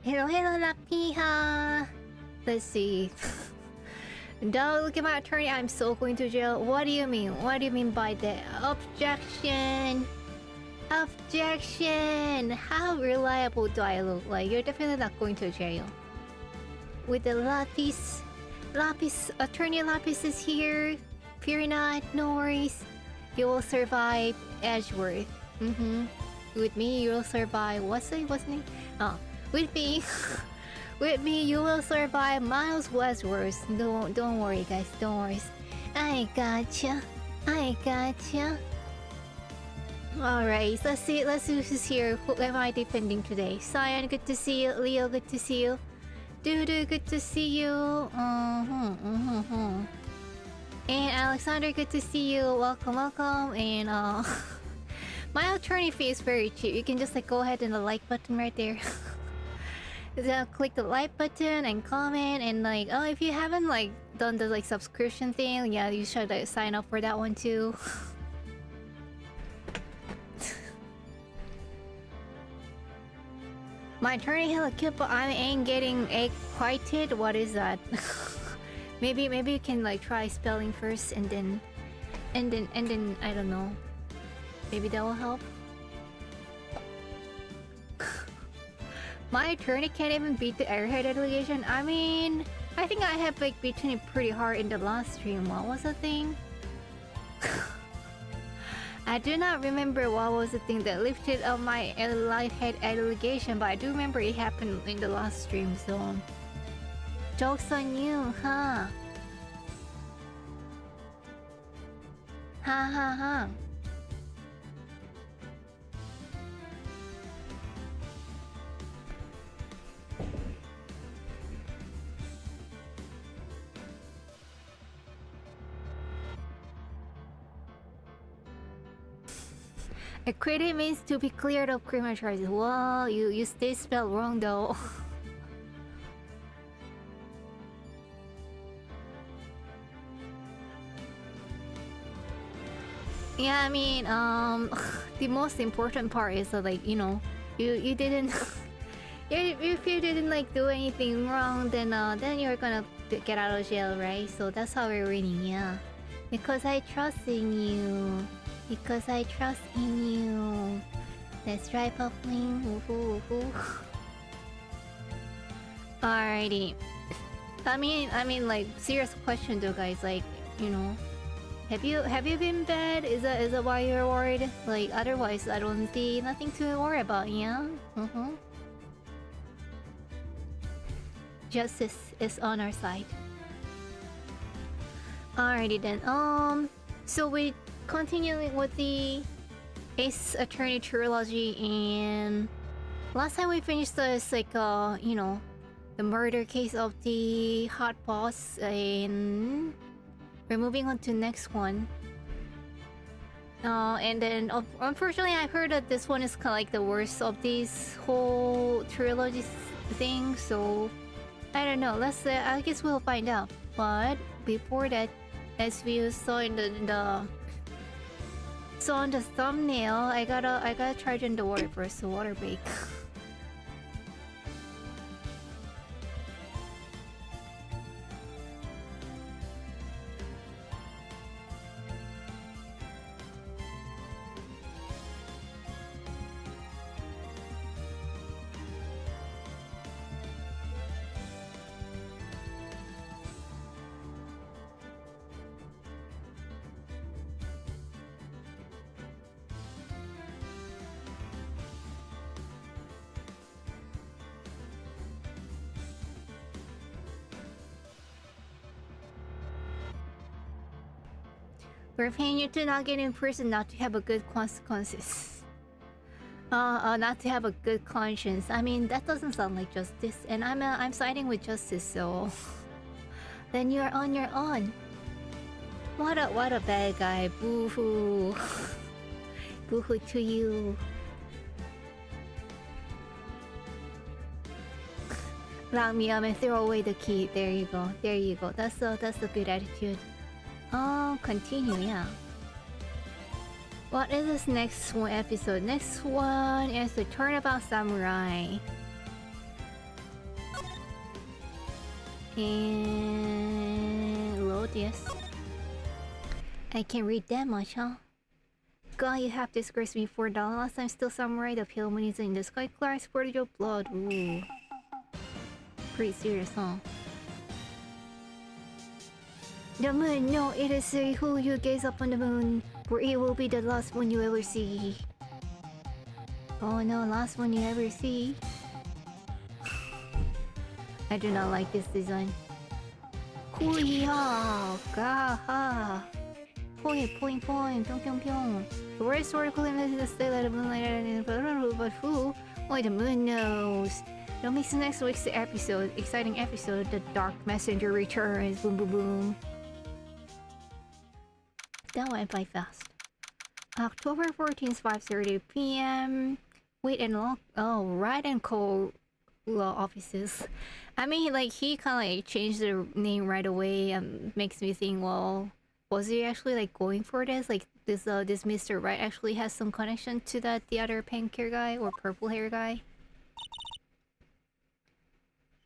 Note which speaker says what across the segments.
Speaker 1: Hello, Lapiha. Let's see. Don't look at my attorney. I'm so going to jail. What do you mean? What do you mean by that? Objection. Objection. How reliable do I look like? You're definitely not going to jail. With the Lapis. Lapis. Attorney Lapis is here. Fear not. No worries. You will survive Edgeworth. With me, you will survive. What's the name? Oh, with me. With me, you will survive Miles Westworth. Don't worry, guys. Don't worry. I gotcha. I gotcha. Alright, let's see who's here. Who am I defending today? Cyan, good to see you. Leo, good to see you. DuDu, good to see you. And Alexander, good to see you. Welcome, welcome. And my attorney fee is very cheap. You can just like go ahead and the like button right there. Just click the like button and comment and like, oh, if you haven't like done the like subscription thing, yeah, you should like, sign up for that one too. My attorney hella cute, but I ain't getting acquainted. What is that? maybe you can like try spelling first and then I don't know. Maybe that will help. My attorney can't even beat the airhead allegation. I mean, I think I have like beaten it pretty hard in the last stream. What was the thing? I do not remember what was the thing that lifted up my lighthead allegation, but I do remember it happened in the last stream, so... Joke's on you, huh? Ha ha ha. Acquitted means to be cleared of criminal charges. Well, you stay spelled wrong though. Yeah, I mean, the most important part is that, like, you know, you didn't. If you didn't like do anything wrong, then you're gonna get out of jail, right? So that's how we're winning, yeah. Because I trust in you. Because I trust in you. That's right, Puffling. Woohoo, woohoo. Alrighty. I mean, like, serious question though, guys. Like, you know, have you been bad? Is that why you're worried? Like, otherwise, I don't see nothing to worry about. Yeah. Justice is on our side. Alrighty then. So we. Continuing with the Ace Attorney Trilogy, and last time we finished this, like, you know, the murder case of the hot boss, and we're moving on to next one. And then, unfortunately, I heard that this one is kind of like the worst of these whole trilogy thing, so I don't know. I guess we'll find out. But before that, as we saw in the so on the thumbnail, I gotta charge in the water first, so water break. We're paying you to not get in prison, not to have a good consequences. Not to have a good conscience. I mean, that doesn't sound like justice, and I'm siding with justice, so then you're on your own. What a bad guy. Boo-hoo. Boo-hoo to you. Lock me up and throw away the key. There you go. There you go. That's a good attitude. Continue, yeah. What is this next one episode? Next one is the Turnabout Samurai. And load, yes. I can read that much, huh? God, you have disgraced me for the last time. Still samurai, the pale moon is in the sky. Clara spurted your blood. Ooh. Pretty serious, huh? The moon, no, it is a who you gaze upon the moon, for it will be the last one you ever see. Oh no, last one you ever see. I do not like this design. Kuya, gaha. Point, point, point, pyong, pyong, pyong. The word historical image is the state of the moonlight, but who? Only the moon knows. Don't miss next week's episode. Exciting episode. The Dark Messenger returns. Boom, boom, boom. That went by fast. October 14th, 5:30 p.m. Wait and lock. Oh, Ride and Co. Law offices. I mean, like, he kind of like changed the name right away. Makes me think, well, was he actually like going for this? Like, this Mr. Right actually has some connection to the other pink hair guy or purple hair guy?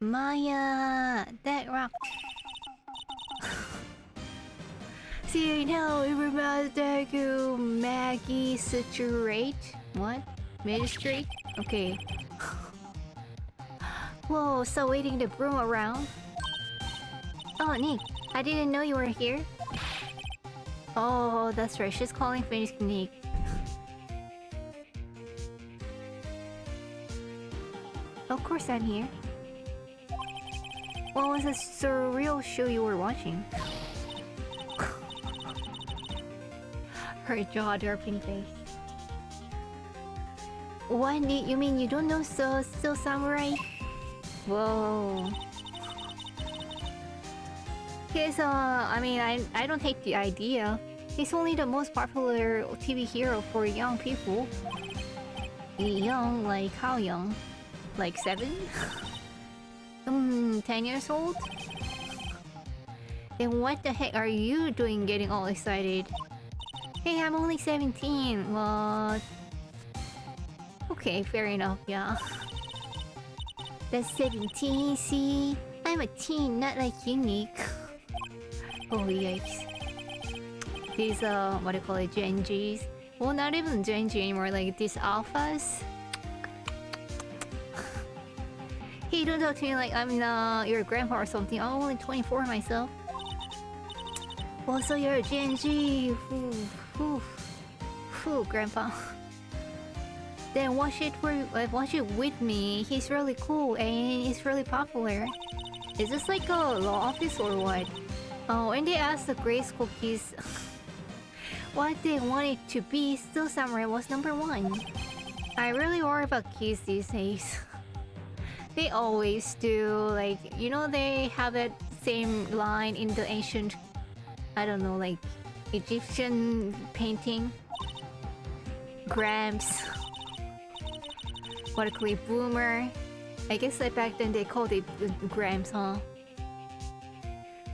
Speaker 1: Maya, that rocked. See now, it reminds you Maggie Saturate. What? Magistrate? Okay. Whoa, so waiting the broom around. Oh, Nick, I didn't know you were here. Oh, that's right. She's calling Phoenix Nick. Of course I'm here. What was the surreal show you were watching? Her jaw-dropping face. What, Nick? You mean you don't know Still Samurai? Whoa. He's I mean, I don't hate the idea. He's only the most popular TV hero for young people. Young, like how young? Like 7? 10 years old? Then what the heck are you doing getting all excited? Hey, I'm only 17. What? Okay, fair enough, yeah. That's 17, see? I'm a teen, not like you, Nick. Oh, yikes. These, what do you call it, Gen Gs? Well, not even Gen G anymore, like these alphas. Hey, don't talk to me like I'm your grandpa or something. I'm only 24 myself. Well, so you're a Gen G. Grandpa. Then watch it with me. He's really cool and he's really popular. Is this like a law office or what? Oh, and they asked the Grace Cookies what they wanted to be. Still Samurai was #1. I really worry about kids these days. They always do. Like, you know, they have that same line in the ancient, I don't know, like Egyptian painting. Gramps. What a cool boomer. I guess like back then they called it Gramps, huh?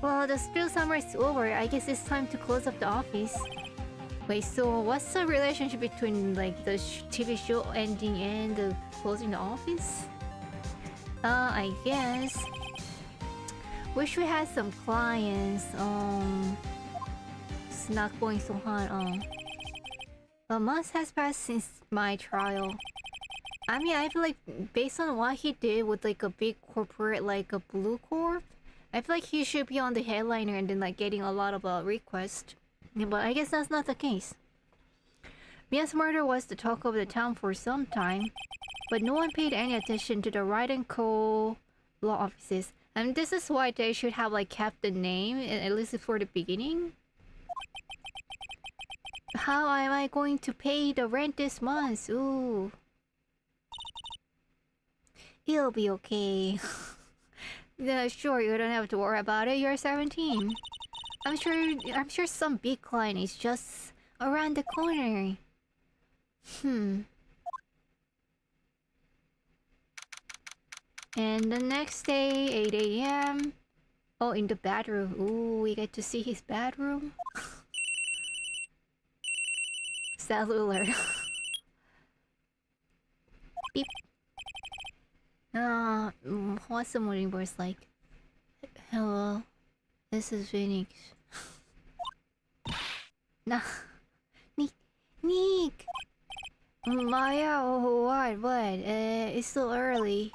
Speaker 1: Well, the Still Summer is over. I guess it's time to close up the office. Wait, so what's the relationship between like the TV show ending and the closing the office? I guess. Wish we had some clients. It's not going so hot. A month has passed since my trial. I mean, I feel like based on what he did with like a big corporate like a Blue Corp, I feel like he should be on the headliner and then like getting a lot of requests. Yeah, but I guess that's not the case. Mia's murder was the talk of the town for some time, but no one paid any attention to the Ride and Co. law offices. And this is why they should have like kept the name, at least for the beginning. How am I going to pay the rent this month? Ooh. It'll be okay. Yeah, sure, you don't have to worry about it. You're 17. I'm sure some big client is just around the corner. And the next day, 8 a.m. Oh, in the bedroom. Ooh, we get to see his bedroom. Cellular. Beep. What's the morning voice like? Hello, this is Phoenix. Nah, Nick, Nick. Maya, oh, what? It's still early.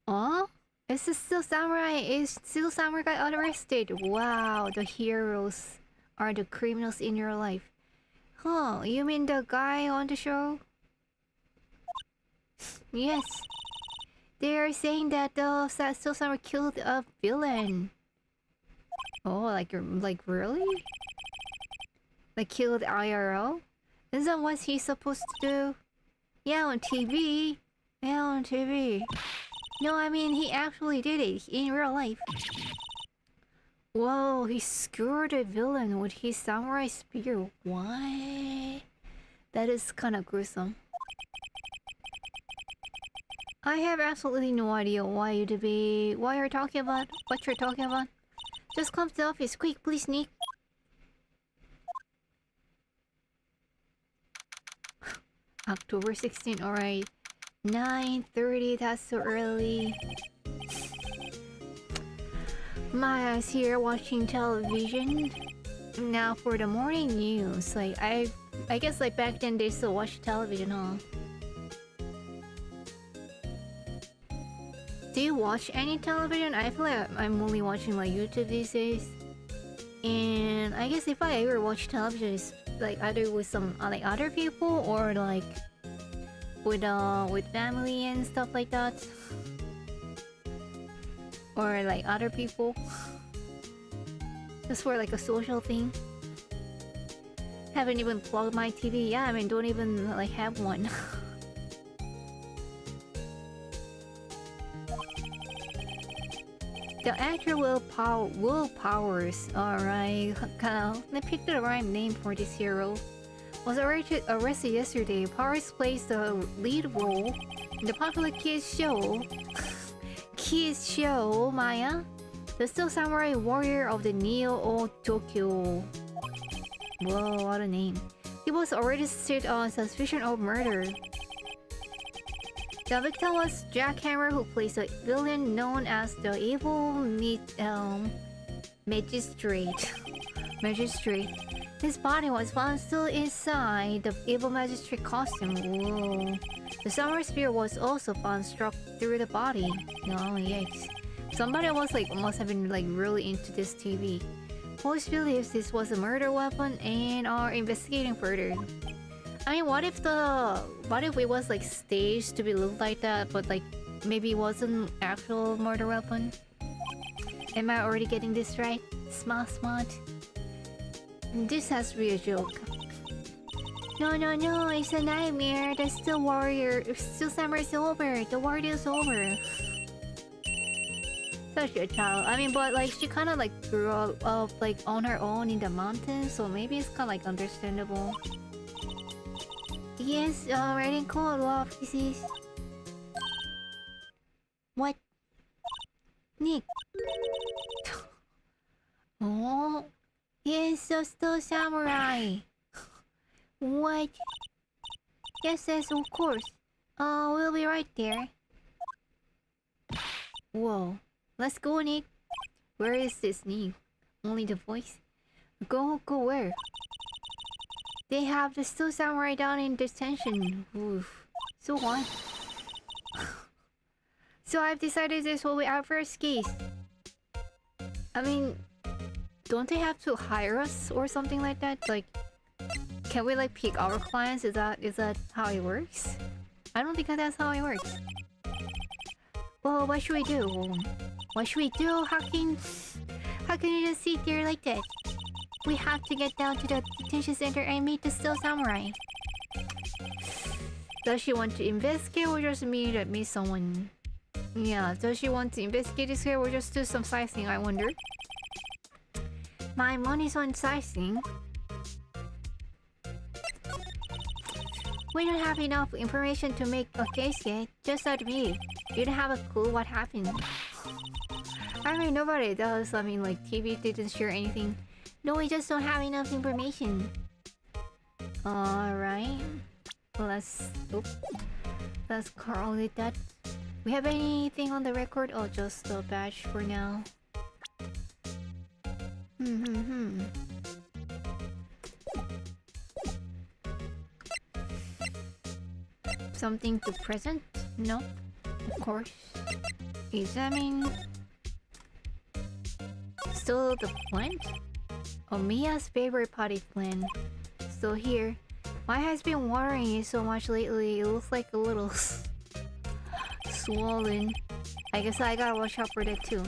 Speaker 1: Oh? Is this still samurai? Is still samurai got arrested? Wow, the heroes are the criminals in your life. Huh, you mean the guy on the show? Yes. They are saying that the still samurai killed a villain. Oh, like really? Like killed IRL? Isn't that what he's supposed to do? Yeah, on TV. Yeah, on TV. No, I mean, he actually did it in real life. Whoa, he skewered a villain with his samurai spear. What? That is kind of gruesome. I have absolutely no idea why you're talking about what you're talking about. Just come to the office, quick, please, Nick. October 16th, alright. 9:30, that's so early. Maya's here watching television. Now for the morning news. Like I guess like back then they still watch television, huh? Do you watch any television? I feel like I'm only watching like YouTube these days. And I guess if I ever watch television, it's like either with some like other people or like with family and stuff like that, or like other people, just for like a social thing. Haven't even plugged my TV. Yeah, I mean, don't even like have one. The actor Will Powers, alright, kind of, they picked the right name for this hero. Was arrested yesterday. Powers plays the lead role in the popular kids show Maya, the Still Samurai Warrior of the Neo Tokyo. Whoa, what a name. He was arrested on suspicion of murder. The victim was Jack Hammer, who plays a villain known as the evil magistrate. His body was found still inside the evil magistrate costume. Whoa. The samurai spear was also found struck through the body. Oh, yikes. Somebody was like, must have been like really into this TV. Police believes this was a murder weapon and are investigating further. I mean, what if it was like staged to be looked like that, but like maybe it wasn't actual murder weapon? Am I already getting this right? Smart. This has to be a joke. No, it's a nightmare. The Still Samurai is over. The war is over. Such a child. I mean, but like she kind of like grew up like on her own in the mountains, so maybe it's kind of like understandable. Yes, writing code love disease. What? Nick. Oh. Yes, so Still Samurai. What? Yes, of course. We'll be right there. Whoa. Let's go, Nick. Where is this Nick? Only the voice? Go where? They have the Still Samurai down in detention. Oof. So what? So I've decided this will be our first case. I mean, don't they have to hire us or something like that? Like, can we like pick our clients? Is that how it works? I don't think that's how it works. Well, what should we do? What should we do? How can you just sit there like that? We have to get down to the detention center and meet the Still Samurai. Does she want to investigate or just meet someone? Yeah, does she want to investigate this here or just do some sightseeing, I wonder? My money's on sightseeing. We don't have enough information to make a case yet. Just admit, you don't have a clue what happened. I mean, nobody does. I mean, like, TV didn't share anything. No, we just don't have enough information. Alright. Let's... Oops. That's Carl did that. We have anything on the record? Oh, just the badge for now. Something to present? No, of course. Examine. Still the plant? Oh, Mia's favorite potty plant. Still here. Why has been watering it so much lately? It looks like a little swollen. I guess I gotta watch out for that too.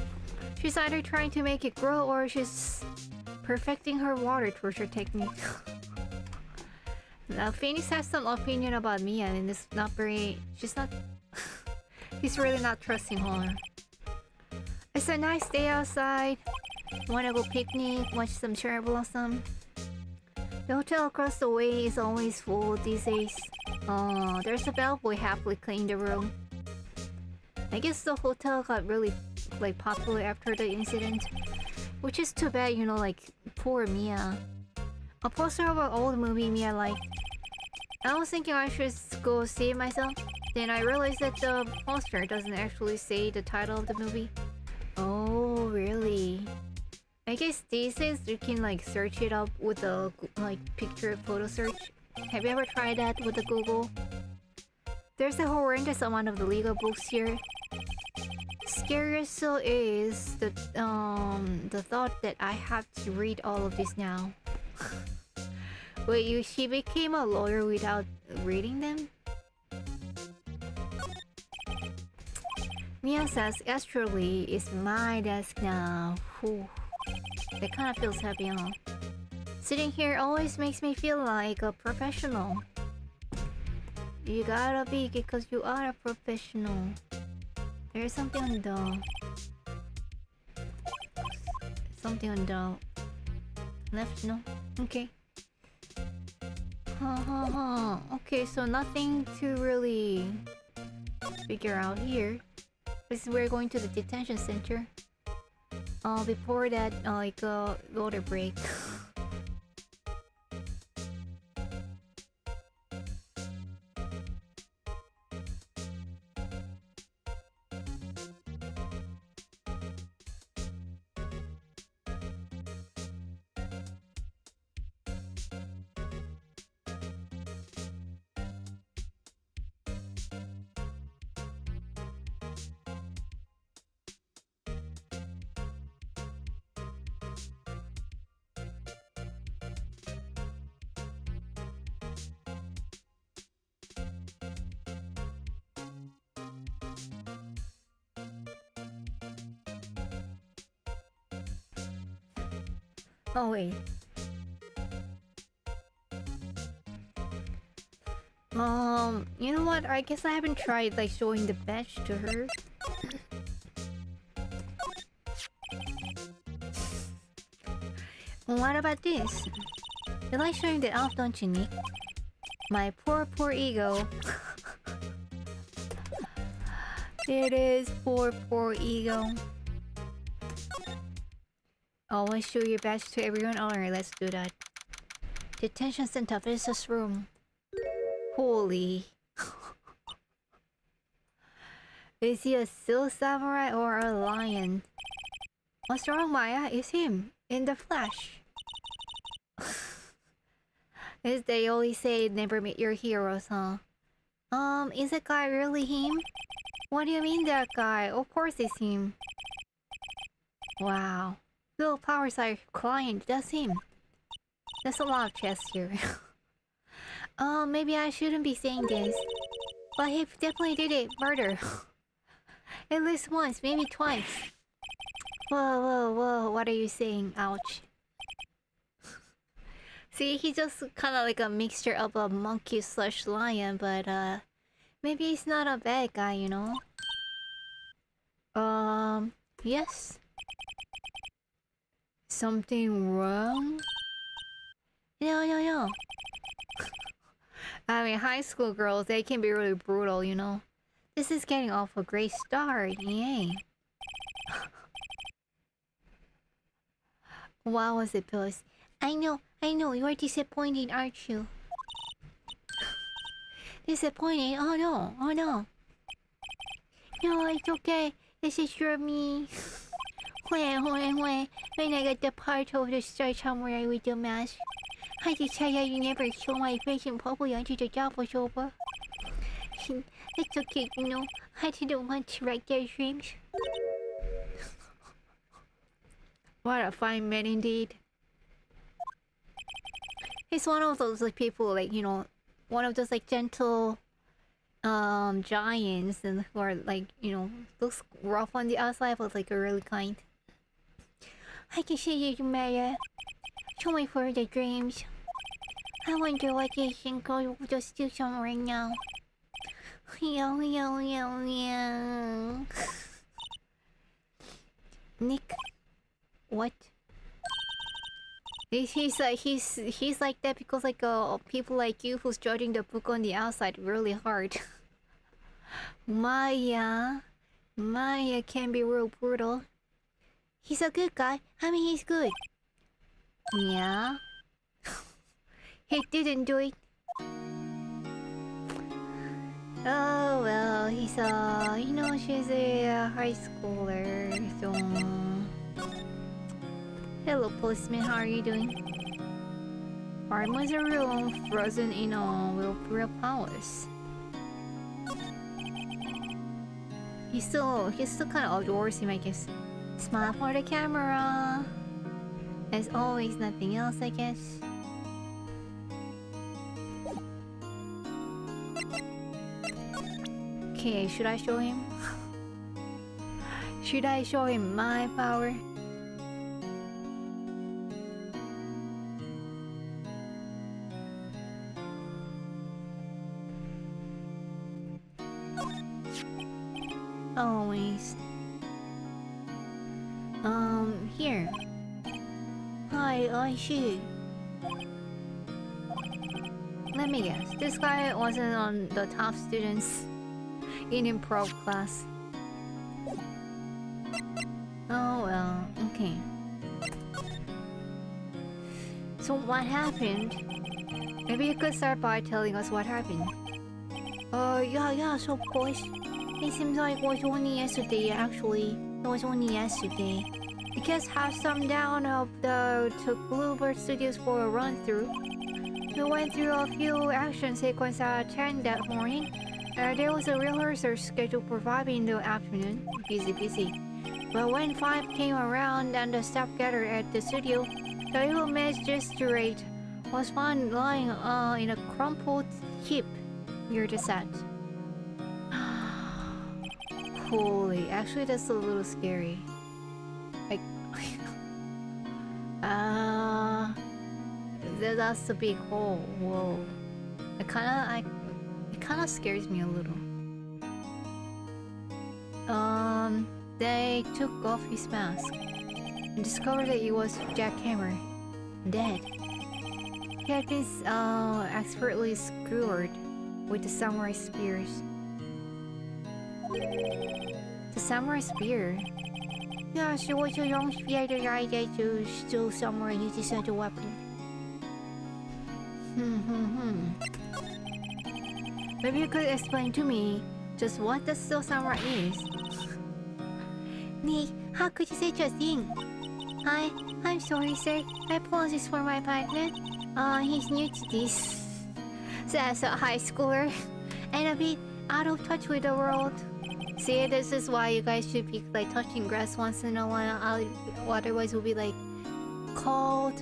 Speaker 1: She's either trying to make it grow or she's perfecting her water torture technique. Now, Phoenix has some opinion about Mia and it's not very... She's not... He's really not trusting her. It's a nice day outside. Wanna go picnic, watch some cherry blossom. The hotel across the way is always full these days. Oh, there's a bellboy happily cleaning the room. I guess the hotel got really, like, popular after the incident. Which is too bad, you know, like, poor Mia. A poster of an old movie Mia liked. I was thinking I should go see it myself. Then I realized that the poster doesn't actually say the title of the movie. Oh, really? I guess these days you can like search it up with a like picture photo search. Have you ever tried that with the Google? There's a horrendous amount of the legal books here. Scariest so is the thought that I have to read all of this now. Wait, she became a lawyer without reading them? Mia says Astrally is my desk now. Whew. That kind of feels happy, huh? Sitting here always makes me feel like a professional. You gotta be because you are a professional. There's something on the... Something on the... left, no? Okay. Okay, so nothing to really figure out here. Because we're going to the detention center. Before that, like, water break. Oh wait. You know what? I guess I haven't tried like showing the badge to her. What about this? You like showing the elf, don't you, Nick? My poor ego. It is poor ego. Always show your badge to everyone. Alright, let's do that. Detention center, visitors room. Holy. Is he a still samurai or a lion? What's wrong, Maya? It's him. In the flesh. As they always say, never meet your heroes, huh? Is that guy really him? What do you mean that guy? Of course it's him. Wow. Little powers are client, that's him. There's a lot of chess here. Maybe I shouldn't be saying this. But he definitely did it. Murder. At least once, maybe twice. Whoa. What are you saying? Ouch. See, he's just kind of like a mixture of a monkey slash lion, but maybe he's not a bad guy, you know? Yes. Something wrong? No. I mean, high school girls, they can be really brutal, you know? This is getting off a great start, yay. What was it, Puss? I know, you are disappointed, aren't you? Disappointed? Oh no, oh no. No, it's okay. This is your me. When I get the part of the start somewhere with the mask. I decided you never show my face in public until the job was over. It's okay, you know. I didn't want to wreck their dreams. What a fine man indeed. He's one of those like people like, you know, one of those like gentle giants and who are like, you know, looks rough on the outside but like really kind. I can see you, Maya. Show me for the dreams. I wonder what this thing will just do something right now. Nick, what? He's like that because like people like you who's judging the book on the outside really hard. Maya can be real brutal. He's a good guy. I mean, he's good. Yeah. He didn't do it. Oh well, he's you know, she's a high schooler, so. Hello, postman. How are you doing? Arm was a room frozen in a willpower powers. He still kind of adores him, I guess. Smile for the camera. As always, nothing else, I guess. Okay, should I show him? Should I show him my power? Always. Here. Hi, I see. Let me guess. This guy wasn't on the top students in improv class. Oh well, okay. So what happened? Maybe you could start by telling us what happened. Yeah, so of course. It seems like it was only yesterday, actually. It was only yesterday. The kids have some down of the to Bluebird Studios for a run-through. We went through a few action sequences at 10 that morning. There was a rehearsal scheduled for 5 in the afternoon. Busy. But when 5 came around and the staff gathered at the studio, the evil magistrate was found lying in a crumpled heap near the set. Holy, actually that's a little scary. Like, that's a big hole. Whoa, it kind of scares me a little. They took off his mask and discovered that he was Jackhammer, dead. He had been expertly skewered with the samurai spears. The samurai spear? Yeah, she was a young spear that I get to steal samurai uses as a weapon. Maybe you could explain to me just what the steel samurai is. Nick, how could you say such a thing? I'm sorry, sir. I apologize for my partner. He's new to this. So as a high schooler and a bit out of touch with the world. See, this is why you guys should be like touching grass once in a while. Otherwise, you'll be like cold,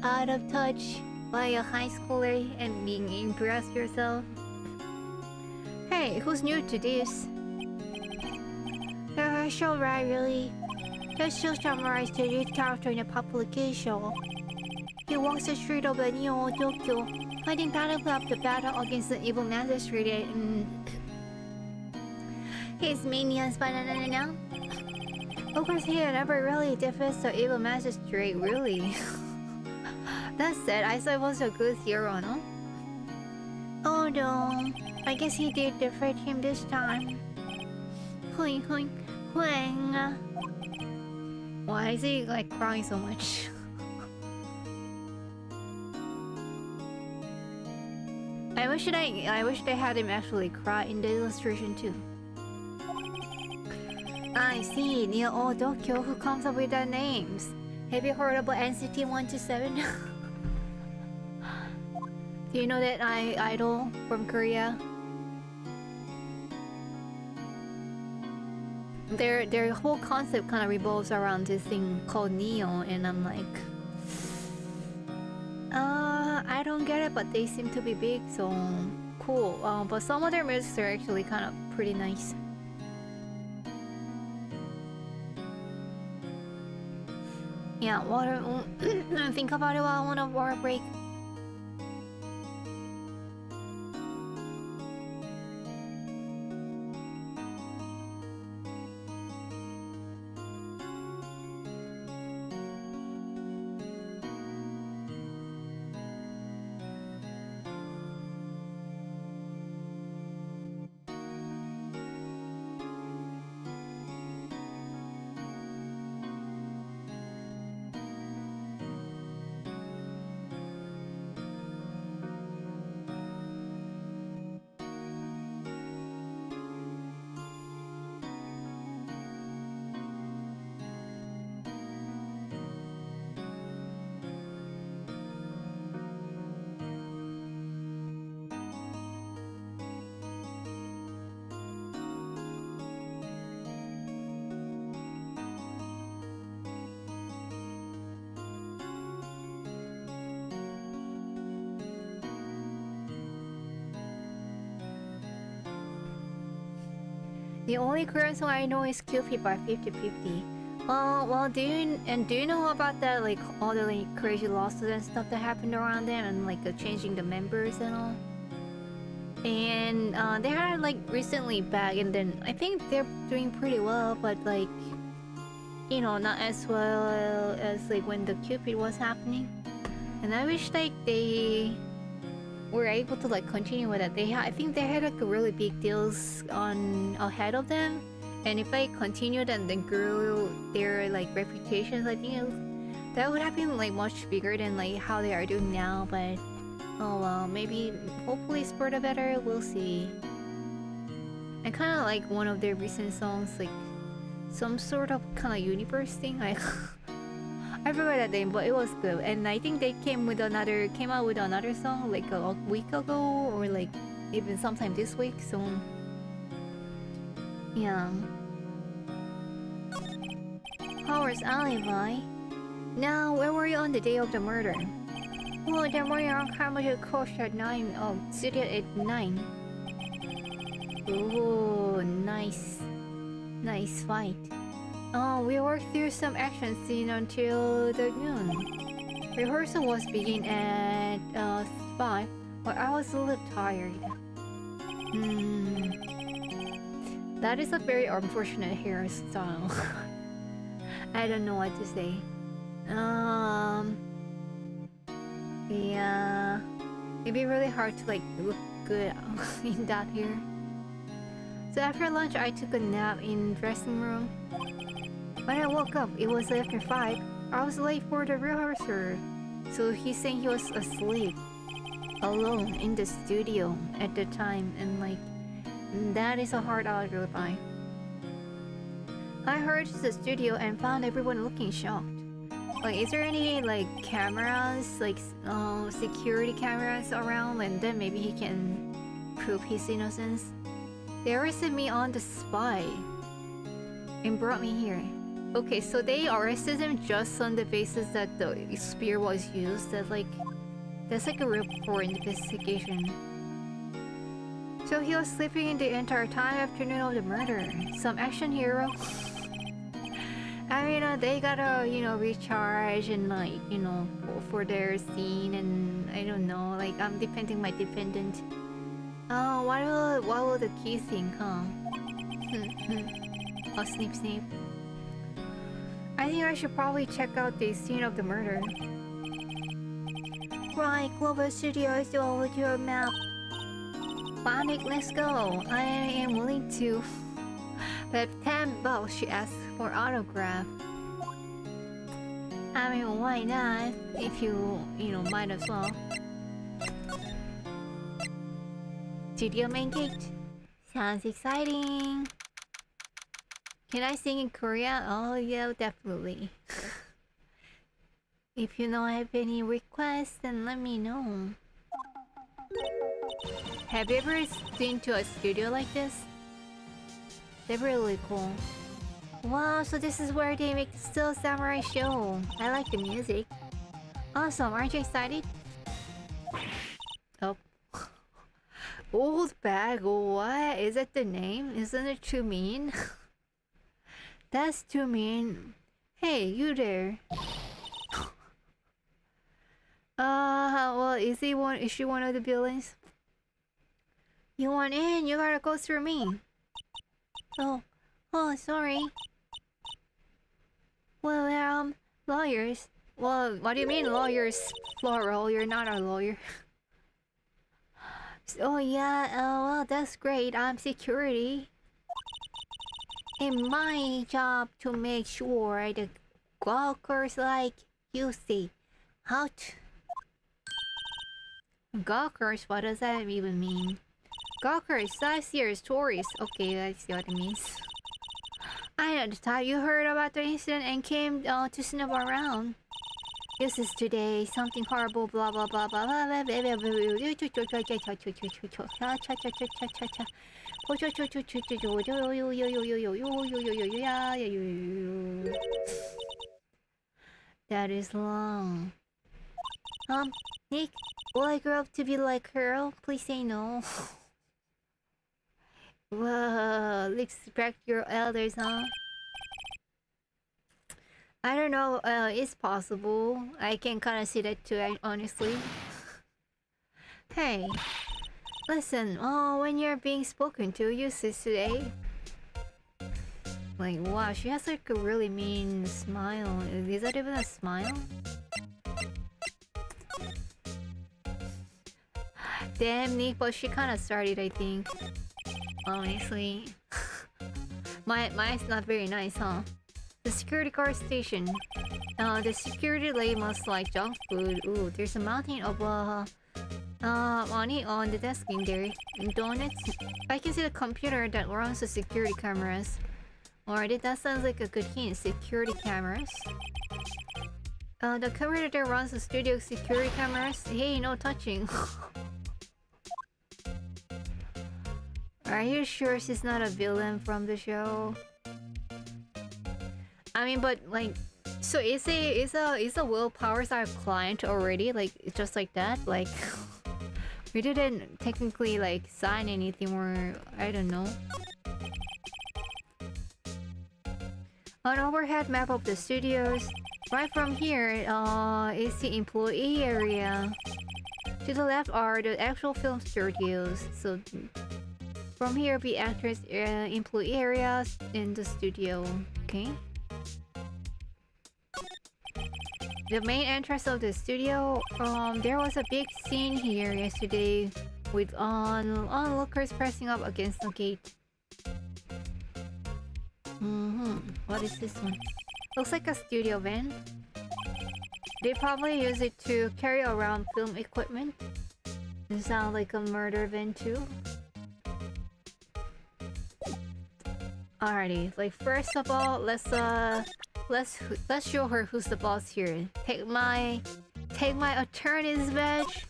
Speaker 1: out of touch by a high schooler and being impressed yourself. Hey, who's new to this? The show, right? Really? The show summarized the lead character in a popular kids show. He walks the street of the Neo Tokyo, fighting battle up the battle against the evil magistrate and his minions, but no. Of course, he never really defeats the evil magistrate, really. That said, I said it was a good hero, no? Oh no, I guess he did defeat him this time. Why is he like crying so much? I wish they had him actually cry in the illustration too. I see. Near old Tokyo, who comes up with their names? Have you heard about NCT 127? Do you know that idol from Korea? Their whole concept kind of revolves around this thing called Neo, and I'm like, I don't get it, but they seem to be big, so cool. But some of their music are actually kind of pretty nice. Yeah, water. Think about it while I want a water break. The only Korean song I know is Cupid by 50/50. Well, do you know about that, like all the like crazy lawsuits and stuff that happened around them, and like changing the members and all? And they had like recently back, and then I think they're doing pretty well, but like, you know, not as well as like when the Cupid was happening. And I wish like they were able to like continue with it. I think they had like a really big deals on ahead of them, and if I continued and then grew their like reputations, I think that would have been like much bigger than like how they are doing now. But oh well, maybe hopefully it's for the better. We'll see. I kind of like one of their recent songs, like some sort of kind of universe thing. I forgot that name, but it was good. And I think they came out with another song like a week ago, or like even sometime this week. So yeah. Howard's alibi. Now, where were you on the day of the murder? Oh, the morning on Carmichael Coast at 9. Oh, studio at 9. Oh, nice. Nice fight. Oh, we worked through some action scene until the noon. Rehearsal was begin at 5, but I was a little tired. That is a very unfortunate hairstyle. I don't know what to say. Yeah, it'd be really hard to like look good in that hair. So after lunch, I took a nap in dressing room. When I woke up, it was after 5. I was late for the rehearsal, so he's saying he was asleep, alone in the studio at the time, and like that is a hard alibi. I heard the studio and found everyone looking shocked. Like, is there any like cameras, like security cameras around, and then maybe he can prove his innocence? They arrested me on the spot and brought me here. Okay, so they arrested him just on the basis that the spear was used. That's like a real poor investigation. So he was sleeping the entire time afternoon of the murder. Some action hero. I mean, they gotta, you know, recharge and like, you know, for their scene, and I don't know, like I'm defending my defendant. Oh, what will the key think, huh? Oh, snip snip. I think I should probably check out the scene of the murder. Right, Global Studio is all with your map. Panic, let's go. I am willing to. But $10, she asked for autograph. I mean, why not? If you know, might as well. Studio main gate. Sounds exciting. Can I sing in Korea? Oh yeah, definitely. If you know I have any requests, then let me know. Have you ever been to a studio like this? They're really cool. Wow, so this is where they make the Still Samurai show. I like the music. Awesome, aren't you excited? Oh. Old bag, what? Is that the name? Isn't it too mean? That's too mean. Hey, you there. Well, is she one of the villains? You want in? You gotta go through me. Oh, sorry. Well, lawyers. Well, what do you mean lawyers? Plural, you're not a lawyer. Oh yeah, well, that's great. I'm security. It's my job to make sure the gawkers like you see. Out. Gawkers? What does that even mean? Gawkers, sightseers, tourists. Okay, I see what it means. I know the type. You heard about the incident and came to snoop around. This is today. Something horrible. Blah blah blah blah blah. That is long. Nick, will I grow up to be like her? Please say no. Whoa, respect your elders, huh? I don't know, it's possible. I can kind of see that too, honestly. Hey, listen, when you're being spoken to, use this today. Like, wow, she has like a really mean smile. Is that even a smile? Damn, Nick, but she kind of started, I think. Honestly. Mine's not very nice, huh? The security guard station. The security lady must like junk food. Ooh, there's a mountain of money on the desk in there. Donuts. I can see the computer that runs the security cameras. Alright, that sounds like a good hint. Security cameras. The computer that runs the studio security cameras. Hey, no touching. Are you sure she's not a villain from the show? I mean, but like, so is a willpower's our client already? Like, just like that? Like, we didn't technically like sign anything, or I don't know. An overhead map of the studios. Right from here, is the employee area. To the left are the actual film studios. So from here be actors' employee areas in the studio. Okay. The main entrance of the studio. There was a big scene here yesterday with onlookers pressing up against the gate. What is this one? Looks like a studio van. They probably use it to carry around film equipment. It sounds like a murder van too. Alrighty, like first of all, let's show her who's the boss here. Take my attorney's badge.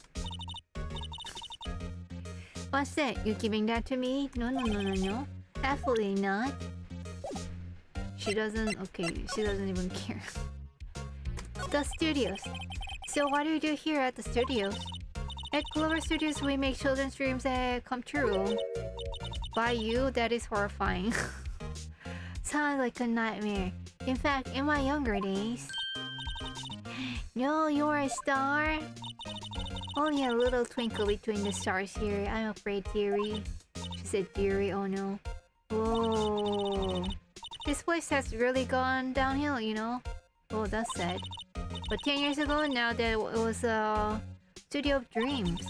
Speaker 1: What's that? You giving that to me? No. Absolutely not. She doesn't. Okay, she doesn't even care. The studios. So what do you do here at the studios? At Clover Studios, we make children's dreams come true. By you, that is horrifying. Sounds like a nightmare. In fact, in my younger days... No, you're a star? Only a little twinkle between the stars here. I'm afraid, dearie. She said, dearie, oh no. Whoa. This place has really gone downhill, you know? Oh, that's sad. But 10 years ago, now that it was a studio of dreams.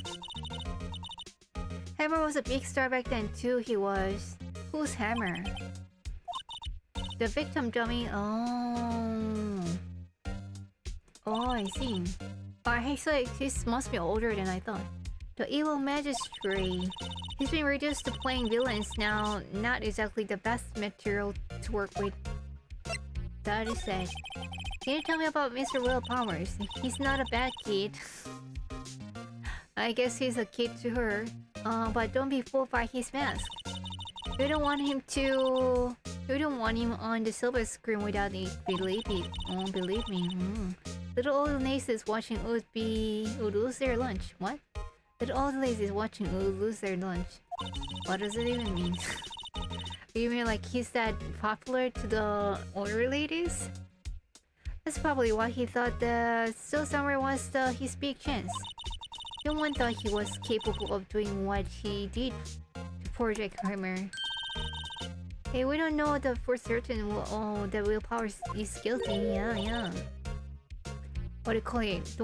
Speaker 1: Hammer was a big star back then too, he was. Who's Hammer? The victim dummy. Oh, I see. He must be older than I thought. The evil magistrate. He's been reduced to playing villains now. Not exactly the best material to work with. That is sad. Can you tell me about Mr. Will Powers? He's not a bad kid. I guess he's a kid to her. But don't be fooled by his mask. You don't want him to... You don't want him on the silver screen without it. Believe it. Oh, believe me. Little old laces watching would lose their lunch. What? Little old laces watching would lose their lunch. What does it even mean? You mean like he's that popular to the older ladies? That's probably why he thought the Still Summer was his big chance. No one thought he was capable of doing what he did to Project Hammer. Hey, we don't know that for certain that Will Powers is guilty. Yeah. What do you call it?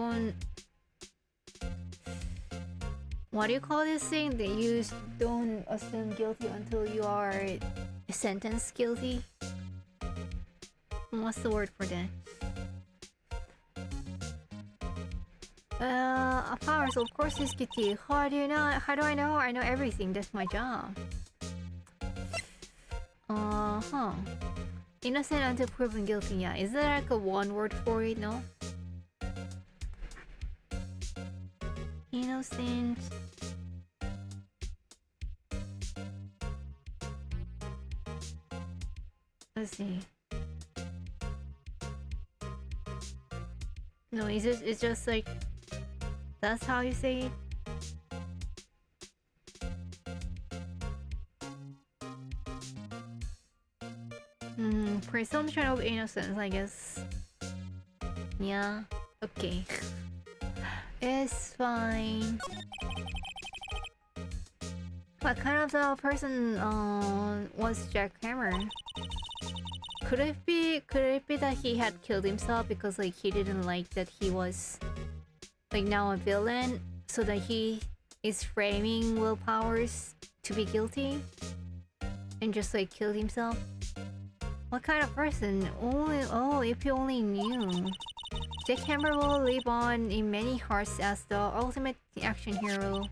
Speaker 1: What do you call this thing? That you don't assume guilty until you are sentenced guilty? What's the word for that? Powers, of course he's guilty. How do I know? I know everything. That's my job. Innocent until proven guilty. Yeah, is there like a one word for it? No. Innocent. Let's see. No, it's just like that's how you say it. Presumption of innocence, I guess. Yeah. Okay. It's fine. What kind of the person was Jack Hammer? Could it be that he had killed himself because like he didn't like that he was like now a villain, so that he is framing Will Powers to be guilty and just like killed himself? What kind of person? If you only knew. Jack Hammer will live on in many hearts as the ultimate action hero.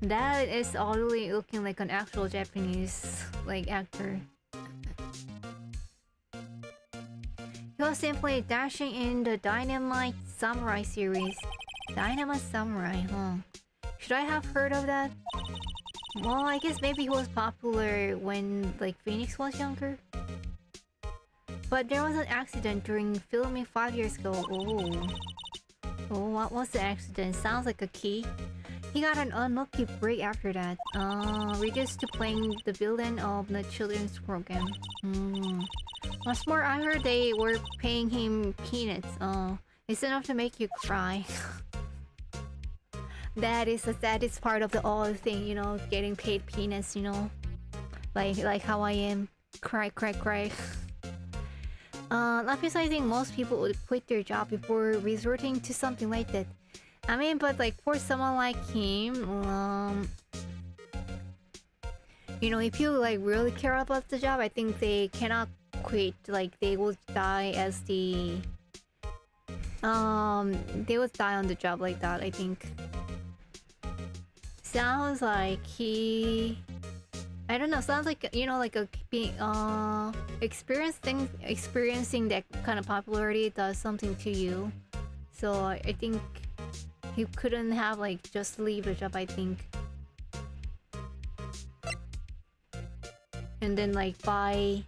Speaker 1: That is already looking like an actual Japanese like actor. He was simply dashing in the Dynamite Samurai series. Dynamite Samurai, huh? Should I have heard of that? Well, I guess maybe he was popular when like Phoenix was younger. But there was an accident during filming 5 years ago. Oh, what was the accident? Sounds like a key. He got an unlucky break after that. Reduced to playing the villain of the children's program. What's more, I heard they were paying him peanuts. It's enough to make you cry. That is the saddest part of the all thing, you know, getting paid peanuts, you know. Like how I am. Cry. Lapis, I think most people would quit their job before resorting to something like that. I mean, but like for someone like him, you know, if you like really care about the job, I think they cannot quit. Like they will die as they would die on the job like that, I think. Sounds like he, I don't know, sounds like, you know, like a being experiencing that kind of popularity does something to you. So I think he couldn't have like just leave the job, I think. And then like by,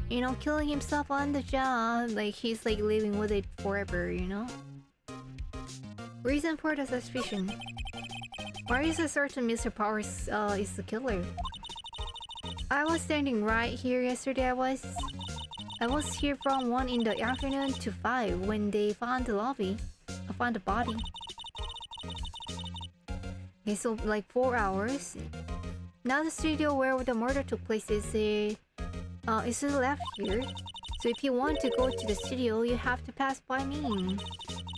Speaker 1: you know, killing himself on the job, like he's like living with it forever, you know? Reason for the suspicion. Why is it certain Mr. Powers is the killer? I was standing right here yesterday. I was here from 1 in the afternoon to 5 when they found the lobby. I found the body. Okay, so like 4 hours. Now the studio where the murder took place is to the left here. So if you want to go to the studio, you have to pass by me.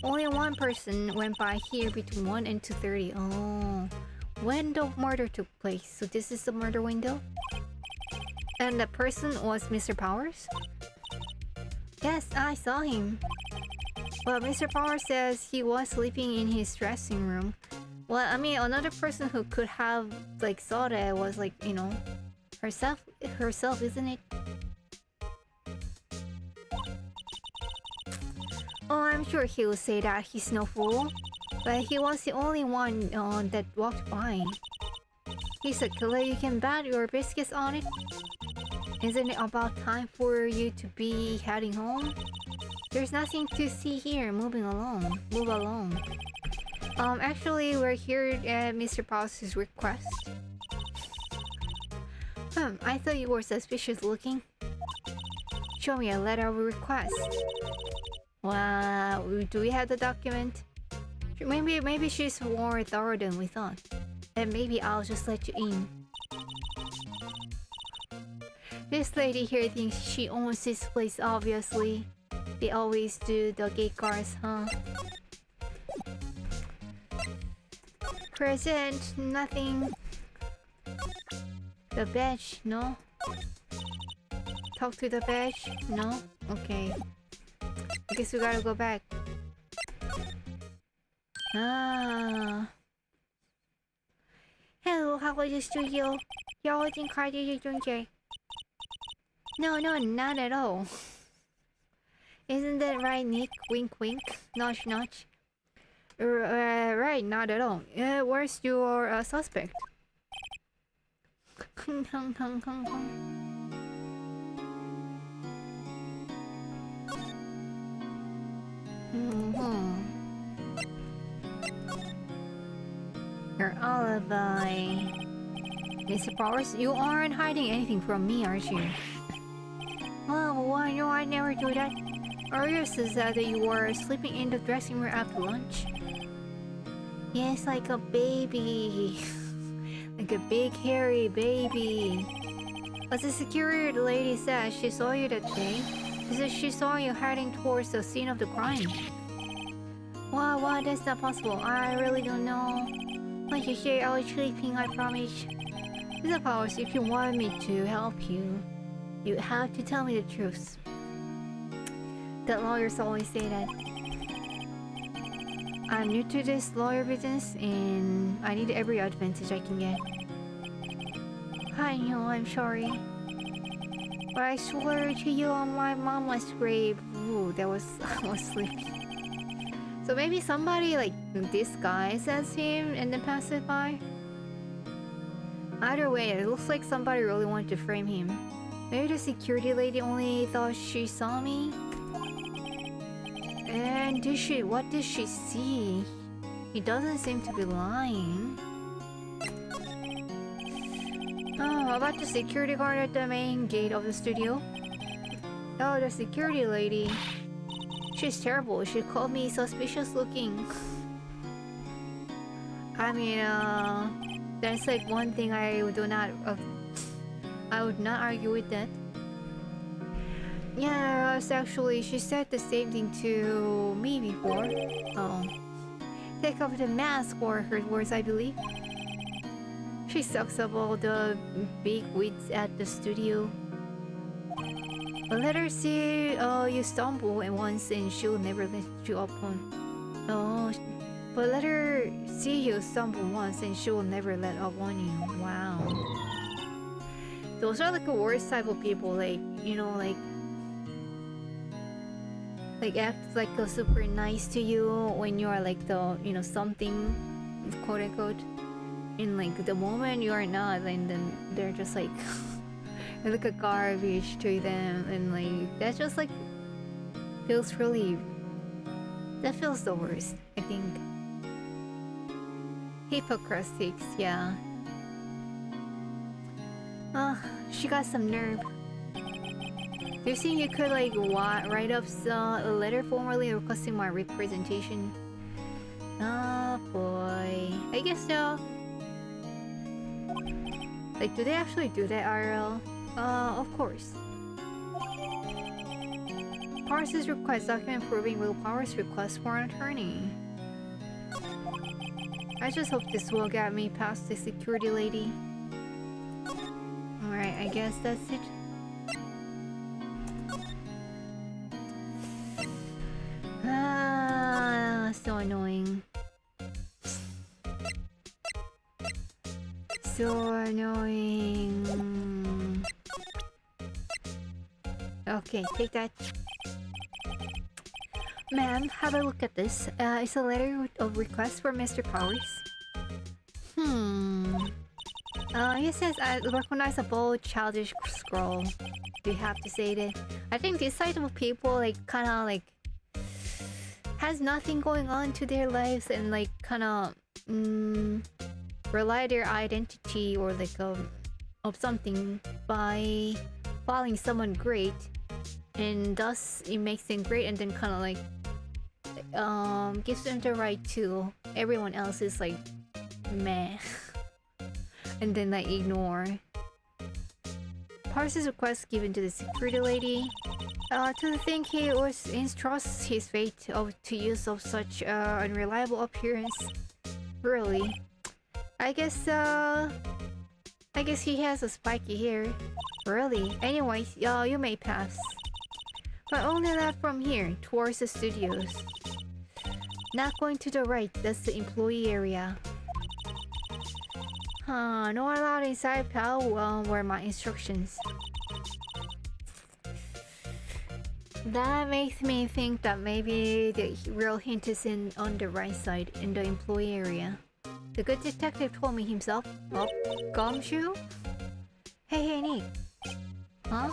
Speaker 1: Only one person went by here between 1 and 2:30. Oh, when the murder took place. So this is the murder window. And the person was Mr. Powers? Yes, I saw him. Well, Mr. Power says he was sleeping in his dressing room. Well, I mean, another person who could have like saw that was like, you know, herself, isn't it? Oh, I'm sure he'll say that he's no fool, but he was the only one that walked by. He's a killer. You can bet your biscuits on it. Isn't it about time for you to be heading home? There's nothing to see here. Move along. Actually, we're here at Mr. Paus's request. I thought you were suspicious looking. Show me a letter of request. Wow, do we have the document? Maybe she's more thorough than we thought. And maybe I'll just let you in. This lady here thinks she owns this place, obviously. They always do, the gate guards, huh? Present, nothing. The badge, no? Talk to the badge, no? Okay. I guess we gotta go back. Ah. Hello, how was the studio? Y'all think card is doing? No, not at all. Isn't that right, Nick? Wink, wink. Notch, notch. Right, not at all. Where's your suspect? Your alibi. Mr. Powers, you aren't hiding anything from me, aren't you? Oh, well, no, I never do that. Earlier says that you were sleeping in the dressing room after lunch. Yes, like a baby. Like a big hairy baby. As the security lady said, she saw you that day. She said she saw you heading towards the scene of the crime. Wow, that's not possible. I really don't know. Like you say, I was sleeping, I promise. Mr. Powers, if you want me to help you, you have to tell me the truth. The lawyers always say that. I'm new to this lawyer business and I need every advantage I can get. I know, I'm sorry. But I swear to you on my mama's grave. Ooh, I was sleeping. So maybe somebody like disguised as him and then passed it by? Either way, it looks like somebody really wanted to frame him. Maybe the security lady only thought she saw me? And what did she see? He doesn't seem to be lying. Oh, about the security guard at the main gate of the studio? Oh, the security lady. She's terrible. She called me suspicious looking. I mean, that's like one thing I would not argue with that. Yeah, actually, she said the same thing to me before. Oh. Take off the mask or her words, I believe. She sucks up all the big wigs at the studio. But let her see you stumble once and she'll never let you up on. Oh, but let her see you stumble once and she will never let up on you. Wow. Those are like the worst type of people, like, you know, like act like super nice to you when you are like the, you know, something, quote unquote. In like the moment you are not, and then they're just like like a garbage to them, and like that just like feels really, that feels the worst, I think. Hypocritics, yeah. She got some nerve. Do you think you could like write up a letter formally requesting my representation? Oh boy, I guess so. Like, do they actually do that, IRL? Of course. Powers' request document proving Will Powers' request for an attorney. I just hope this will get me past the security lady. Alright, I guess that's it. so annoying. Okay, take that. Ma'am, have a look at this. It's a letter of request for Mr. Powers. He says I recognize a bold, childish scroll. Do you have to say that? I think this type of people like kinda like has nothing going on to their lives and like kinda rely their identity or like of something by following someone great, and thus it makes them great, and then kinda like gives them the right to everyone else is like meh. And then like ignore. Pars's request given to the security lady. To think he was entrusts his fate to use of such unreliable appearance. Really? I guess he has a spiky hair. Really? Anyway, you may pass. But only left from here, towards the studios. Not going to the right, that's the employee area. No one allowed inside, pal. Were my instructions. That makes me think that maybe the real hint is on the right side, in the employee area. The good detective told me himself. Oh, gumshoe? Hey, Nick. Huh?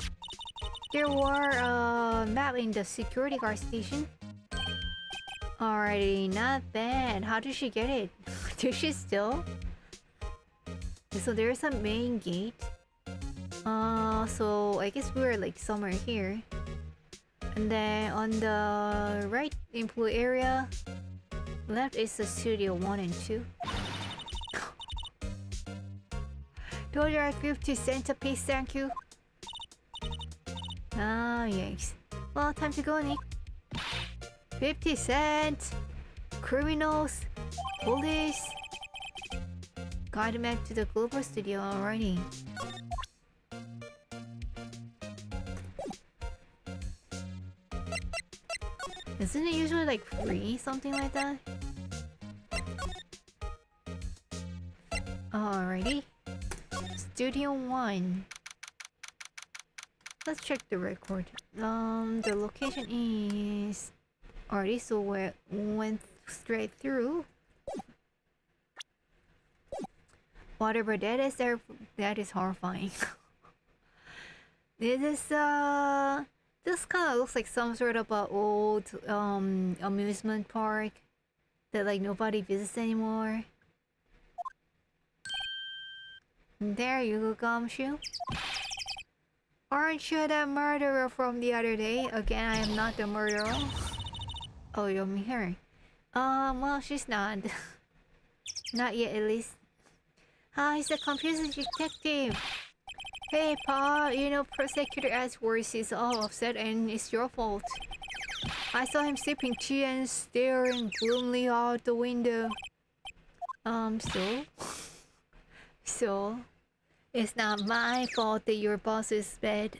Speaker 1: There were a map in the security guard station. Alrighty, not bad. How did she get it? Did she still? So there's a main gate. So I guess we're like somewhere here. And then on the right employee area, left is the studio 1 and 2. Those are 50 cents a piece, thank you. Ah, yes. Well, time to go, Nick. 50 cents! Criminals! Police! Guide them back to the Global Studio, alrighty. Isn't it usually like free? Something like that? Alrighty. Studio 1. Let's check the record. The location is... Alrighty, so we went straight through. Whatever that is there, that is horrifying. This kind of looks like some sort of a old amusement park that like nobody visits anymore. There you go, Gumshoe. Aren't you that murderer from the other day? Again, I am not the murderer. Oh, you mean her? Well, she's not. Not yet, at least. He's the computer detective. Hey, Pa, you know Prosecutor Edwards is all upset and it's your fault. I saw him sipping tea and staring gloomily out the window. So? It's not my fault that your boss is bad.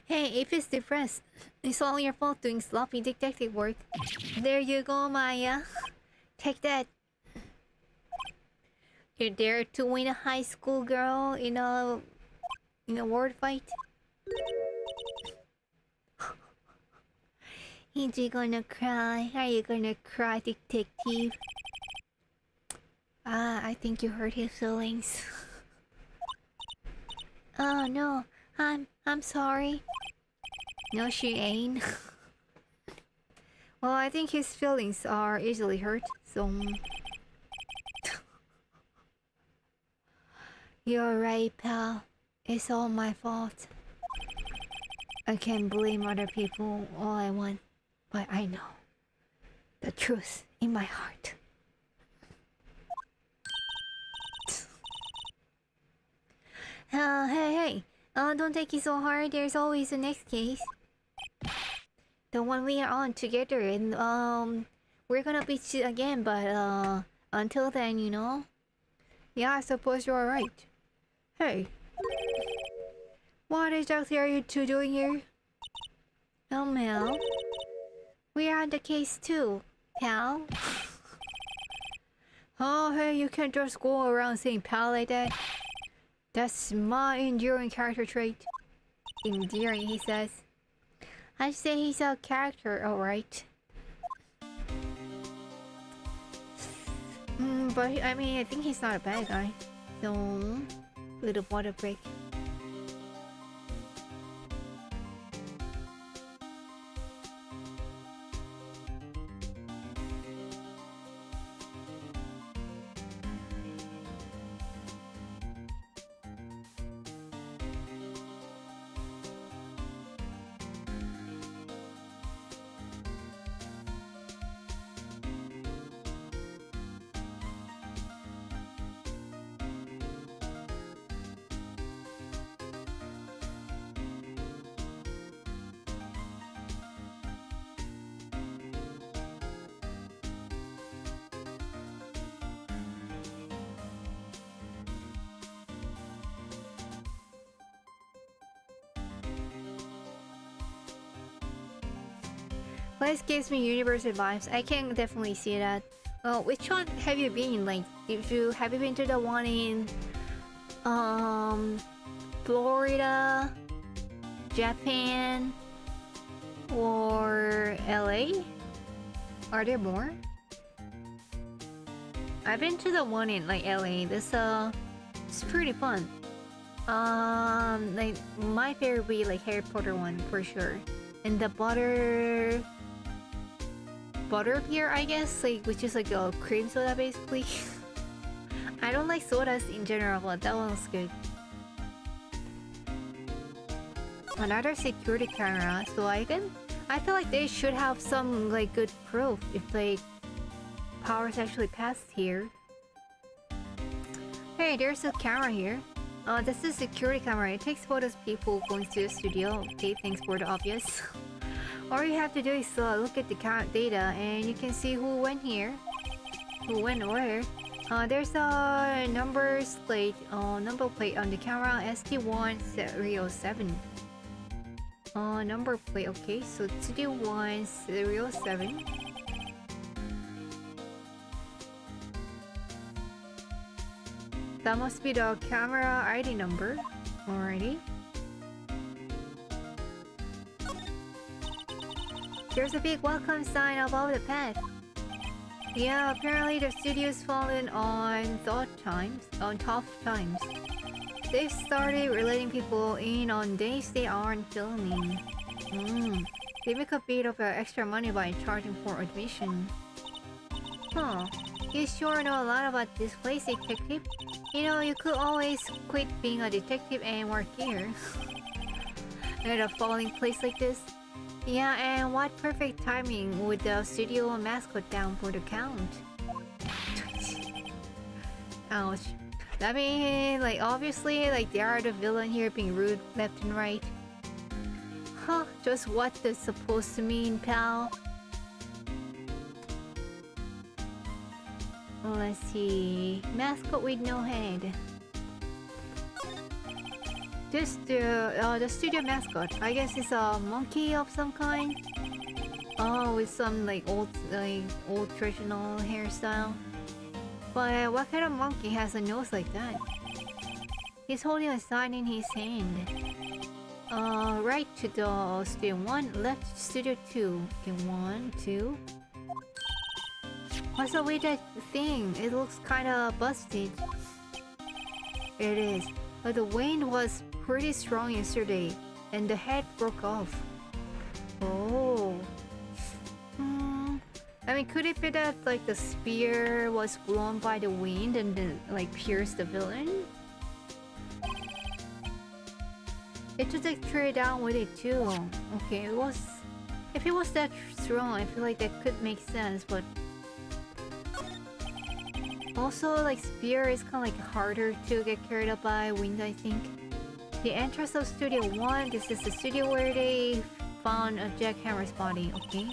Speaker 1: Hey, if he's depressed, it's all your fault doing sloppy detective work. There you go, Maya. Take that. You're there to win a high school girl in a word fight? Is you gonna cry? Are you gonna cry, detective? I think you hurt his feelings. Oh no, I'm sorry. No, she ain't. Well, I think his feelings are easily hurt, so... You're right, pal. It's all my fault. I can't blame other people all I want, but I know the truth in my heart. Hey, don't take it so hard. There's always the next case. The one we are on together, and we're gonna beat you again, but until then, you know. Yeah, I suppose you're right. Hey, what exactly are you two doing here? Oh, Mel. We are on the case too, pal. Oh, hey, you can't just go around saying pal like that. That's my enduring character trait. Endearing, he says. I'd say he's a character, alright. But I mean, I think he's not a bad guy. So, little water break. Place gives me universal vibes. I can definitely see that. Which one have you been? Like, have you been to the one in Florida, Japan, or LA? Are there more? I've been to the one in like LA. This it's pretty fun. Like my favorite would be like Harry Potter one for sure, and the butter beer, I guess, like, which is like a cream soda basically. I don't like sodas in general, but that one was good. Another security camera, so I feel like they should have some like good proof if like powers actually passed here. Hey, there's a camera here. This is a security camera. It takes photos of people going to the studio. Okay, thanks for the obvious. All you have to do is look at the count data and you can see who went here, who went where. There's a number plate on the camera, ST107. Number plate, okay, so ST107. That must be the camera ID number. Alrighty. There's a big welcome sign above the path. Yeah, apparently the studio's fallen on tough times. They've started letting people in on days they aren't filming. They make a bit of extra money by charging for admission. Huh. You sure know a lot about this place, detective. You know, you could always quit being a detective and work here. At a falling place like this. Yeah, and what perfect timing with the studio mascot down for the count. Ouch. I mean, like, obviously, like, they are the villain here being rude left and right. Huh, just what that's supposed to mean, pal. Let's see. Mascot with no head. This the studio mascot. I guess it's a monkey of some kind. Oh, with some like old traditional hairstyle. But what kind of monkey has a nose like that? He's holding a sign in his hand. Right to the studio 1, left studio 2. Okay, 1, 2. What's up with that thing? It looks kinda busted. It is. But the wind was pretty strong yesterday, and the head broke off. Oh. I mean, could it be that like the spear was blown by the wind and then like pierced the villain? It took the tree down with it too. Okay, it was. If it was that strong, I feel like that could make sense, but also like spear is kind of like harder to get carried up by wind, I think. The entrance of Studio 1. This is the studio where they found a jackhammer's body. Okay.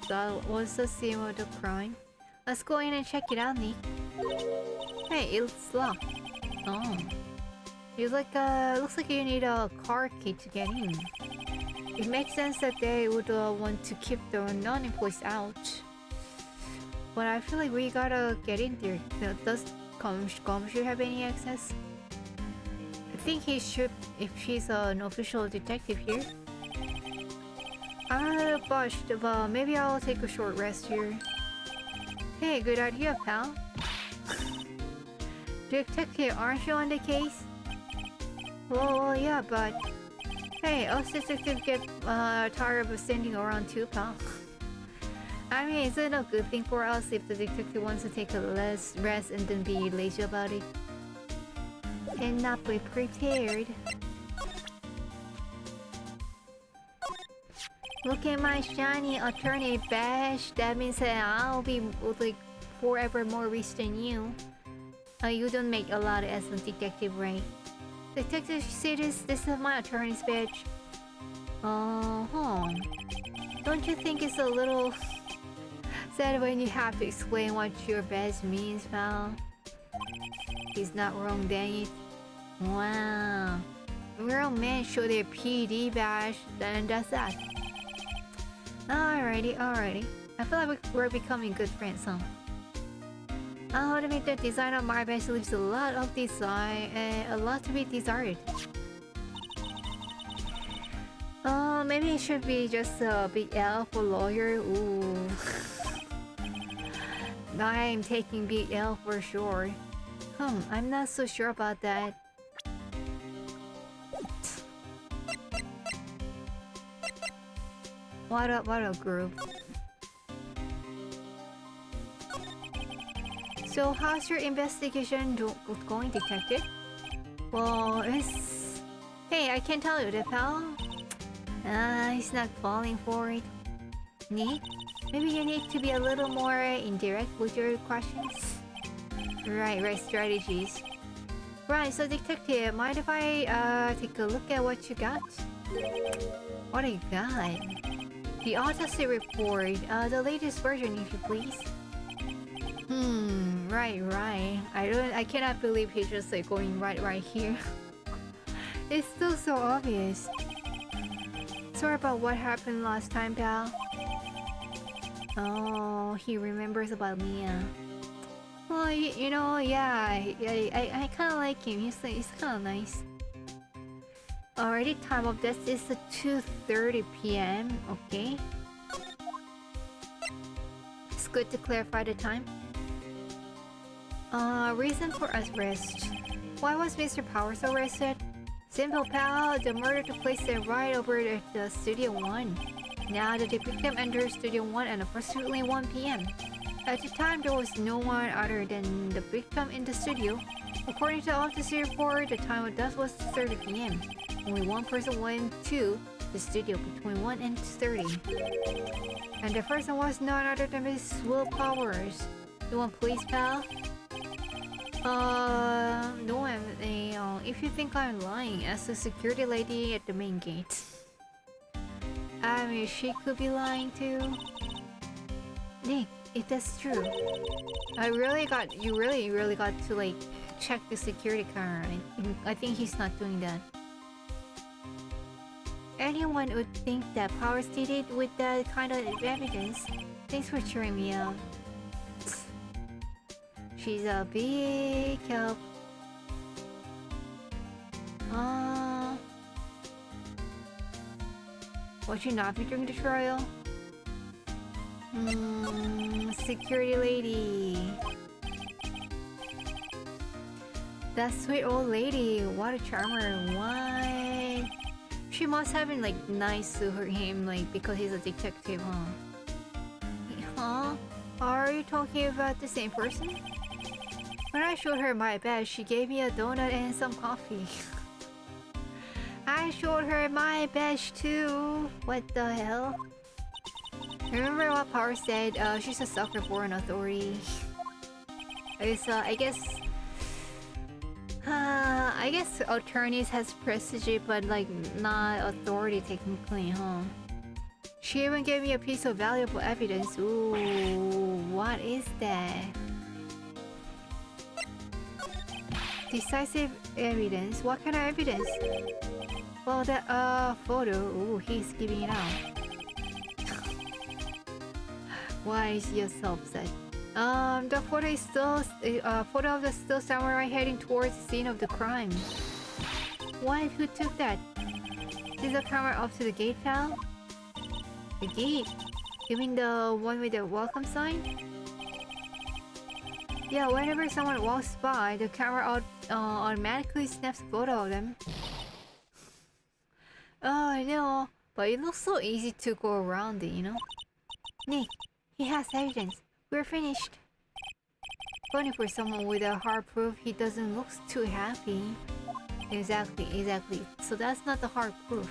Speaker 1: That was the scene of the crime. Let's go in and check it out, Nick. Hey, it's locked. Oh. It's like looks like you need a car key to get in. It makes sense that they would want to keep the non-employees out. but I feel like we gotta get in there. Does Gumshoe have any access? I think he should if he's an official detective here. I'm a little bushed, but maybe I'll take a short rest here. Hey, good idea, pal. Detective, aren't you on the case? Well, yeah, but... Hey, us detectives get tired of standing around too, pal. I mean, is it a good thing for us if the detective wants to take a less rest and then be lazy about it? And not be prepared. Look at my shiny attorney badge. That means that I'll be like forever more rich than you. You don't make a lot as a detective, right? Detective, see this? This is my attorney's badge. Don't you think it's a little sad when you have to explain what your badge means, pal? He's not wrong, dang it. Wow. Real men show their PD badge, then that's that. Alrighty. I feel like we're becoming good friends, huh? I'll admit the design of my badge leaves a lot of a lot to be desired. Maybe it should be just a big L for lawyer. Ooh. I'm taking big L for sure. I'm not so sure about that. What a group. So how's your investigation going, detective? Well, it's... Hey, I can tell you that, pal. He's not falling for it. Neat? Maybe you need to be a little more indirect with your questions. Right, strategies. Right, so detective, mind if I take a look at what you got? What do you got? The autopsy report, the latest version if you please. Right. I cannot believe he's just like going right here. It's still so obvious. Sorry about what happened last time, pal. Oh, he remembers about Mia. Well, you know, yeah, I kind of like him. He's kind of nice. Already, time of death is 2:30 p.m. Okay. It's good to clarify the time. Reason for arrest. Why was Mr. Powers arrested? Simple, pal. The murder took place right over at the Studio 1. Now the victim entered Studio 1 at approximately 1 p.m. At the time, there was no one other than the victim in the studio. According to the autopsy report, the time of death was 2:30 p.m. Only one person went to the studio between 1 and 2:30. And the person was none other than Miss Will Powers. You want police, pal? No, if you think I'm lying, ask the security lady at the main gate. I mean, she could be lying too. Nick, if that's true, you really got to like check the security camera. I think he's not doing that. Anyone would think that Powers did it with that kind of evidence. Thanks for cheering me up. She's a big help. Would you not be during the trial? Security lady. That sweet old lady. What a charmer. What? She must have been like nice to him, like because he's a detective, huh? Are you talking about the same person? When I showed her my badge, she gave me a donut and some coffee. I showed her my badge too. What the hell? Remember what Power said? She's a sucker for an authority. I guess attorneys has prestige, but like not authority technically, huh? She even gave me a piece of valuable evidence. Ooh, what is that? Decisive evidence? What kind of evidence? Well, that photo. Ooh, he's giving it out. Why is he so upset? The photo is still photo of the still samurai heading towards the scene of the crime. What? Who took that? Is the camera up to the gate pal? The gate? You mean the one with the welcome sign? Yeah, whenever someone walks by, the camera automatically snaps a photo of them. Oh, I know, but it looks so easy to go around it, you know? Nick, he has evidence. We're finished. Funny for someone with a hard proof, he doesn't look too happy. Exactly. So that's not the hard proof.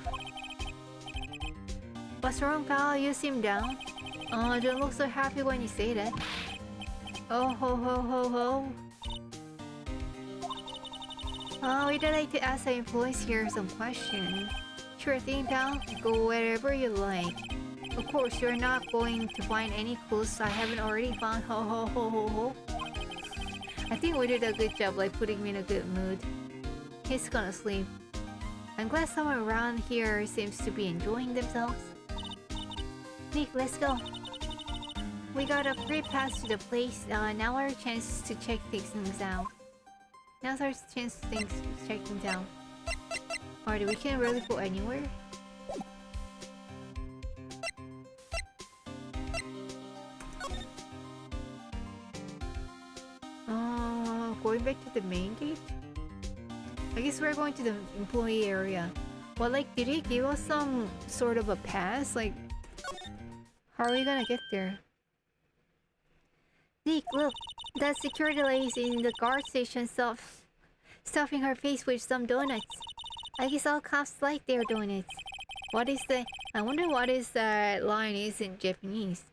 Speaker 1: What's wrong, pal? You seem down. Don't look so happy when you say that. Oh ho. We'd like to ask the employees here some questions. Sure thing, pal. Go wherever you like. Of course, you're not going to find any clues I haven't already found. Ho. I think we did a good job, like putting me in a good mood. He's gonna sleep. I'm glad someone around here seems to be enjoying themselves. Nick, let's go. We got a free pass to the place. Now our chance to check things out. Now's our chance to check things out. Alright, we can't really go anywhere. Going back to the main gate? I guess we're going to the employee area. Well, like, did he give us some sort of a pass? Like, how are we gonna get there? Nick, look! That security lady's in the guard station stuffing her face with some donuts. I guess all cops like their donuts. I wonder what is that line is in Japanese.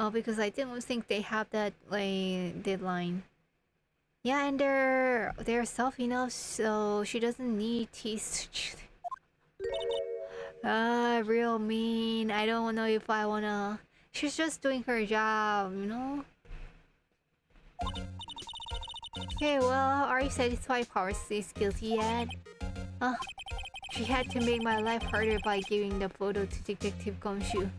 Speaker 1: Oh, because I don't think they have that, like, deadline. Yeah, and they're soft enough, so she doesn't need teeth. Real mean. I don't know if I wanna... She's just doing her job, you know? Okay, well, are you satisfied Parsley is guilty yet? She had to make my life harder by giving the photo to Detective Gumshoe.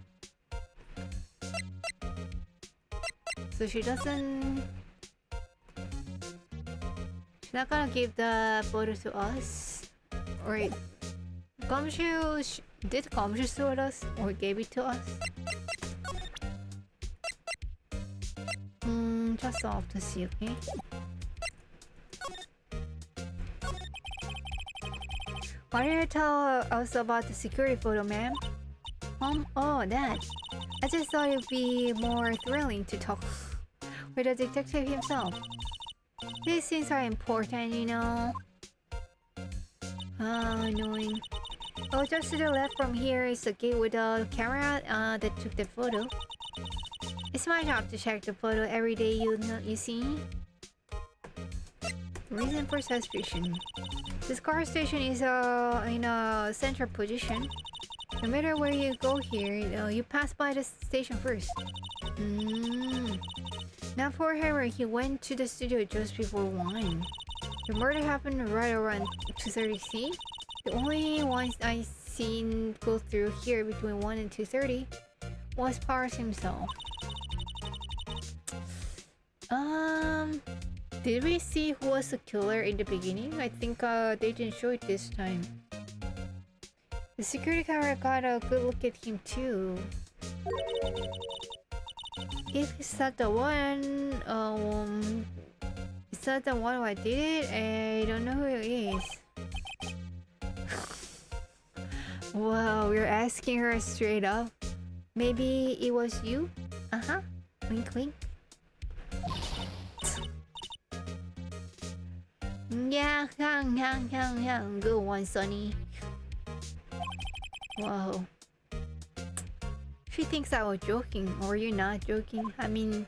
Speaker 1: So she doesn't... She's not gonna give the photo to us. Or Gumshoe... Did Gumshoe show it us? Or gave it to us? Just off to see, okay? Why did you tell us about the security photo, ma'am? Oh, that. I just thought it'd be more thrilling to talk with the detective himself. These things are important, you know. Annoying. Oh, just to the left from here is the gate with the camera that took the photo. It's my job to check the photo every day, you see? Reason for suspicion. This car station is in a central position. No matter where you go here, you pass by the station first. Now for Hammer, he went to the studio just before 1. The murder happened right around 2:30. See? The only ones I seen go through here between 1 and 2:30 was Powers himself. Did we see who was the killer in the beginning? I think they didn't show it this time. The security camera got a good look at him too. If it's not the one, it's not the one who did it, I don't know who it is. Wow, we're asking her straight up. Maybe it was you? Wink wink. Yeah, good one, Sonny. Wow. She thinks I was joking, or you're not joking. I mean...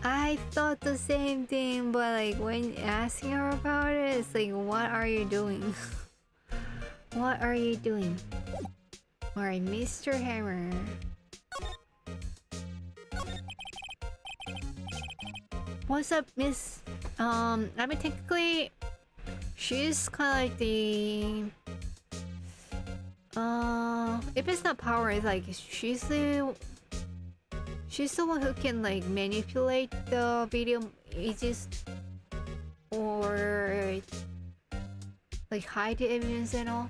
Speaker 1: I thought the same thing, but like when asking her about it, it's like, what are you doing? What are you doing? Alright, Mr. Hammer. What's up, Miss? I mean, technically, she's kind of like the... if it's not power, it's like she's She's someone who can like manipulate the video images or like hide the evidence and all.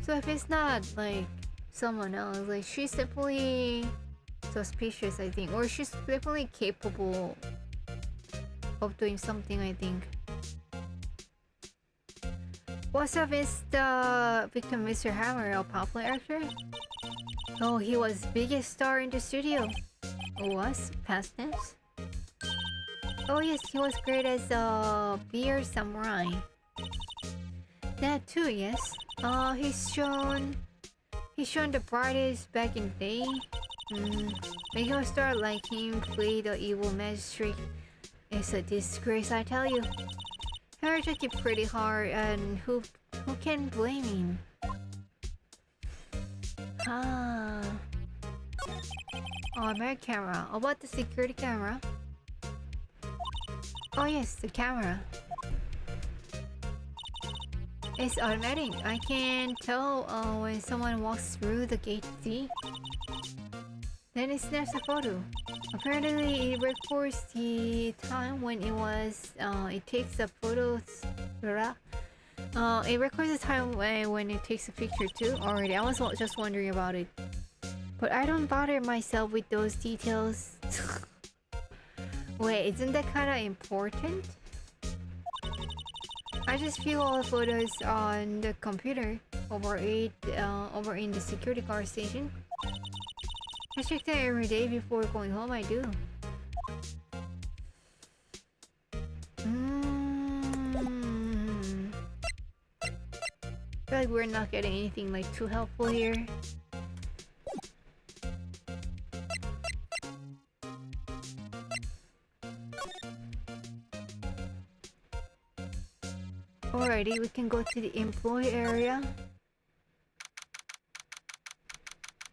Speaker 1: So if it's not like someone else, like she's definitely suspicious, I think, or she's definitely capable of doing something, I think. What's up, is the victim Mr. Hammer, a popular actor? Oh, he was biggest star in the studio. Was? Past tense? Oh yes, he was great as a beer samurai. That too, yes. He's shown the brightest back in the day. Making a star like him play the evil magistrate is a disgrace, I tell you. Harry took it pretty hard, and who can blame him? Ah. Oh, my camera. About the security camera. Oh yes, the camera. It's automatic. I can tell when someone walks through the gate. See? Then it snaps a photo. Apparently, it records the time when it takes the photos. It records the time when it takes a picture too. Already, I was just wondering about it. But I don't bother myself with those details. Wait, isn't that kind of important? I just view all the photos on the computer over in the security guard station. I check that every day before going home, I do. I feel like we're not getting anything like too helpful here. Alrighty, we can go to the employee area.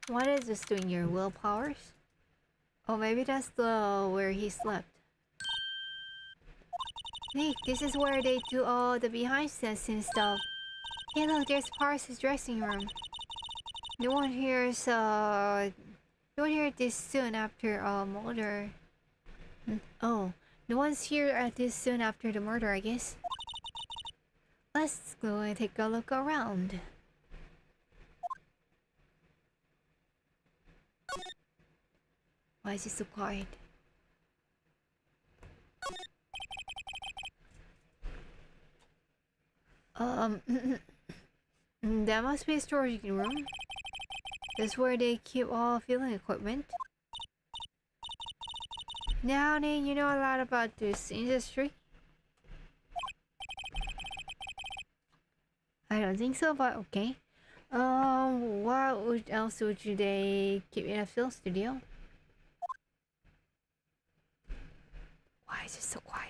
Speaker 1: What is this doing here? Willpowers? Oh, maybe that's the where he slept. Nick, this is where they do all the behind scenes and stuff. Hey look, there's Paris' dressing room. No one here this soon after murder. Oh, no one's here at this soon after the murder, I guess. Let's go and take a look around. Why is it so quiet? That must be a storage room. That's where they keep all filling equipment. Now, Nate, you know a lot about this industry. I don't think so, but okay. What else would they keep in a film studio? Why is it so quiet?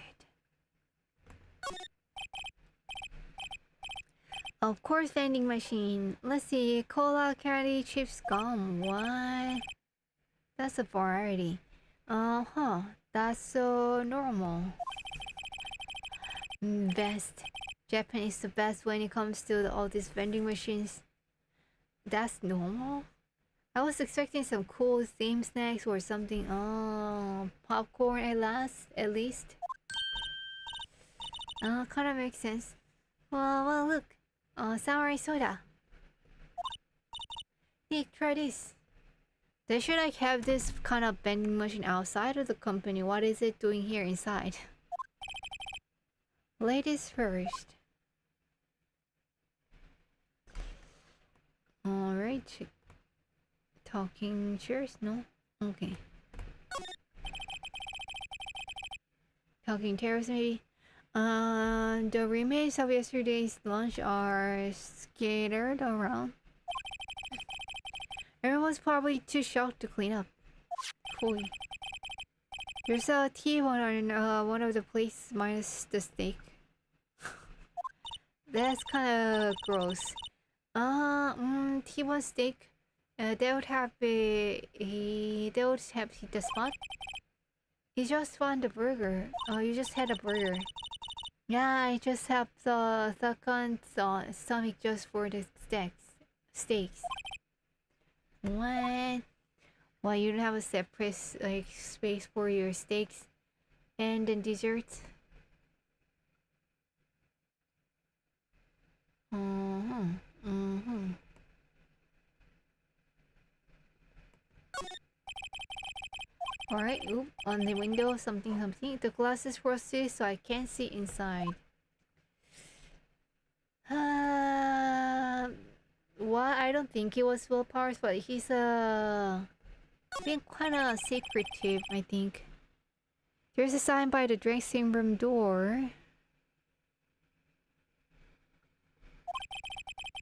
Speaker 1: Of course, vending machine. Let's see, cola, candy, chips, gum. What? That's a variety. That's so normal. Best. Japan is the best when it comes to all these vending machines. That's normal? I was expecting some cool theme snacks or something. Oh, popcorn at least. Kinda makes sense. Well, look. Samurai soda. Nick, try this. They should like have this kind of vending machine outside of the company. What is it doing here inside? Ladies first. Alright. Talking chairs? No? Okay. Talking chairs maybe? The remains of yesterday's lunch are scattered around. Everyone's probably too shocked to clean up. Cool. There's a T-bone on one of the plates minus the steak. That's kinda gross. T-bone steak. They would have hit the spot. You just found the burger. Oh, you just had a burger. Yeah, I just have the second stomach just for the steaks. What? Why you don't have a separate like space for your steaks and then desserts? Alright, oop, on the window, something. The glass is rusty, so I can't see inside. Well, I don't think he was willpowers, but he's being kinda secretive, I think. There's a sign by the dressing room door.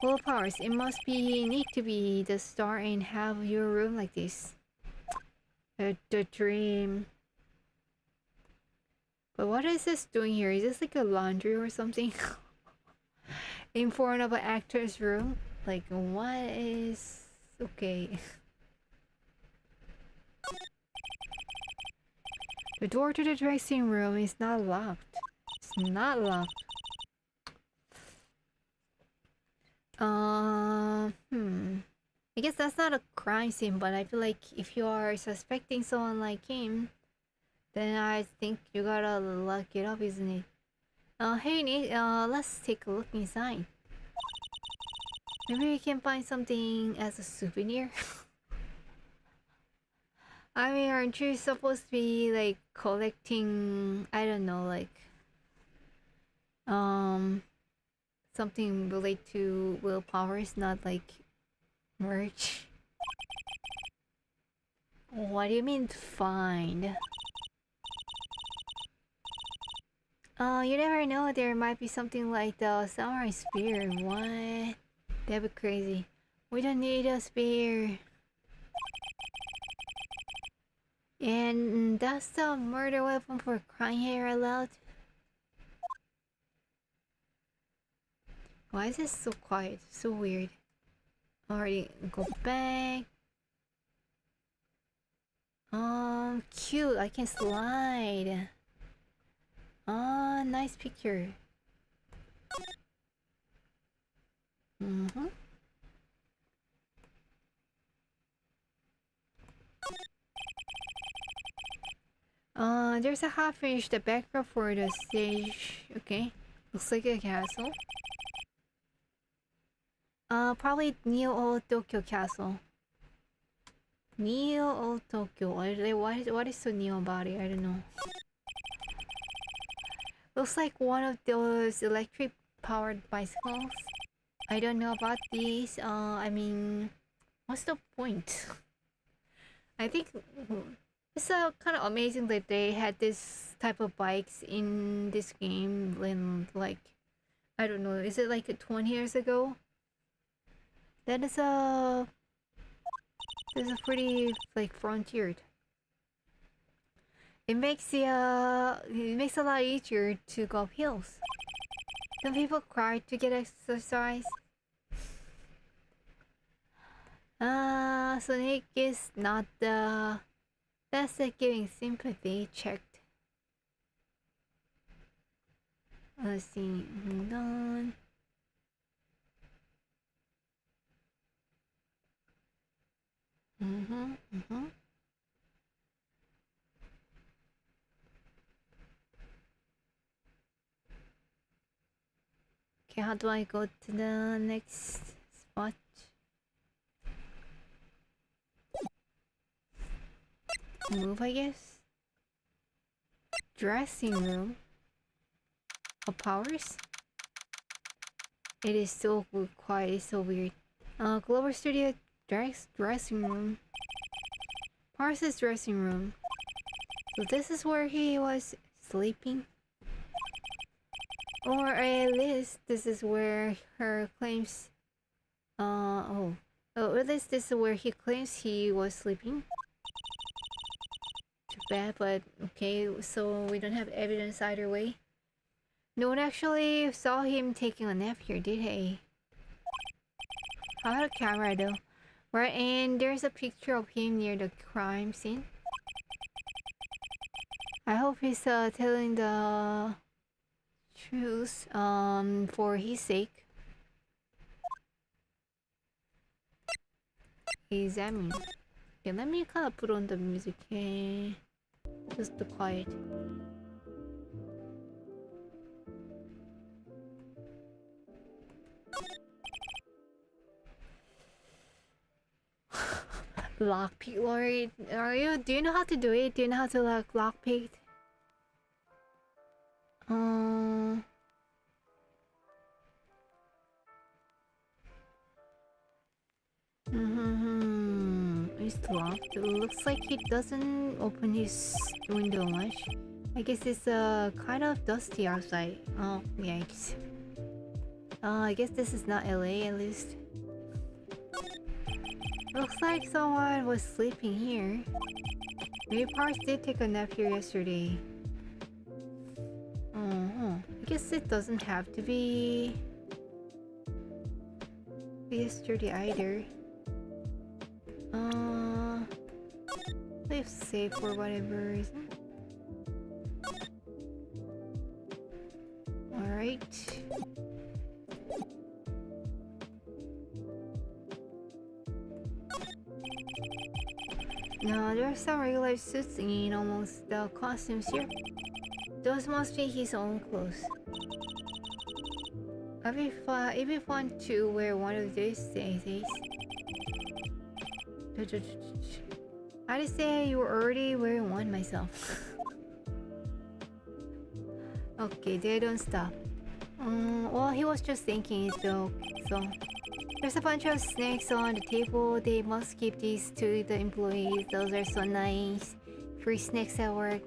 Speaker 1: Willpowers, it must be need to be the star and have your room like this. The dream. But what is this doing here? Is this like a laundry or something? In front of an actor's room? Like, what is... Okay. The door to the dressing room is not locked. It's not locked. I guess that's not a crime scene, but I feel like if you are suspecting someone like him, then I think you gotta lock it up, isn't it? Hey Nate, let's take a look inside. Maybe we can find something as a souvenir. I mean, aren't you supposed to be like collecting, I don't know, like something related to willpowers, not like merch? What do you mean find? You never know, there might be something like the samurai spear. What? That'd be crazy. We don't need a spear. And that's the murder weapon for crying here aloud. Why is this so quiet? So weird. Already go back. Cute. I can slide. Nice picture. There's a half finished the backdrop for the stage. Okay. Looks like a castle. Probably Neo Old Tokyo Castle. Neo Old Tokyo. What is so new about it? I don't know. Looks like one of those electric powered bicycles. I don't know about these. I mean, what's the point? I think it's kind of amazing that they had this type of bikes in this game when, like, I don't know, is it like 20 years ago? That is a pretty like frontiered. It makes it makes a lot easier to go up hills. Some people cry to get exercise. Sonic is not the best at giving sympathy. Checked. Let's see. Hold on. Okay, how do I go to the next spot? Move, I guess. Dressing room. Of powers? It is so quiet, it's so weird. Glover Studio dressing room. Pars's dressing room. So this is where he was sleeping? Or at least this is where her claims... Oh, at least this is where he claims he was sleeping. Too bad, but okay, so we don't have evidence either way. No one actually saw him taking a nap here, did he? How about a camera though? Right, and there's a picture of him near the crime scene. I hope he's telling the truth for his sake. Examine. Okay, let me kind of put on the music. Okay, just the quiet. Lockpick, Lori, do you know how to do it? Do you know how to like lockpick? It's locked. It looks like he doesn't open his window much. I guess it's kind of dusty outside. Oh, yikes. I guess this is not LA at least. Looks like someone was sleeping here. Maybe Pars did take a nap here yesterday. I guess it doesn't have to be yesterday either. Leave safe for whatever reason. Alright. No, there are some regular suits in amongst the costumes here. Those must be his own clothes. It'd be fun to wear one of these days. I'd say you were already wearing one myself. Okay, they don't stop. Well, he was just thinking it though, so... There's a bunch of snacks on the table. They must give these to the employees. Those are so nice. Free snacks at work.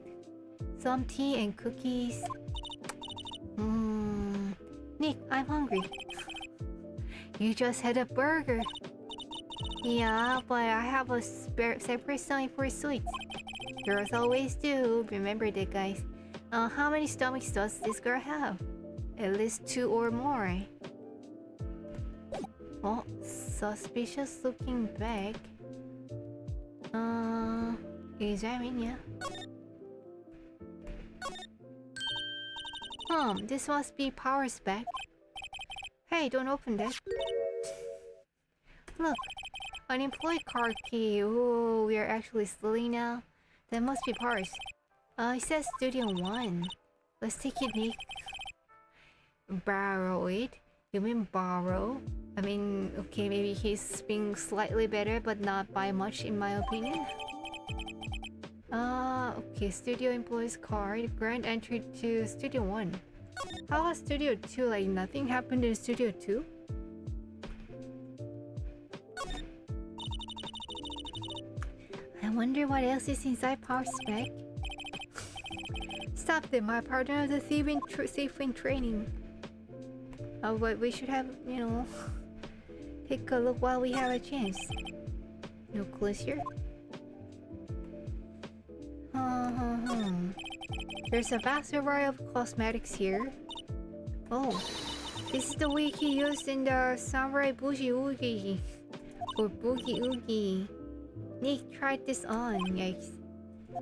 Speaker 1: Some tea and cookies. Nick, I'm hungry. You just had a burger. Yeah, but I have a separate stomach for sweets. Girls always do. Remember that, guys. How many stomachs does this girl have? At least 2 or more. Oh, suspicious looking bag. Examine, yeah. This must be Power's bag. Hey, don't open that. Look, an employee card key. Ooh, we are actually stealing now. That must be Power's. It says Studio 1. Let's take it, Nick. Borrow it? You mean borrow? I mean, okay, maybe he's being slightly better, but not by much in my opinion. Okay, Studio Employees card. Grant entry to Studio 1. How about Studio 2? Like, nothing happened in Studio 2? I wonder what else is inside Power's bag. Stop them, my partner of the thief in training. But we should have, you know, take a look while we have a chance. No clues here. There's a vast array of cosmetics here. Oh, this is the wig he used in the Samurai Boogie Oogie. Or Boogie Oogie. Nick tried this on, yikes.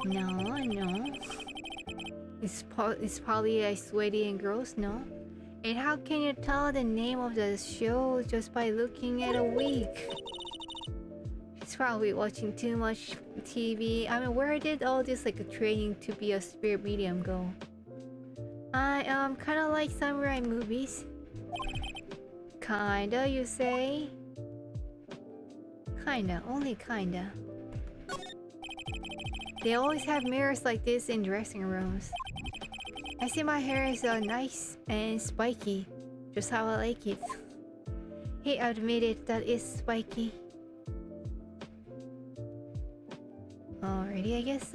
Speaker 1: No. It's probably like sweaty and gross, no? And how can you tell the name of the show just by looking at a wig? He's probably watching too much TV. I mean, where did all this like a training to be a spirit medium go? I kind of like samurai movies. Kinda, you say? Kinda, only kinda. They always have mirrors like this in dressing rooms. I see my hair is nice and spiky, just how I like it. He admitted that it's spiky. Alrighty, I guess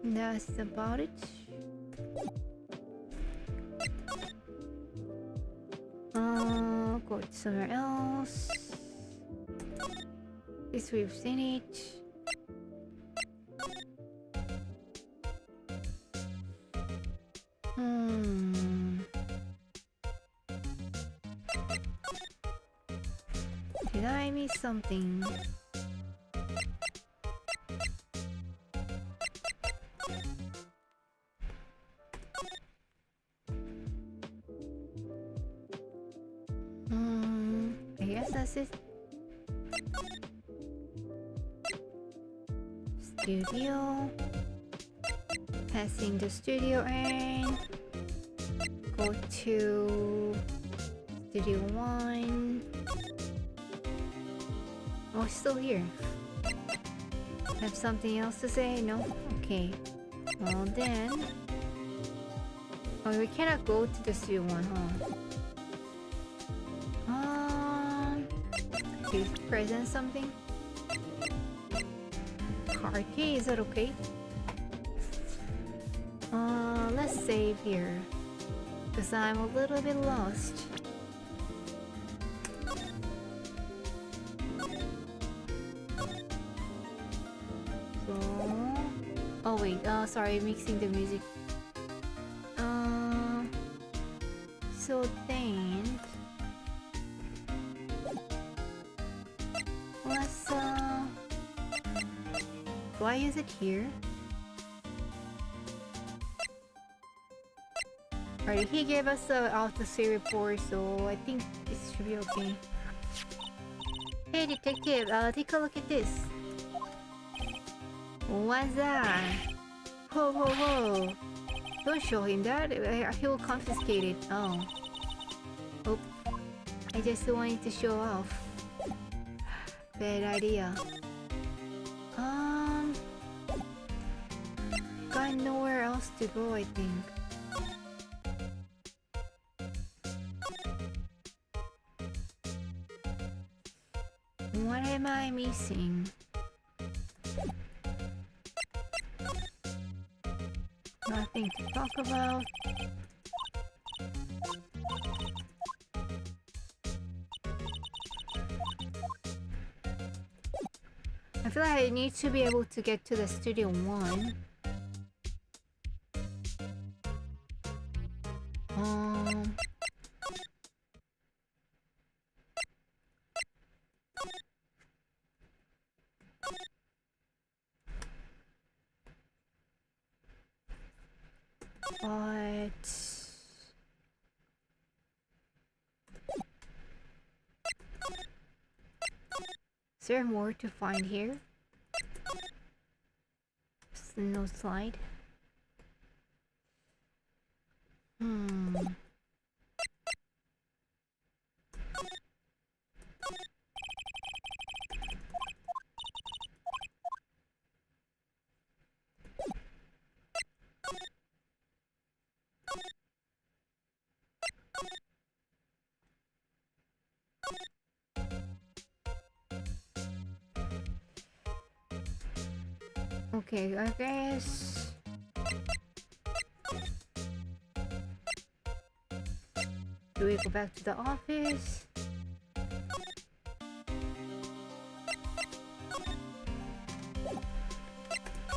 Speaker 1: that's about it. Go to somewhere else. This we've seen it. Did I miss something? I guess that's it. studio. Passing the studio and go to Studio 1. Oh, it's still here. Have something else to say? No? Okay. Well then... Oh, we cannot go to the Studio 1, huh? Okay, present something? Card key, is that okay? Let's save here. Because I'm a little bit lost. Oh wait, sorry, mixing the music. So then... Let's, do I use it here? Alright, he gave us the autosave report, so I think it should be okay. Hey detective, take a look at this. What's that? Whoa, whoa, whoa. Don't show him that. He will confiscate it. Oh. Oop. I just wanted to show off. Bad idea. Got nowhere else to go, I think. What am I missing? Nothing to talk about. I feel like I need to be able to get to the Studio 1. Is there more to find here? No slide. Okay, I guess... Do we go back to the office?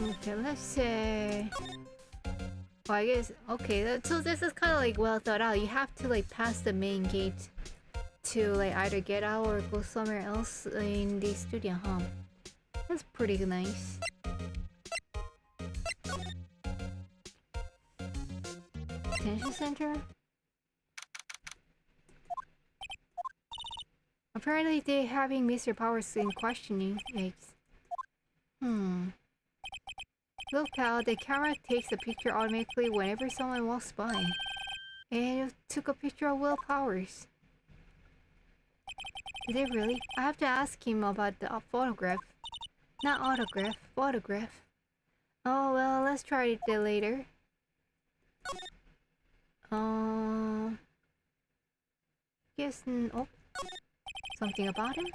Speaker 1: Okay, let's say... Oh, I guess... Okay, so this is kind of like well thought out. You have to like pass the main gate to like either get out or go somewhere else in the studio, huh? That's pretty nice. Detention center? Apparently they're having Mr. Powers in questioning. Look how the camera takes a picture automatically whenever someone walks by. And it took a picture of Will Powers. Did it really? I have to ask him about the photograph. Not autograph, photograph. Oh well, let's try it later. Yes, oh. Something about him?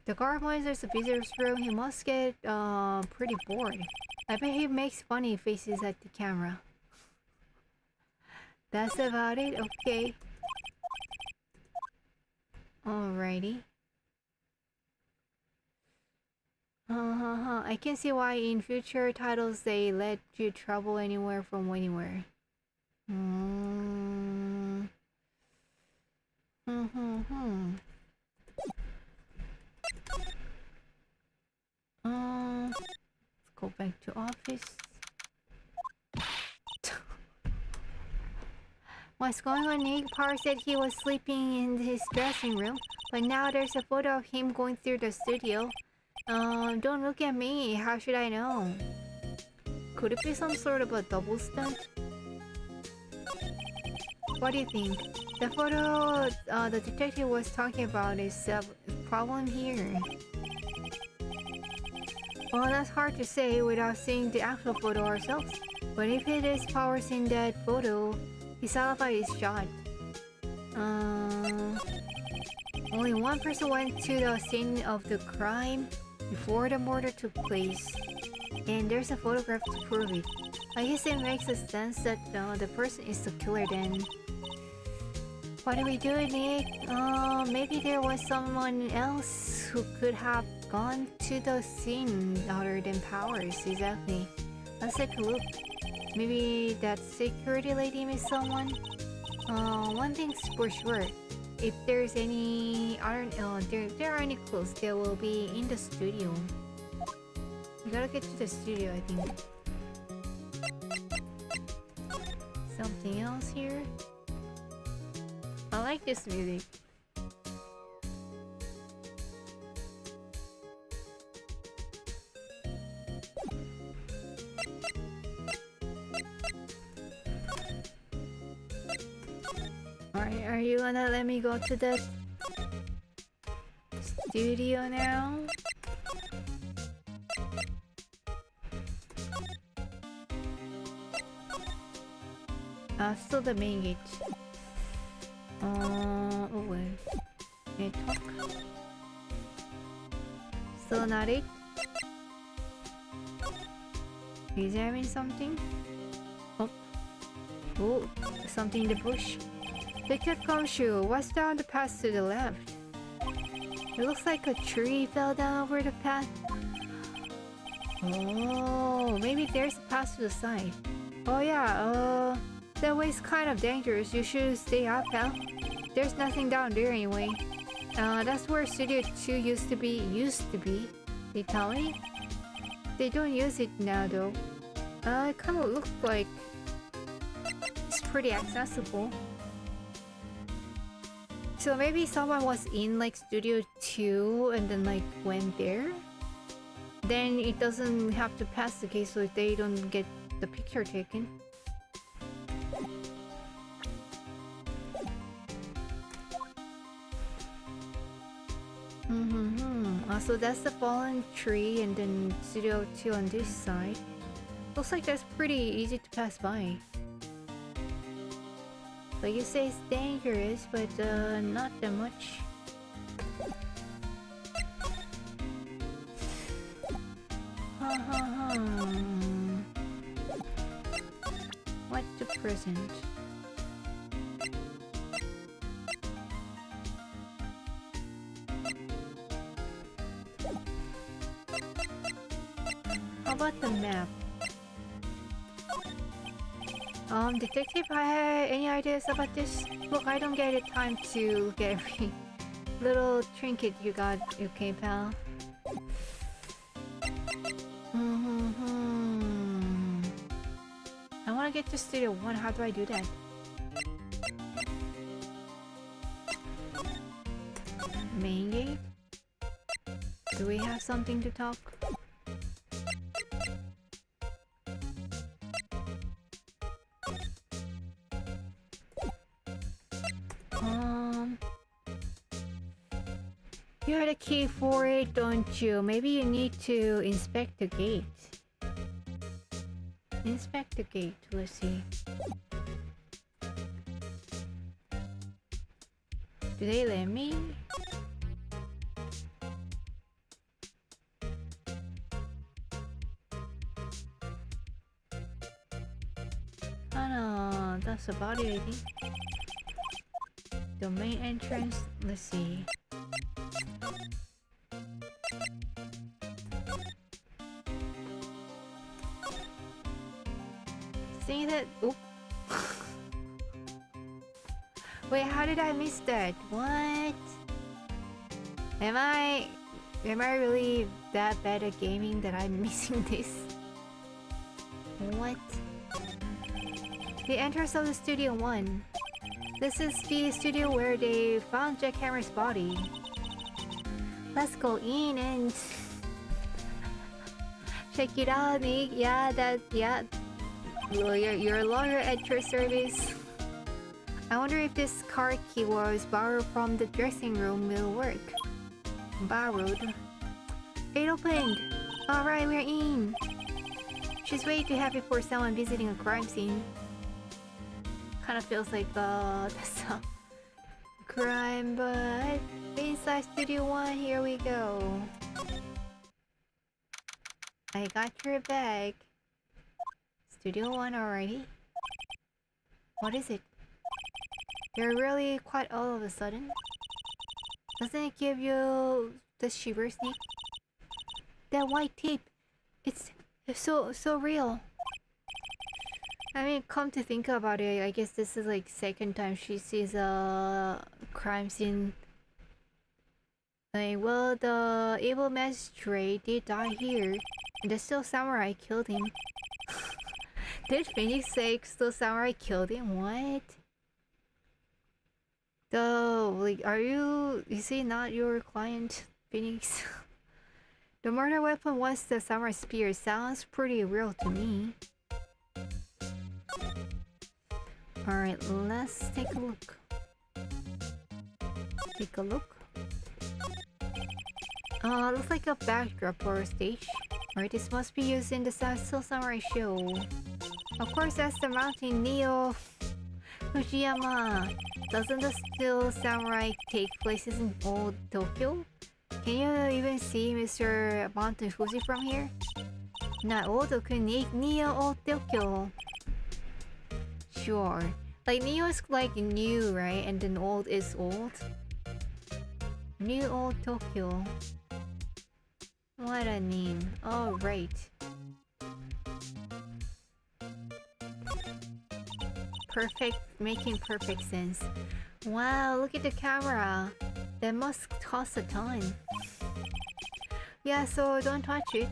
Speaker 1: The guard monitors the visitor's room. He must get, pretty bored. I bet he makes funny faces at the camera. That's about it? Okay. Alrighty. I can see why in future titles they let you travel anywhere from anywhere. Let's go back to office. What's going on, Nick? Power said he was sleeping in his dressing room, but now there's a photo of him going through the studio. Don't look at me. How should I know? Could it be some sort of a double stunt? What do you think? The photo the detective was talking about is a problem here. Well, that's hard to say without seeing the actual photo ourselves. But if it is Powers in that photo, his alibi is shot. Only one person went to the scene of the crime before the murder took place. And there's a photograph to prove it. I guess it makes sense that the person is the killer then. What do we do, Nick? Maybe there was someone else who could have gone to the scene other than Powers, exactly. Let's take a look. Maybe that security lady missed someone? One thing's for sure. If there's any there are any clues, they will be in the studio. We gotta get to the studio, I think. Something else here? I like this music. Alright, are you gonna let me go to the studio now? Still the main gate. Oh wait. Can I talk? Still not it? Is there having something? Oh. Oh, something in the bush. Pick up gumshoe. What's down the path to the left? It looks like a tree fell down over the path. Oh, maybe there's a path to the side. Oh yeah, that way's kind of dangerous. You should stay up, pal. There's nothing down there anyway. That's where Studio 2 used to be. They tell me? They don't use it now though. It kind of looks like it's pretty accessible. So maybe someone was in like Studio 2 and then like went there? Then it doesn't have to pass the gate so they don't get the picture taken. So that's the fallen tree and then Studio 2 on this side. Looks like that's pretty easy to pass by. Like you say, it's dangerous, but not that much. What's the present? How about the map? Detective, any ideas about this? Look, I don't get the time to look at every little trinket you got, okay, pal? I wanna get to Studio 1, how do I do that? Main gate? Do we have something to talk? You had a key for it, don't you? Maybe you need to inspect the gate. Inspect the gate, let's see. Do they let me? Oh no, that's about it, I think. The main entrance, let's see. See that? Oop. Wait, how did I miss that? What? Am I really that bad at gaming that I'm missing this? What? The entrance of the Studio 1. This is the studio where they found Jackhammer's body. Let's go in and Check it out, Nick. Yeah, your lawyer at your service. I wonder if this car key was borrowed from the dressing room will work. Borrowed. It opened! Alright, we're in! She's way too happy for someone visiting a crime scene. Kinda feels like that's a crime, but inside Studio 1, here we go. I got your bag. Studio 1 already? What is it? You're really quiet all of a sudden. Doesn't it give you the shivers, Nick? That white tape, it's so real. I mean, come to think about it, I guess this is like second time she sees a crime scene. Like, well, the evil magistrate did die here, and the still samurai killed him. Did Phoenix say still samurai killed him? What? Like, is he not your client, Phoenix? The murder weapon was the samurai spear. Sounds pretty real to me. Alright, let's take a look. Take a look. Looks like a backdrop or a stage. Alright, this must be used in the Still Samurai show. Of course, that's the mountain Neo Fujiyama. Doesn't the Still Samurai take places in old Tokyo? Can you even see Mr. Mountain Fuji from here? Not old Tokyo, Neo Old Tokyo. Sure. Like, Neo is like new, right? And then old is old. New Old Tokyo. What a name. Oh, right. Perfect, making perfect sense. Wow, look at the camera. That must cost a ton. Yeah, so don't touch it.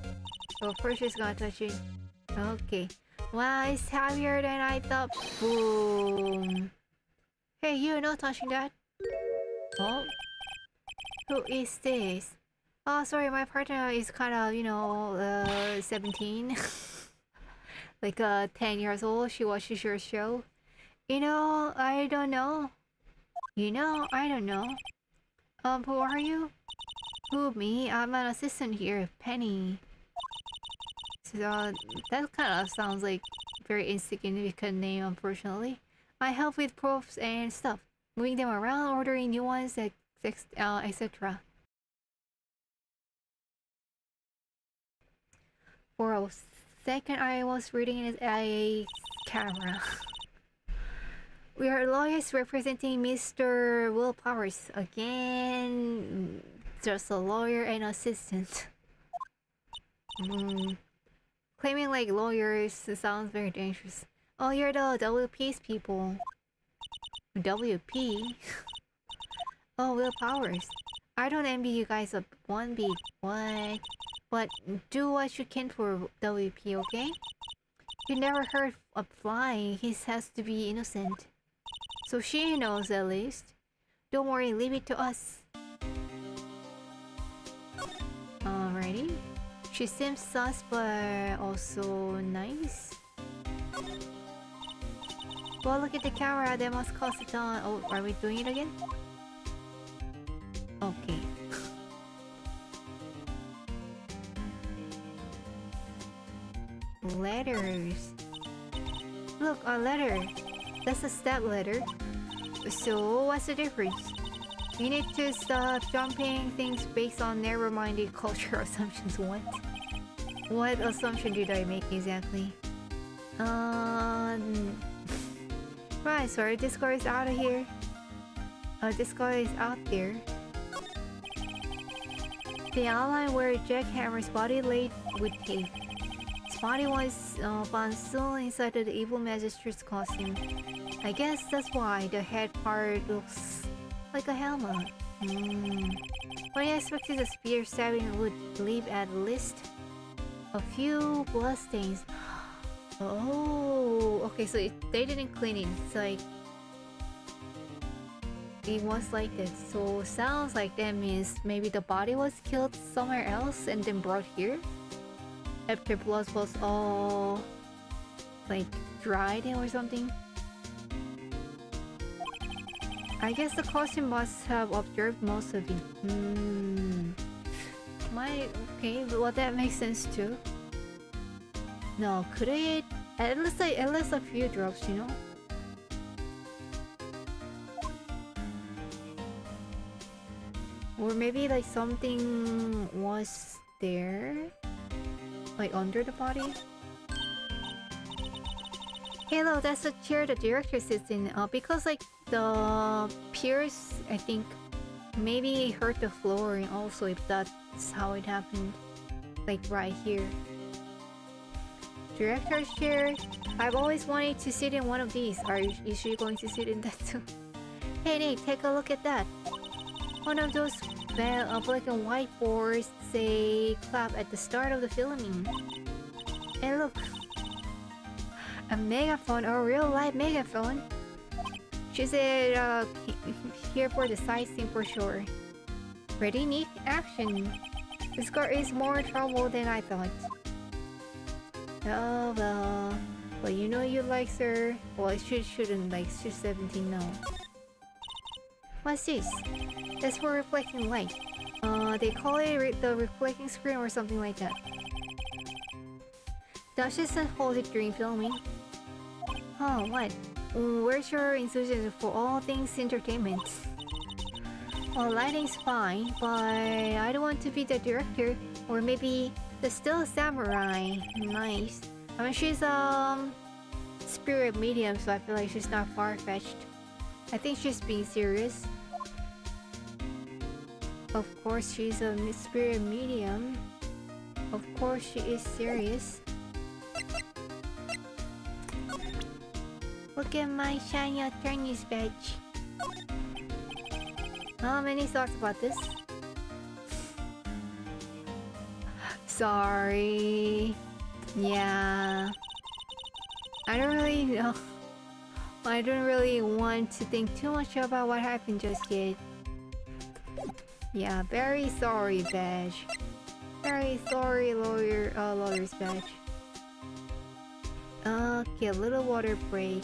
Speaker 1: Oh, first she's gonna touch it. Okay. Wow, it's heavier than I thought. Boom. Hey, you're not touching that. Oh? Who is this? Oh, sorry, my partner is kind of, 17. Like, 10 years old. She watches your show. I don't know. I don't know. Who are you? Who, me? I'm an assistant here, Penny. So, that kind of sounds like very insignificant name, unfortunately. I help with proofs and stuff. Moving them around, ordering new ones, etc. For a second, I was reading it at a camera. We are lawyers representing Mr. Will Powers. Again, just a lawyer and assistant. Claiming like lawyers sounds very dangerous. Oh, you're the WP's people. WP? Oh, Will Powers. I don't envy you guys one bit. What? But do what you can for WP, okay? You never heard of flying. He has to be innocent. So she knows at least. Don't worry, leave it to us. Alrighty. She seems sus, but also nice. Well, look at the camera. That must cost a ton. Oh, are we doing it again? Okay. Letters. Look, a letter. That's a step letter. So, what's the difference? You need to stop jumping things based on narrow-minded cultural assumptions. What? What assumption did I make exactly? Right, sorry, this guy is out of here. This guy is out there. The outline where Jackhammer's body laid with tape. His body was found still inside the evil magistrate's costume. I guess that's why the head part looks like a helmet. When I expected the spear stabbing would leave at least a few bloodstains. Oh, okay, so they didn't clean it. It's like it was like this. So sounds like that means maybe the body was killed somewhere else and then brought here. after blood was all like dried or something. I guess the costume must have observed most of it. Okay, well that makes sense too. No, could it at least a few drops, you know? Or maybe like something was there, like under the body. Hello, that's the chair the director sits in. Because like the piers, I think maybe hurt the floor, and also if that's how it happened, like right here. Director's chair. I've always wanted to sit in one of these. Is she going to sit in that too? Hey Nate, take a look at that. One of those black and white boards say clap at the start of the filming. And look, a megaphone, a real live megaphone. She said, here for the sightseeing for sure. Ready, Nick? Action! This girl is more trouble than I thought. Oh well, but you know you like her. Well, shouldn't like. She's 17 now. What's this? That's for reflecting light. They call it the reflecting screen or something like that. Duchess holds it during filming. Oh, what? Where's your enthusiasm for all things entertainment? Well, lighting's fine, but I don't want to be the director. Or maybe the still samurai. Nice. I mean, she's spirit medium, so I feel like she's not far-fetched. I think she's being serious. Of course, she's a spirit medium. Of course, she is serious. Look at my shiny attorney's badge. How many thoughts about this? Sorry. Yeah. I don't really know. I don't really want to think too much about what happened just yet. Yeah, very sorry, badge. Very sorry, lawyer's badge. Okay, a little water break.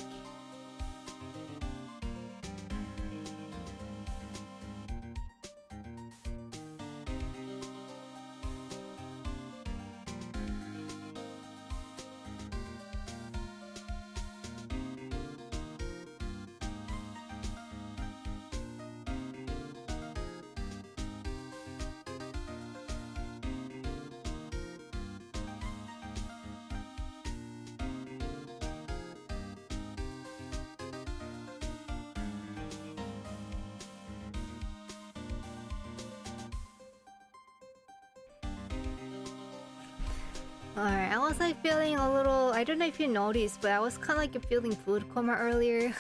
Speaker 1: Alright, I was like feeling a little... I don't know if you noticed, but I was kind of like feeling food coma earlier.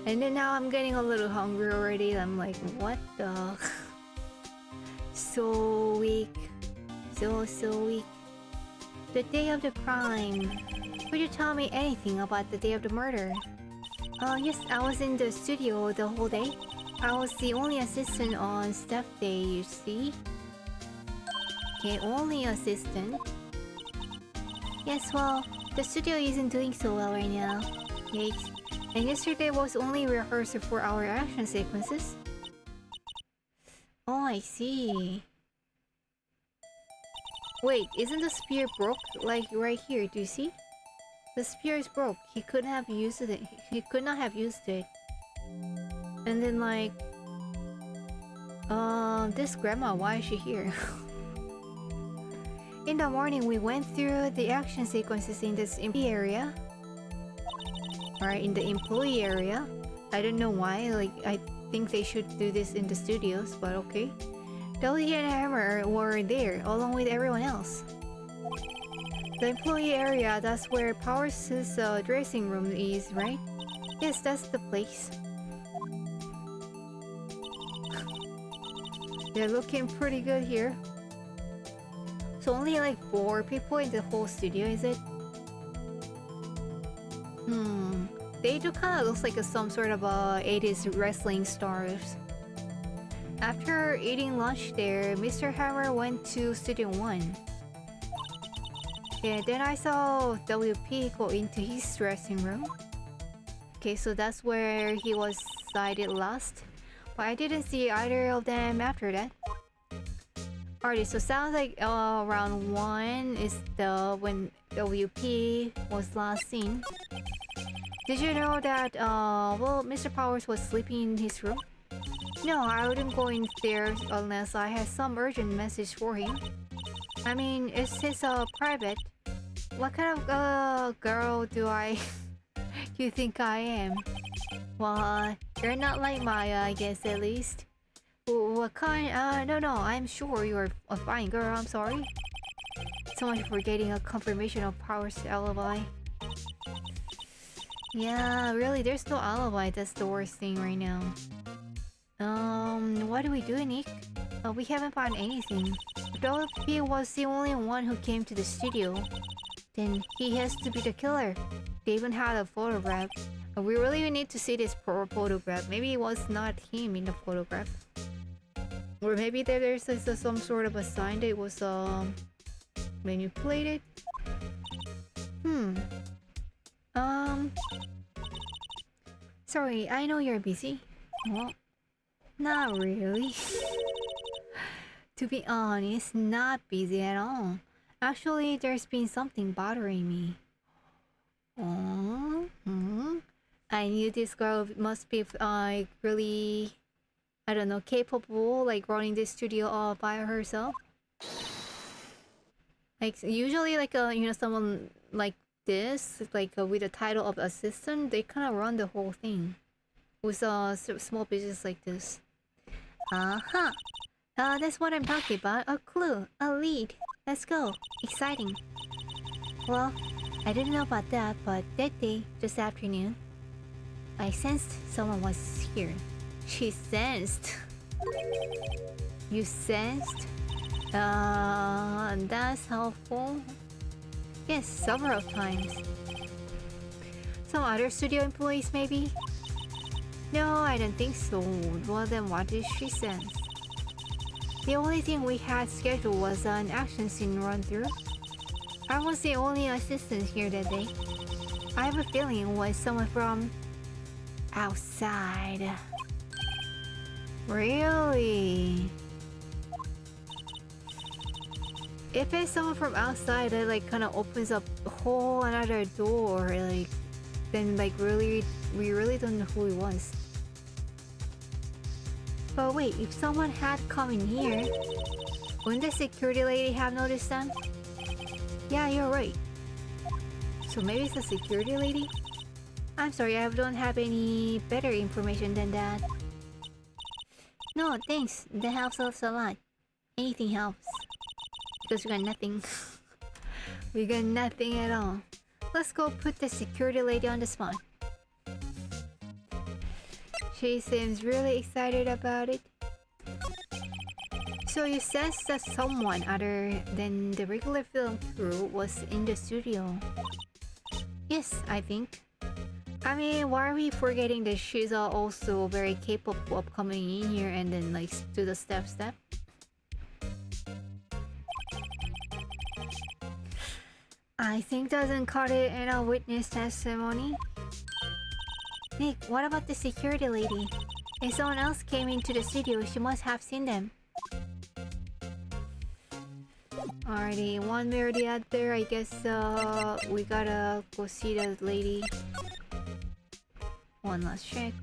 Speaker 1: And then now I'm getting a little hungry already. I'm like, what the... So weak. So weak. The day of the crime. Could you tell me anything about the day of the murder? Yes, I was in the studio the whole day. I was the only assistant on staff day, you see? Okay, only assistant. Yes, well, the studio isn't doing so well right now. Yikes. And yesterday was only rehearsal for our action sequences. Oh, I see. Wait, isn't the spear broke? Like right here, do you see? The spear is broke. He couldn't have used it. He could not have used it. And then like... this grandma, why is she here? In the morning, we went through the action sequences in this employee area. Alright, in the employee area. I don't know why, like, I think they should do this in the studios, but okay. Dolly and Hammer were there, along with everyone else. The employee area, that's where Powers' dressing room is, right? Yes, that's the place. They're looking pretty good here. So only like 4 people in the whole studio, is it? They do kind of looks like some sort of 80s wrestling stars. After eating lunch there, Mr. Hammer went to Studio 1. Yeah, then I saw WP go into his dressing room. Okay, so that's where he was sighted last. But I didn't see either of them after that. Alright, so sounds like around 1 is the when WP was last seen. Did you know that well, Mr. Powers was sleeping in his room? No, I wouldn't go in there unless I had some urgent message for him. I mean, it's his private. What kind of girl do I do you think I am? Well, you're not like Maya, I guess, at least. What kind? No, I'm sure you're a fine girl, I'm sorry. So much for getting a confirmation of Power's alibi. Yeah, really, there's no alibi, that's the worst thing right now. What do we do, Nick? We haven't found anything. If he was the only one who came to the studio, then he has to be the killer. They even had a photograph. We really need to see this photograph. Maybe it was not him in the photograph. Or maybe there's some sort of a sign that it was manipulated. Sorry, I know you're busy. Well, not really. To be honest, not busy at all. Actually, there's been something bothering me. I knew this girl must be really, I don't know, capable, like running this studio all by herself. Like usually, like you know, someone like this, like with the title of assistant, they kind of run the whole thing. With small business like this. That's what I'm talking about. A clue, a lead. Let's go. Exciting. Well, I didn't know about that, but that day, this afternoon, I sensed someone was here. She sensed. You sensed? That's helpful. Yes, several times. Some other studio employees, maybe? No, I don't think so. Well, then what did she sense? The only thing we had scheduled was an action scene run-through. I was the only assistant here that day. I have a feeling it was someone from outside. Really? If it's someone from outside that like kind of opens up a whole another door, like then like really we really don't know who it was. But wait, if someone had come in here, wouldn't the security lady have noticed them? Yeah, you're right. So maybe it's a security lady? I'm sorry, I don't have any better information than that. No, thanks. That helps us a lot. Anything helps. Because we got nothing. We got nothing at all. Let's go put the security lady on the spot. She seems really excited about it. So you sensed that someone other than the regular film crew was in the studio? Yes, I think. I mean, why are we forgetting that she's also very capable of coming in here and then like do the step? I think doesn't cut it in a witness testimony. Nick, what about the security lady? If someone else came into the studio, she must have seen them. Alrighty, one way or the other, I guess we gotta go see the lady. One last check.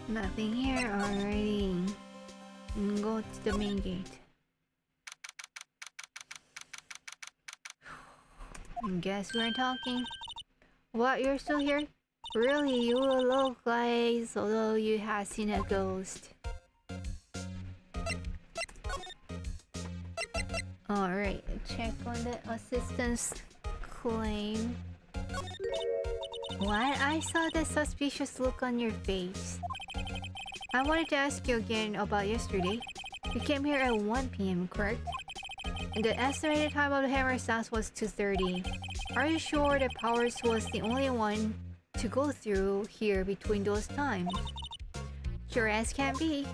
Speaker 1: Nothing here, alrighty. Go to the main gate. Guess we're talking. What, you're still here? Really, you look like although you have seen a ghost. Alright, check on the assistant's claim. What? I saw that suspicious look on your face. I wanted to ask you again about yesterday. You came here at 1 PM, correct? And the estimated time of the hammer sounds was 2:30. Are you sure that Powers was the only one to go through here between those times? Sure as can be.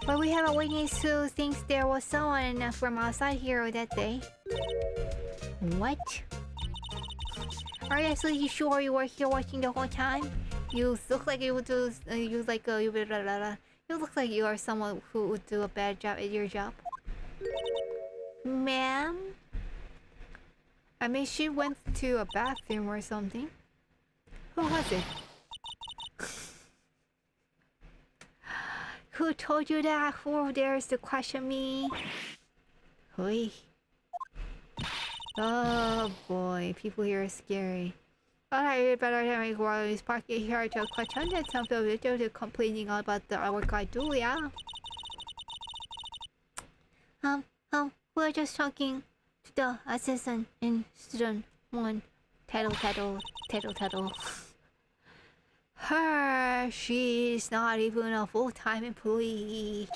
Speaker 1: But we have a witness who thinks there was someone from outside here that day. What? Are you actually sure you were here watching the whole time? You look like you would do. You look like you are someone who would do a bad job at your job. Ma'am? I mean, she went to a bathroom or something. Who was it? Who told you that? Who dares to question me? Hui. Oh boy, people here are scary. Alright, better than my worries. Parking here to question that some people to complaining about our guy Julia. We're just talking to the assistant in student 1. Tattle. Her, she's not even a full-time employee.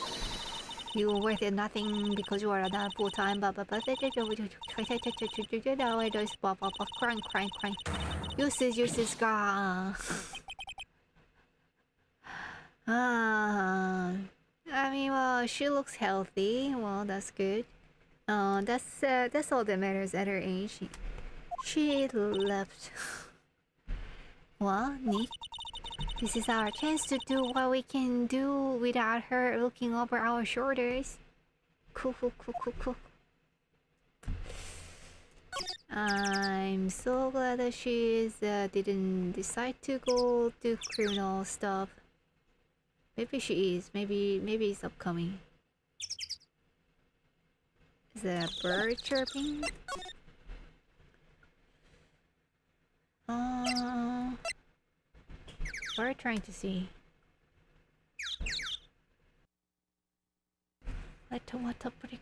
Speaker 1: You were worth nothing because you are not full-time. Crying. Useless, girl. I mean, well, she looks healthy. Well, that's good. That's all that matters at her age. She left. Well, neat. This is our chance to do what we can do without her looking over our shoulders. Cool. I'm so glad that she didn't decide to go do criminal stuff. Maybe she is. Maybe it's upcoming. Is that a bird chirping? We're trying to see. What a brick.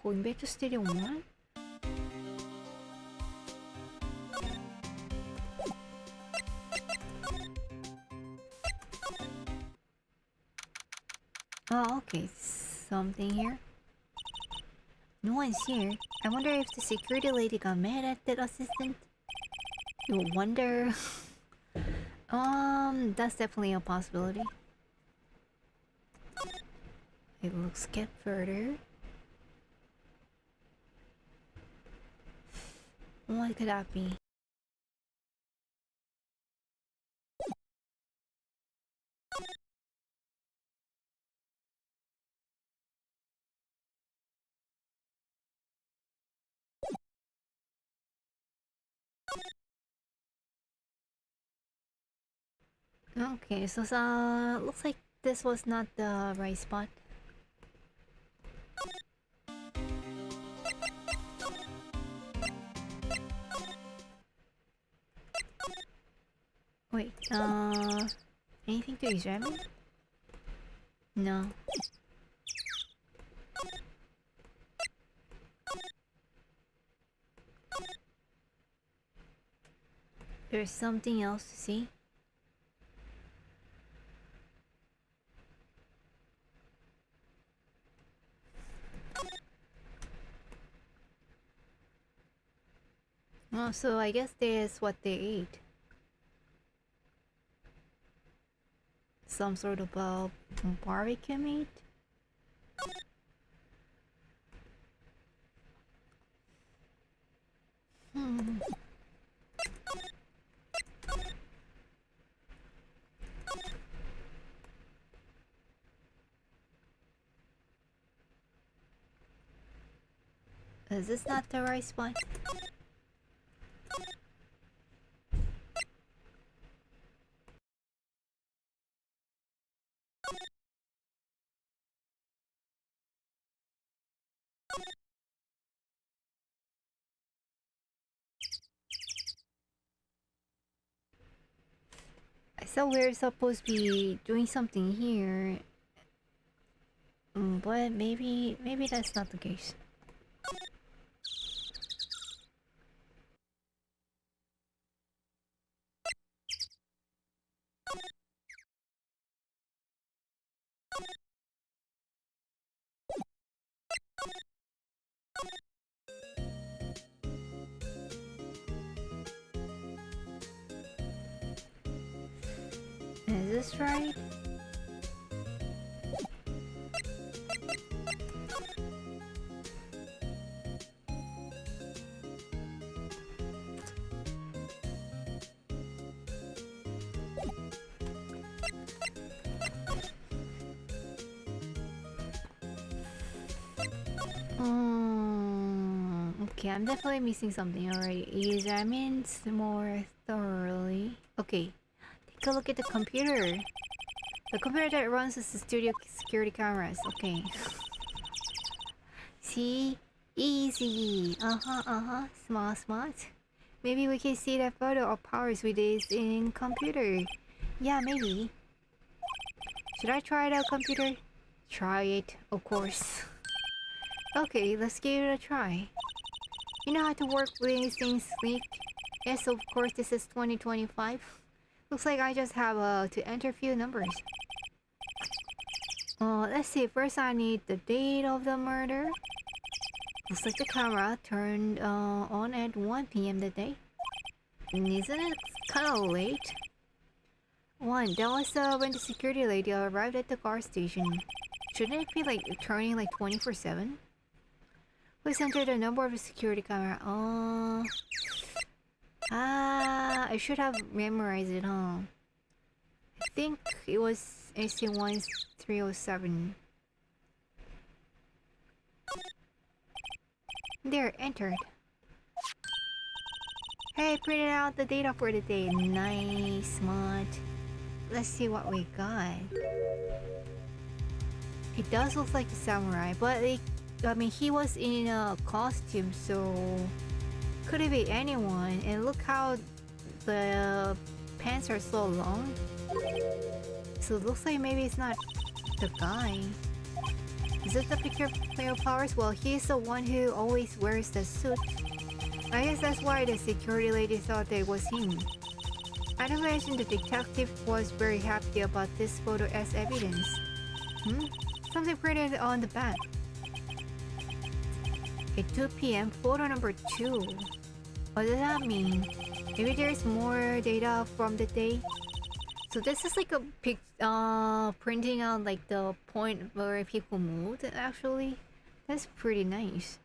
Speaker 1: Going back to Stadium 1? Oh, okay. Something here. No one's here. I wonder if the security lady got mad at that assistant. You wonder? That's definitely a possibility. Let's get further. What could that be? Okay, so looks like this was not the right spot. Wait, anything to examine? No. There's something else to see. Oh, so I guess there's what they ate. Some sort of barbecue meat? Is this not the right spot? I thought we were supposed to be doing something here. But maybe that's not the case. Is this right? Okay, I'm definitely missing something already. Examine more thoroughly. Okay, take a look at the computer. The computer that runs the studio security cameras. Okay. See? Easy. Smart. Maybe we can see that photo of powers with this in computer. Yeah, maybe. Should I try the computer? Try it, of course. Okay, let's give it a try. You know how to work with these things, Sneak? Yes, of course, this is 2025. Looks like I just have to enter a few numbers. Let's see. First, I need the date of the murder. Looks like the camera turned on at 1 p.m. that day. Isn't it kind of late? 1. That was when the security lady arrived at the car station. Shouldn't it be like turning like 24/7? Please enter the number of the security camera. I should have memorized it, huh? I think it was AC1307. There, entered. Hey, printed out the data for the day. Nice, smart. Let's see what we got. It does look like a samurai, but I mean, he was in a costume, so could it be anyone? And look how the pants are so long. So it looks like maybe it's not the guy. Is it the picture player powers? Well, he's the one who always wears the suit. I guess that's why the security lady thought it was him. I'd imagine the detective was very happy about this photo as evidence. Something printed on the back. At 2 p.m, photo number 2. What does that mean? Maybe there's more data from the day? So this is like a printing out like the point where people moved, actually. That's pretty nice.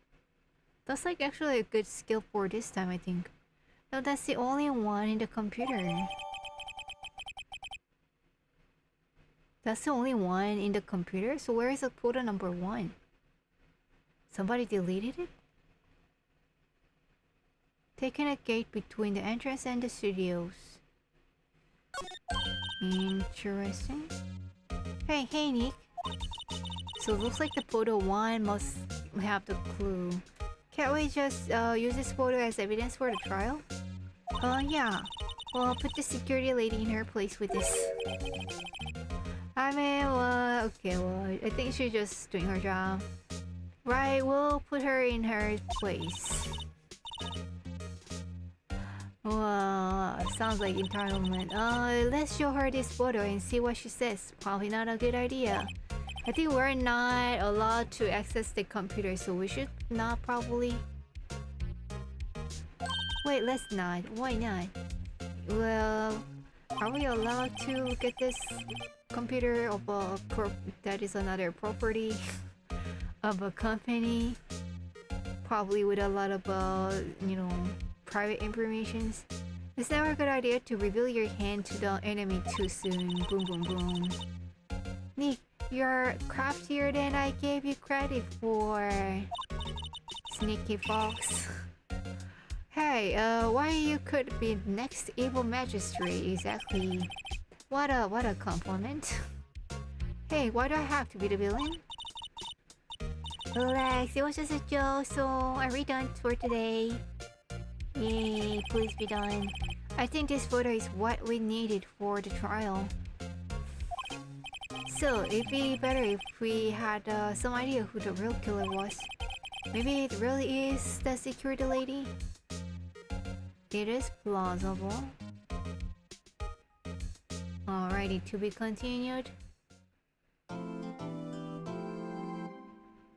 Speaker 1: That's like actually a good skill for this time, I think. No, that's the only one in the computer. That's the only one in the computer? So where is the photo number 1? Somebody deleted it? Taking a gate between the entrance and the studios. Interesting. Hey Nick. So it looks like the photo 1 must have the clue. Can't we just use this photo as evidence for the trial? Yeah. Well, I'll put the security lady in her place with this. I mean, okay, well, I think she's just doing her job. Right, we'll put her in her place. Well, sounds like entitlement. Let's show her this photo and see what she says. Probably not a good idea. I think we're not allowed to access the computer, so we should not probably... Wait, let's not. Why not? Well, are we allowed to look at this computer of that is another property of a company? Probably with a lot of, you know, private informations. It's never a good idea to reveal your hand to the enemy too soon. Boom, boom, boom. Nick, you're craftier than I gave you credit for. Sneaky fox. Hey, why you could be next evil magistrate exactly? What a compliment. Hey, why do I have to be the villain? Relax, it was just a joke, so are we done for today? Yay, please be done. I think this photo is what we needed for the trial. still, it'd be better if we had some idea who the real killer was. Maybe it really is the security lady? It is plausible. Alrighty, to be continued.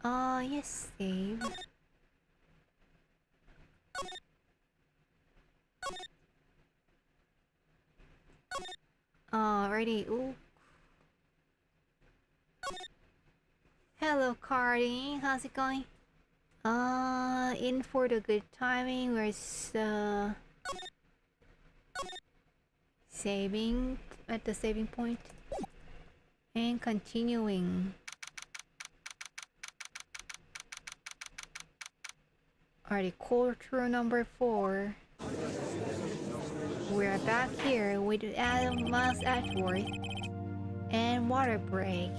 Speaker 1: Yes, save. Alrighty, ooh. Hello, Cardi. How's it going? In for the good timing. Where's saving at the saving point and continuing. Alrighty, quarter number 4. We're back here with Adam Miles Ashworth and water break.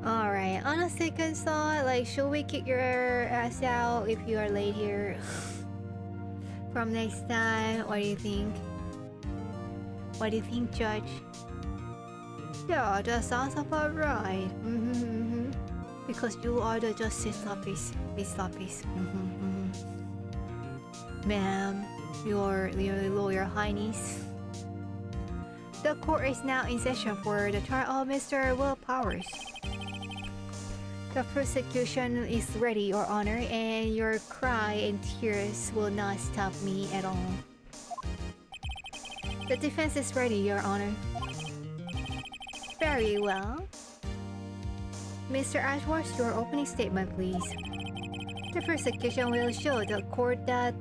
Speaker 1: Alright, on a second thought, like, should we kick your ass out if you are late here from next time? What do you think? What do you think, Judge? Yeah, that sounds about right. Because you are the Justice Lapis. Miss Lapis. Ma'am, your lawyer highness. The court is now in session for the trial of Mr. Will Powers. The prosecution is ready, Your Honor, and your cry and tears will not stop me at all. The defense is ready, Your Honor. Very well. Mr. Ashworth, your opening statement, please. The prosecution will show the court that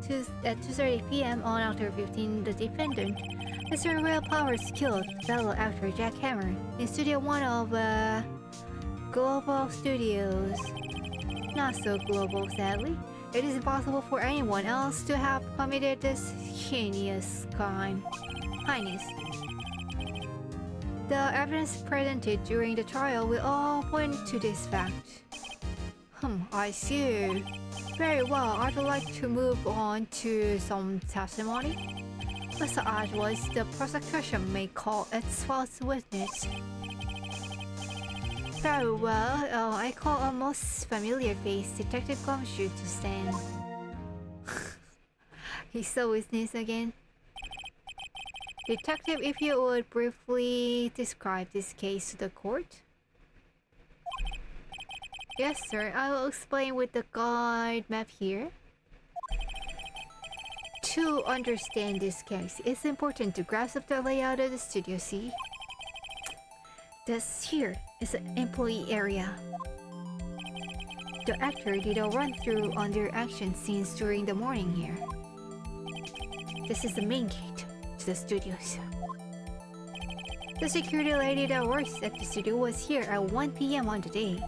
Speaker 1: at 2:30 p.m. on October 15, the defendant, Mr. Will Powers, killed fellow actor Jack Hammer in Studio 1 of Global Studios. Not so global, sadly. It is impossible for anyone else to have committed this heinous crime. Highness. The evidence presented during the trial will all point to this fact. I see. Very well, I'd like to move on to some testimony. Mr. Ashworth, the prosecution may call its false witness. Very well, I call a most familiar face, Detective Gumshoe, to stand. He's the witness again. Detective, if you would briefly describe this case to the court. Yes, sir, I will explain with the guide map here. To understand this case, it's important to grasp the layout of the studio, see? This here is an employee area. The actor did a run-through on their action scenes during the morning here. This is the main gate to the studios. The security lady that works at the studio was here at 1 p.m. on the day.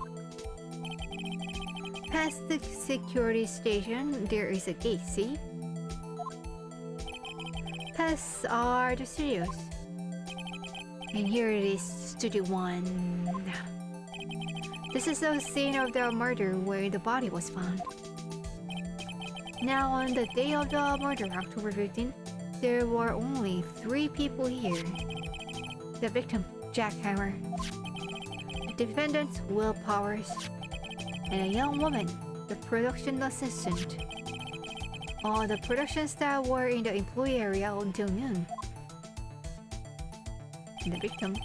Speaker 1: Past the security station, there is a gate, see? Past are the studios. And here it is, Studio 1. This is the scene of the murder where the body was found. Now, on the day of the murder, October 15th, there were only 3 people here. The victim, Jack Hammer. The defendant, Will Powers. And a young woman, the production assistant. All the production staff were in the employee area until noon. The victim.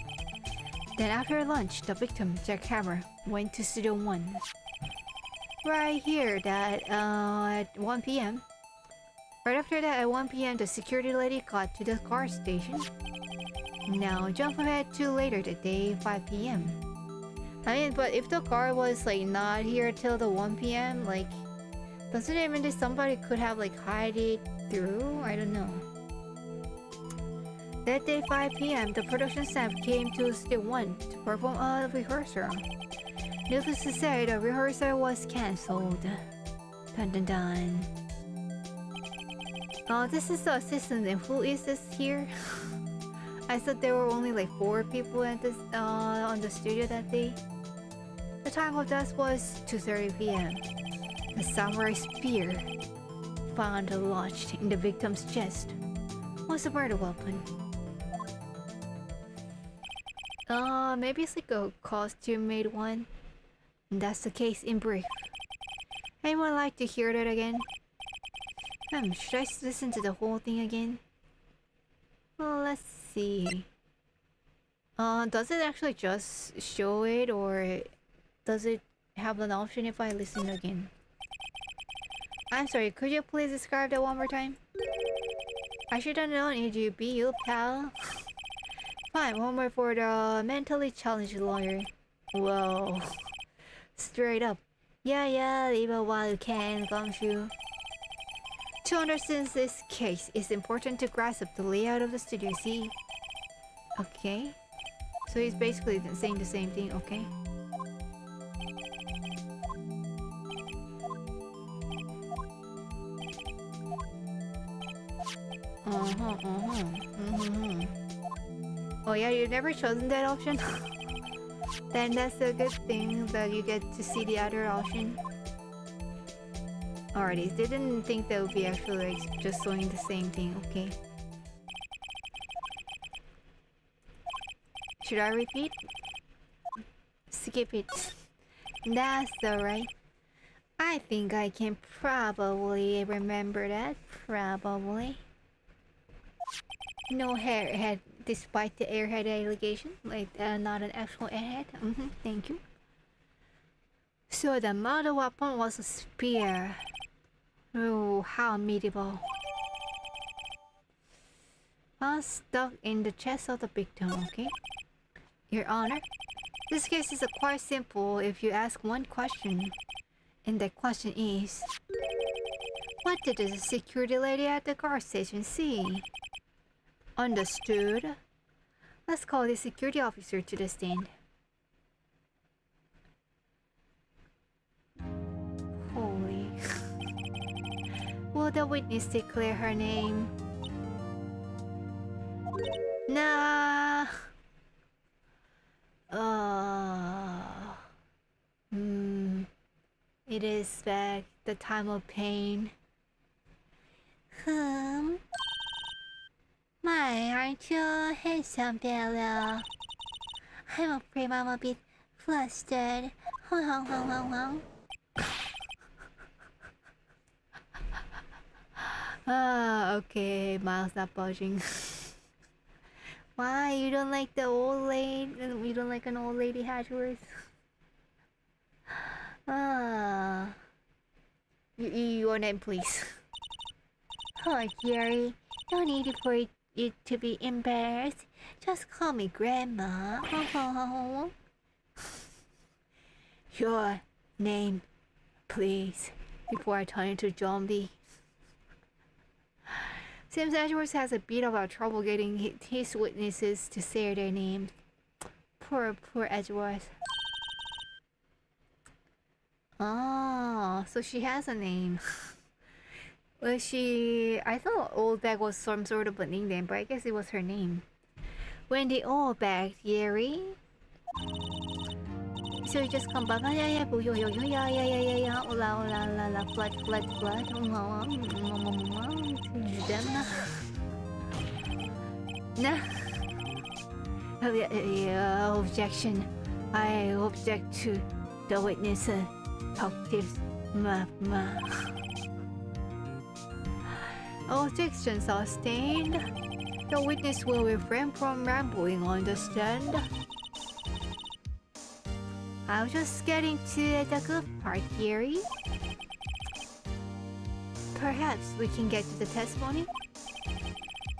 Speaker 1: Then after lunch, the victim, Jack Hammer, went to Studio 1. Right here, that at 1 p.m. Right after that, at 1 p.m., the security lady got to the car station. Now jump ahead to later that day, 5 p.m. I mean, but if the guard was like not here till the 1 p.m., like, doesn't it mean that somebody could have like hide it through? I don't know. That day 5 p.m., the production staff came to Studio 1 to perform a rehearsal. Needless to say, the rehearsal was cancelled. Dun dun dun. Oh, this is the assistant, and who is this here? I thought there were only like 4 people at this on the studio that day. The time of death was 2:30 p.m. The samurai spear found lodged in the victim's chest was a murder weapon. Maybe it's like a costume-made one. And that's the case in brief. Anyone like to hear that again? Should I listen to the whole thing again? Well, let's see. Does it actually just show it, or does it have an option if I listen again? I'm sorry, could you please describe that one more time? I should have known it'd be you, pal. Fine, one more for the mentally challenged lawyer. Whoa. Straight up. Yeah, leave it while you can, Gumshoe. To understand this case, it's important to grasp the layout of the studio, see? Okay. So he's basically saying the same thing, okay. Oh yeah, you've never chosen that option? Then that's a good thing that you get to see the other option. Alrighty, didn't think that would be actually like just showing the same thing, okay. Should I repeat? Skip it. That's alright. I think I can probably remember that. Probably. No hairhead, despite the airhead allegation. Like, not an actual airhead. Thank you. So the murder weapon was a spear. Oh, how medieval. Stuck in the chest of the victim, okay? Your Honor, this case is quite simple if you ask one question. And that question is... what did the security lady at the car station see? Understood. Let's call the security officer to the stand. Holy. Will the witness declare her name? Nah. It is back the time of pain. My, aren't you handsome, Bella? I'm afraid I'm a bit flustered. Okay, Miles not budging. Why, you don't like the old lady? You don't like an old lady Hatchworth? Your name, please. Oh, Jerry, no need for it to be embarrassed. Just call me Grandma. Your name, please, before I turn into zombie. Seems Edgeworth has a bit of trouble getting his witnesses to say their names. Poor Edgeworth. Oh, so she has a name. Well, I thought Oldbag was some sort of a nickname, but I guess it was her name. Wendy Oldbag, Yeri. So you just come back, yeah, blood. Nah. Objection. I object to the witness talkatives. Objections are sustained. The witness will refrain from rambling on the stand. I'll just get into the good part, Gary. Perhaps we can get to the testimony?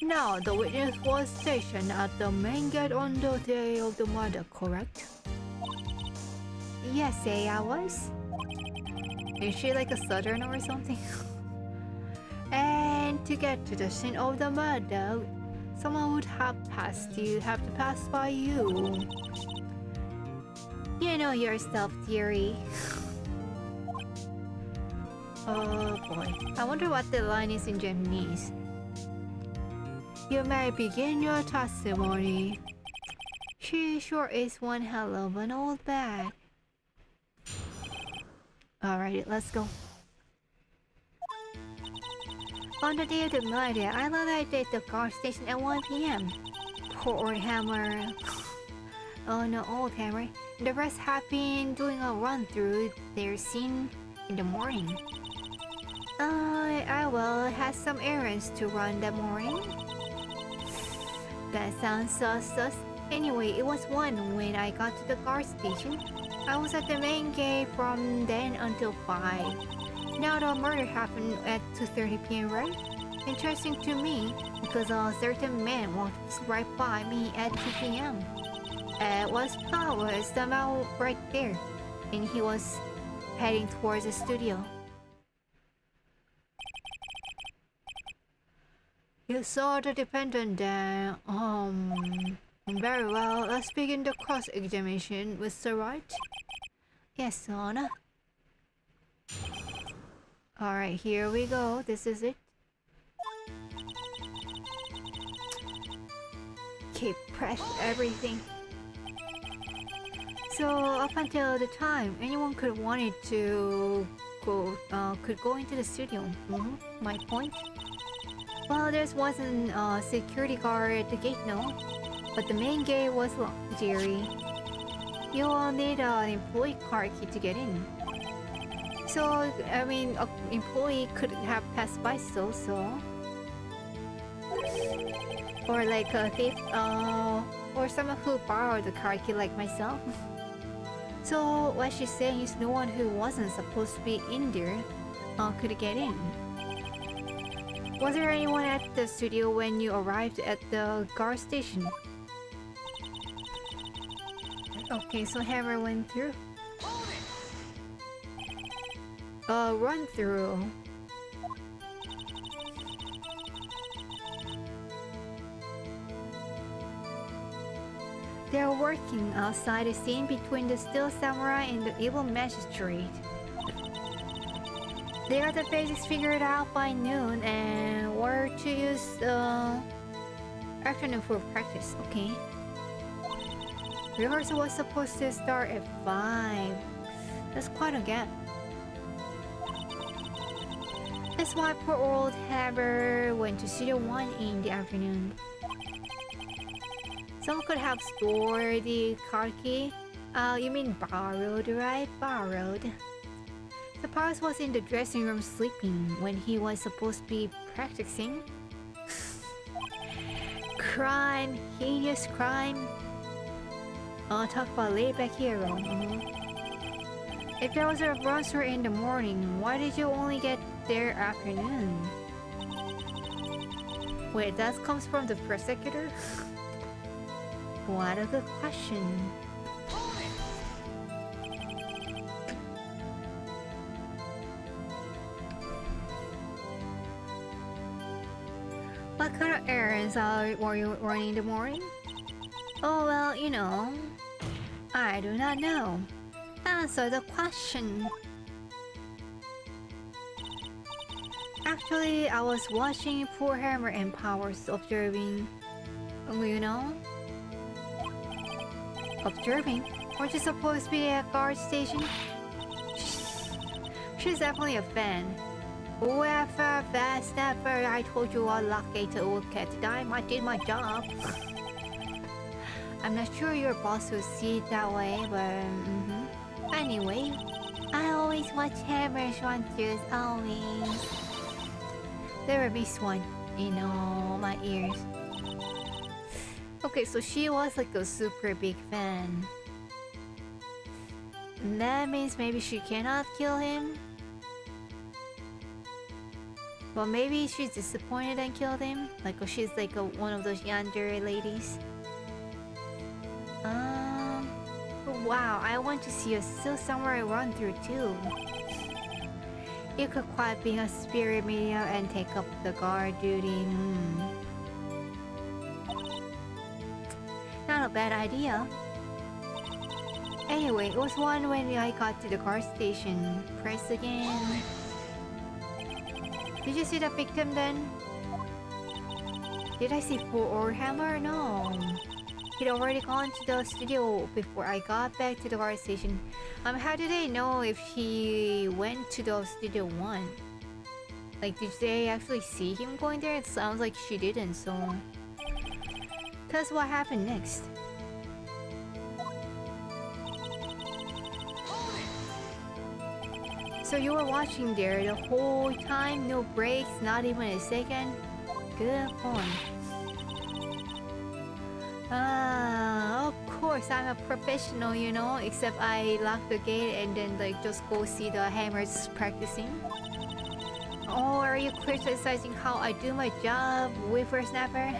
Speaker 1: Now, the witness was stationed at the main gate on the day of the murder, correct? USA I was. Is she like a southerner or something? And to get to the scene of the murder, someone would have to pass by you. You know yourself, dearie. Oh boy. I wonder what the line is in Japanese. You may begin your testimony. She sure is one hell of an old bag. Alright, let's go. On the day of the murder, I arrived at the car station at 1 p.m. Poor old Hammer. Oh no, old Hammer. The rest have been doing a run through their scene in the morning. I had some errands to run that morning. That sounds sus. Anyway, it was 1 when I got to the car station. I was at the main gate from then until 5. Now the murder happened at 2:30 p.m., right? Interesting to me, because a certain man walked right by me at 2 p.m. It was Powers, somehow right there, and he was heading towards the studio. You saw the defendant there. Very well. Let's begin the cross-examination, Mr. Wright. Yes, Your Honor. Alright, here we go. This is it. Okay, press everything. So, up until the time, anyone could wanted to could go into the studio. My point. Well, there wasn't a security guard at the gate, no. But the main gate was locked, dearie. You will need an employee card key to get in. So, I mean, an employee could have passed by so. Or like a thief, or someone who borrowed the card key like myself. So, what she's saying is no one who wasn't supposed to be in there could get in. Was there anyone at the studio when you arrived at the car station? Okay, so Hammer went through. Run through. They're working outside the scene between the Steel Samurai and the Evil Magistrate. They got the basics figured out by noon and were to use the afternoon for practice, okay? Rehearsal was supposed to start at 5. That's quite a gap. That's why poor old Haber went to Studio 1 in the afternoon. Someone could have stored the card key. You mean borrowed, right? Borrowed. The Powers was in the dressing room sleeping when he was supposed to be practicing. Crime, heinous crime. Talk about laid-back hero. If there was a roster in the morning, why did you only get there afternoon? Wait, that comes from the prosecutor? What a good question. What kind of errands were you running in the morning? Oh, well, you know. I do not know. Answer the question. Actually, I was watching poor Hammer and Powers observing. You know? Observing? Weren't you supposed to be at a guard station? She's definitely a fan. Whoever fast never, I told you all lucky to look at time. I did my job. I'm not sure your boss will see it that way, but anyway, I always watch Hammer's run-throughs, always. There will be one in all my ears. Okay, so she was like a super big fan. That means maybe she cannot kill him. Well, maybe she's disappointed and killed him. Like, she's like one of those yandere ladies. Wow, I want to see a still samurai run through too. You could quit being a spirit medium and take up the guard duty. Not a bad idea. Anyway, it was one when I got to the car station. Press again. Did you see the victim then? Did I see full or hammer? No. He'd already gone to the studio before I got back to the car station. How did they know if he went to the studio one? Like, did they actually see him going there? It sounds like she didn't, so... Tell us what happened next. So you were watching there the whole time? No breaks, not even a second? Good point. Of course, I'm a professional, you know, except I lock the gate and then like just go see the hammers practicing. Oh, are you criticizing how I do my job, whippersnapper?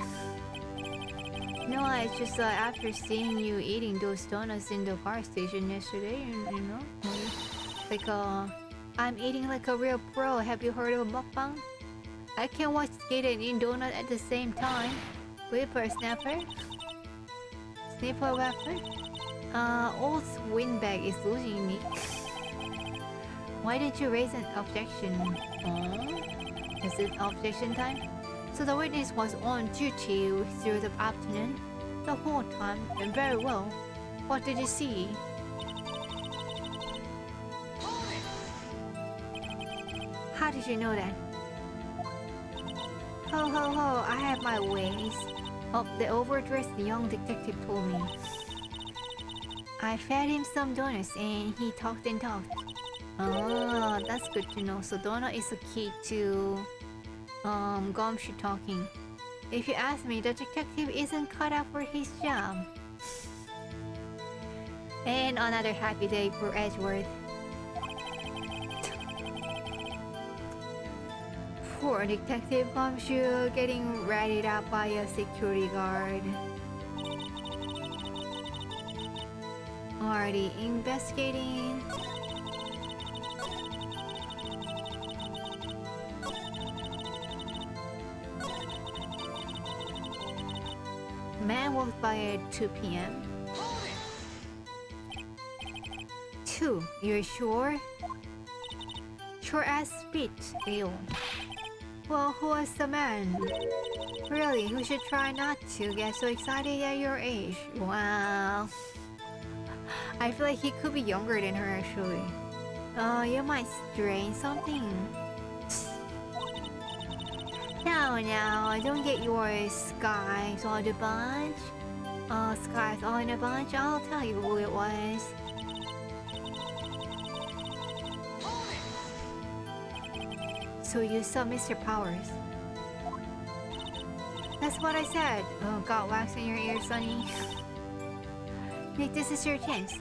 Speaker 1: No, it's just after seeing you eating those donuts in the car station yesterday, you know? Like, I'm eating like a real pro. Have you heard of mukbang? I can watch skate and eat donut at the same time. Whippersnapper? Snipper weapon? Old windbag is losing me. Why did you raise an objection? Oh? Is it objection time? So the witness was on duty through the afternoon, the whole time, and very well. What did you see? How did you know that? Ho ho ho, I have my ways. Oh, the overdressed young detective told me. I fed him some donuts and he talked and talked. Oh, that's good to know. So donut is the key to gumshoe talking. If you ask me, the detective isn't cut out for his job. And another happy day for Edgeworth. Poor Detective Gumshoe getting ratted out by a security guard. Already investigating. Man walked by at 2 p.m. 2, you're sure? Sure as spit, ew. Well, who was the man? Really, who should try not to get so excited at your age? Wow. I feel like he could be younger than her actually. You might strain something. No, don't get your skies all the bunch. Skies all in a bunch, I'll tell you who it was. So you saw Mr. Powers. That's what I said. Oh, got wax in your ear, Sonny. Nick, this is your chance.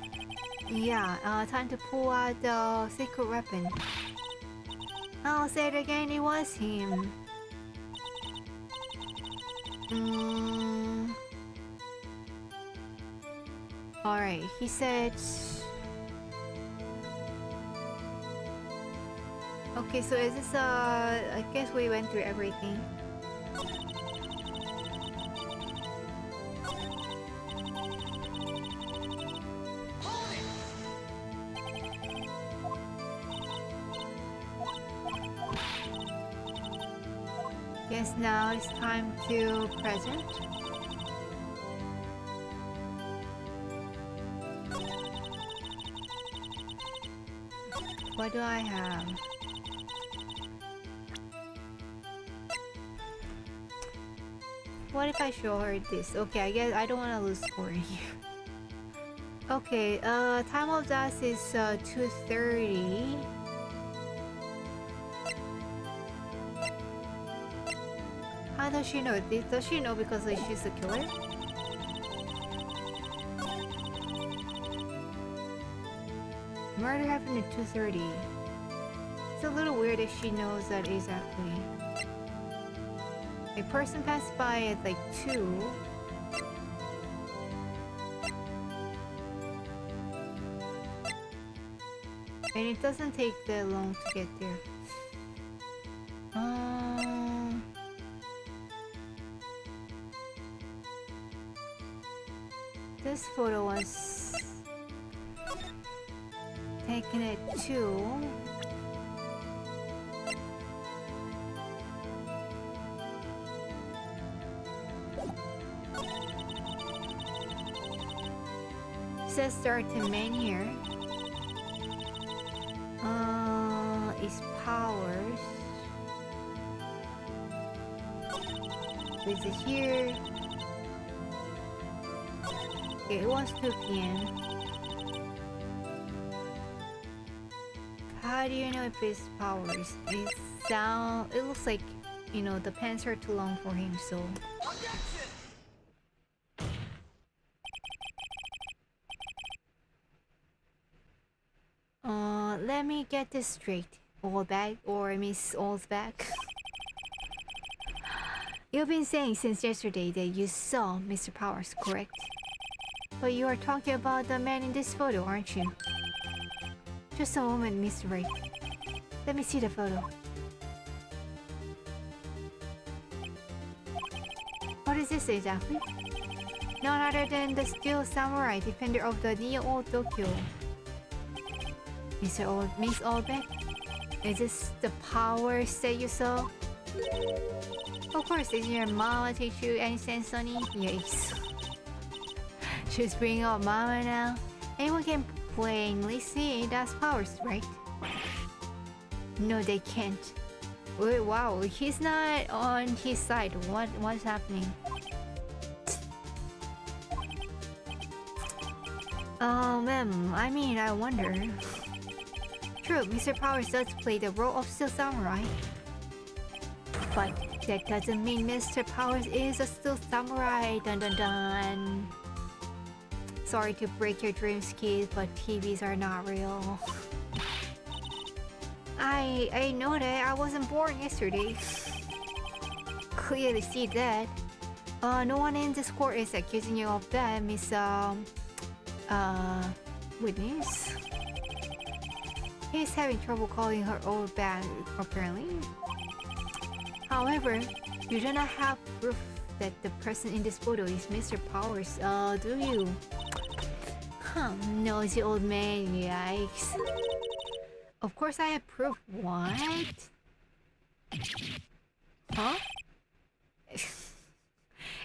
Speaker 1: Yeah, time to pull out the secret weapon. I'll say it again, it was him. Alright, he said... Okay, so is this I guess we went through everything. Guess now it's time to present. What do I have? What if I show her this? Okay, I guess I don't want to lose score here. Okay, time of death is 2:30. How does she know this? Does she know because like, she's the killer? Murder happened at 2:30. It's a little weird if she knows that exactly. A person passed by at like 2. And it doesn't take that long to get there. This photo was taken at 2. Says start to main here. Is powers. This is here. Okay, it was 2 p.m. How do you know if it's powers? It looks like, you know, the pants are too long for him, so. Let me get this straight. All back or Miss All's back. You've been saying since yesterday that you saw Mr. Powers, correct? But you are talking about the man in this photo, aren't you? Just a moment, Mr. Wright. Let me see the photo. What is this exactly? None other than the steel samurai defender of the Neo Tokyo. Miss Allback? Is this the Powers that you saw? Of course, did your mama teach you any sense, Sonny? Yes. She's bringing up mama now. Anyone can plainly see that's Powers, right? No, they can't. Wait, wow, he's not on his side. What's happening? Ma'am, I mean, I wonder. True, Mr. Powers does play the role of Steel Samurai. But that doesn't mean Mr. Powers is a Steel Samurai. Dun dun dun. Sorry to break your dreams, kids, but TVs are not real. I know that. I wasn't born yesterday. Clearly see that. No one in this court is accusing you of that, Miss witness. He's having trouble calling her old bag, apparently. However, you do not have proof that the person in this photo is Mr. Powers, do you? Nosy old man, yikes. Of course I have proof. What? Huh?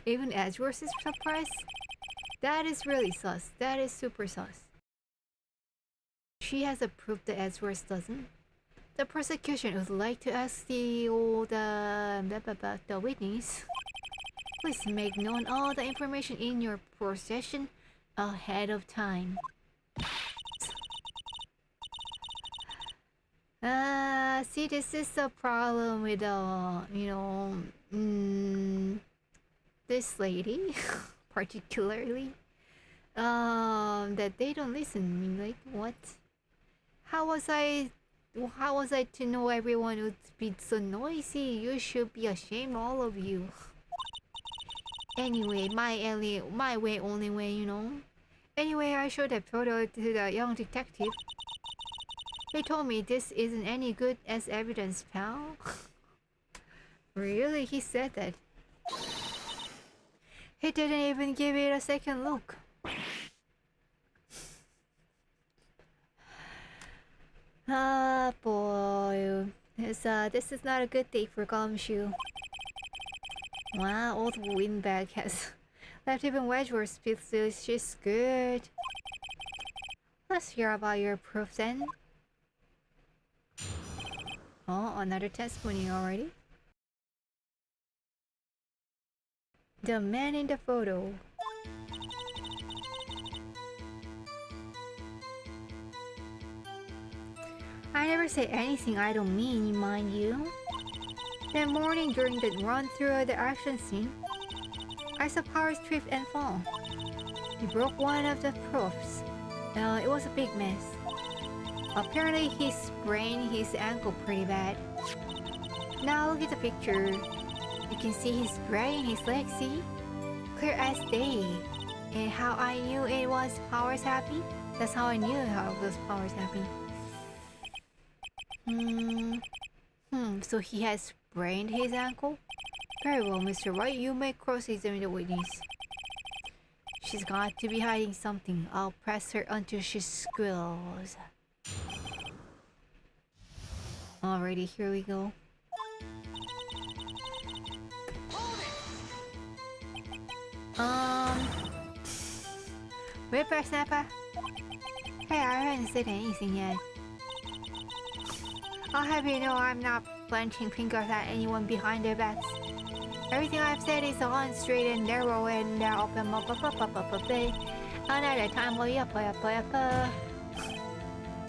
Speaker 1: Even Edgeworth is surprised? That is really sus. That is super sus. She has a proof that Edgeworth doesn't. The prosecution would like to ask the witness. Please make known all the information in your possession ahead of time. See, this is the problem with this lady, particularly, that they don't listen. Like, what? How was I to know everyone would be so noisy? You should be ashamed, all of you. Anyway, my way, only way, you know. Anyway, I showed that photo to the young detective. He told me this isn't any good as evidence, pal. Really? He said that. He didn't even give it a second look. Ah, boy. This is not a good day for Gumshoe. Wow, old windbag has left even Wedgeworth speechless. She's good. Let's hear about your proof then. Oh, another testimony already. The man in the photo. I never say anything I don't mean, mind you. That morning during the run through the action scene, I saw Powers trip and fall. He broke one of the proofs. It was a big mess. Apparently he sprained his ankle pretty bad. Now look at the picture. You can see he's spraying his leg, see? Clear as day. And how I knew it was Powers happy? That's how I knew how it was Powers happy. So he has sprained his ankle? Very well, Mr. White, you may cross-examine the witness. She's got to be hiding something. I'll press her until she squeals. Alrighty, here we go. Whippersnapper? Hey, I haven't said anything yet. I'll have you know I'm not planting fingers at anyone behind their backs. Everything I've said is on straight and narrow and open up. Another time,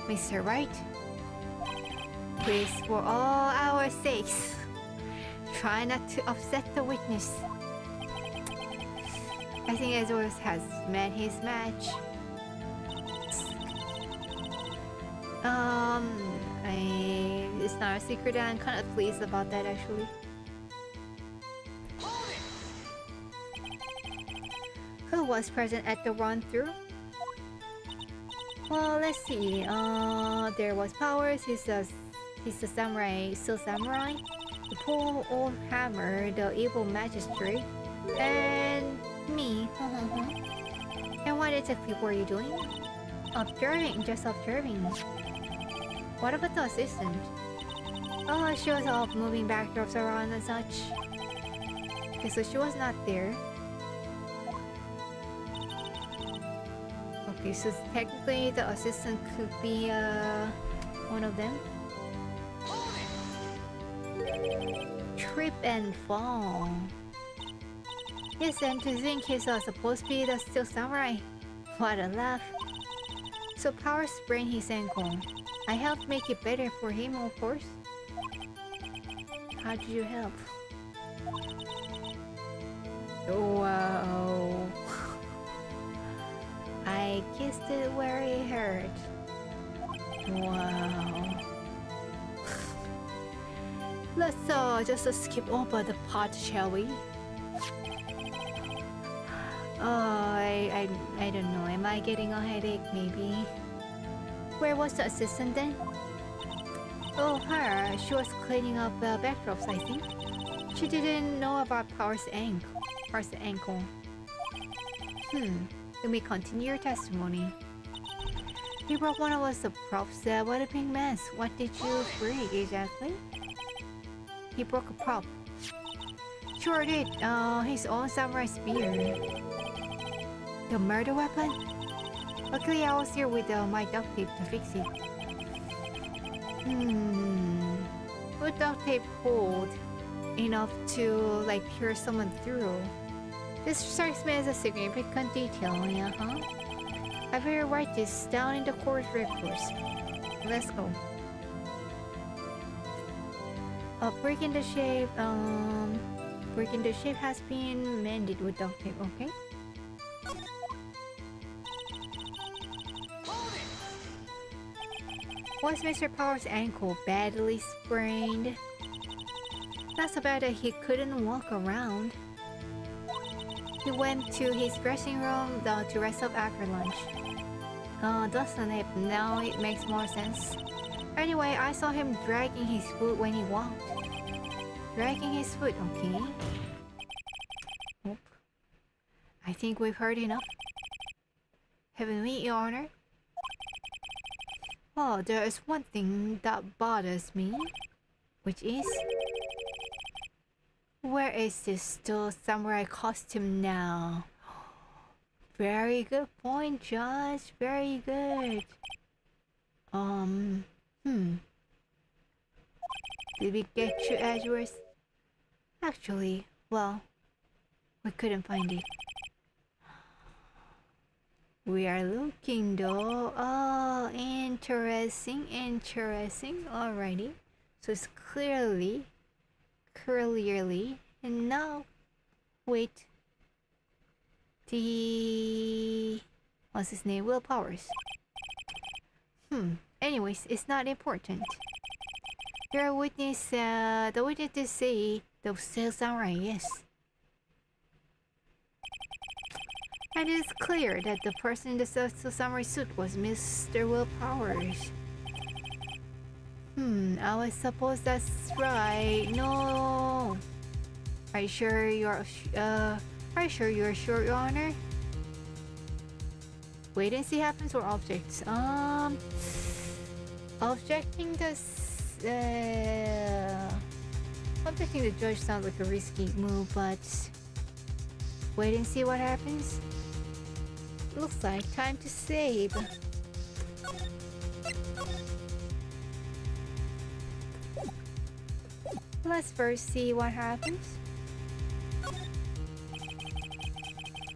Speaker 1: Mr. Wright, please, for all our sakes, try not to upset the witness. I think Edwards has met his match. It's not a secret and I'm kind of pleased about that actually. Who was present at the run-through? Well, let's see. There was Powers, he's a samurai, still samurai. The poor old hammer, the evil magistrate, and me. And what exactly were you doing? Observing, just observing. What about the assistant? Oh, she was off moving backdrops around and such. Okay, so she was not there. Okay, so technically the assistant could be one of them. Trip and fall. Yes, and to think he's supposed to be the still samurai. What a laugh. So Power sprained his ankle. I helped make it better for him, of course. How did you help? Wow. I kissed it where it hurt. Wow. Let's just skip over the part, shall we? I don't know. Am I getting a headache, maybe? Where was the assistant then? Oh, her. She was cleaning up the backdrops, I think. She didn't know about Power's ankle. Let me continue your testimony. He broke one of us the props. What a big mess. What did you break exactly? He broke a prop. Sure did. His own samurai spear. The murder weapon? Luckily I was here with my duct tape to fix it. Would duct tape hold enough to like pierce someone through? This strikes me as a significant detail, huh? I better write this down in the court records. Let's go. Breaking the shape has been mended with duct tape, okay? Was Mr. Power's ankle badly sprained? Not so bad that he couldn't walk around. He went to his dressing room to rest up after lunch. Doesn't it? Now it makes more sense. Anyway, I saw him dragging his foot when he walked. Dragging his foot, okay. Oop. I think we've heard enough. Haven't we, Your Honor? Oh, there is one thing that bothers me, which is... where is this still samurai costume now? Very good point, Josh. Very good. Did we get you, Edwards? Actually, well, we couldn't find it. We are looking though. Oh, interesting. Alrighty. So it's clearly. And now, wait. What's his name? Will Powers. Anyways, it's not important. Your witness, the witnesses say the still samurai, yes. And it's clear that the person in the still samurai suit was Mr. Will Powers. I suppose that's right. No. Are you sure you're sure, Your Honor? Wait and see happens or objects? Objecting objecting the judge sounds like a risky move, but wait and see what happens. Looks like time to save. Let's first see what happens.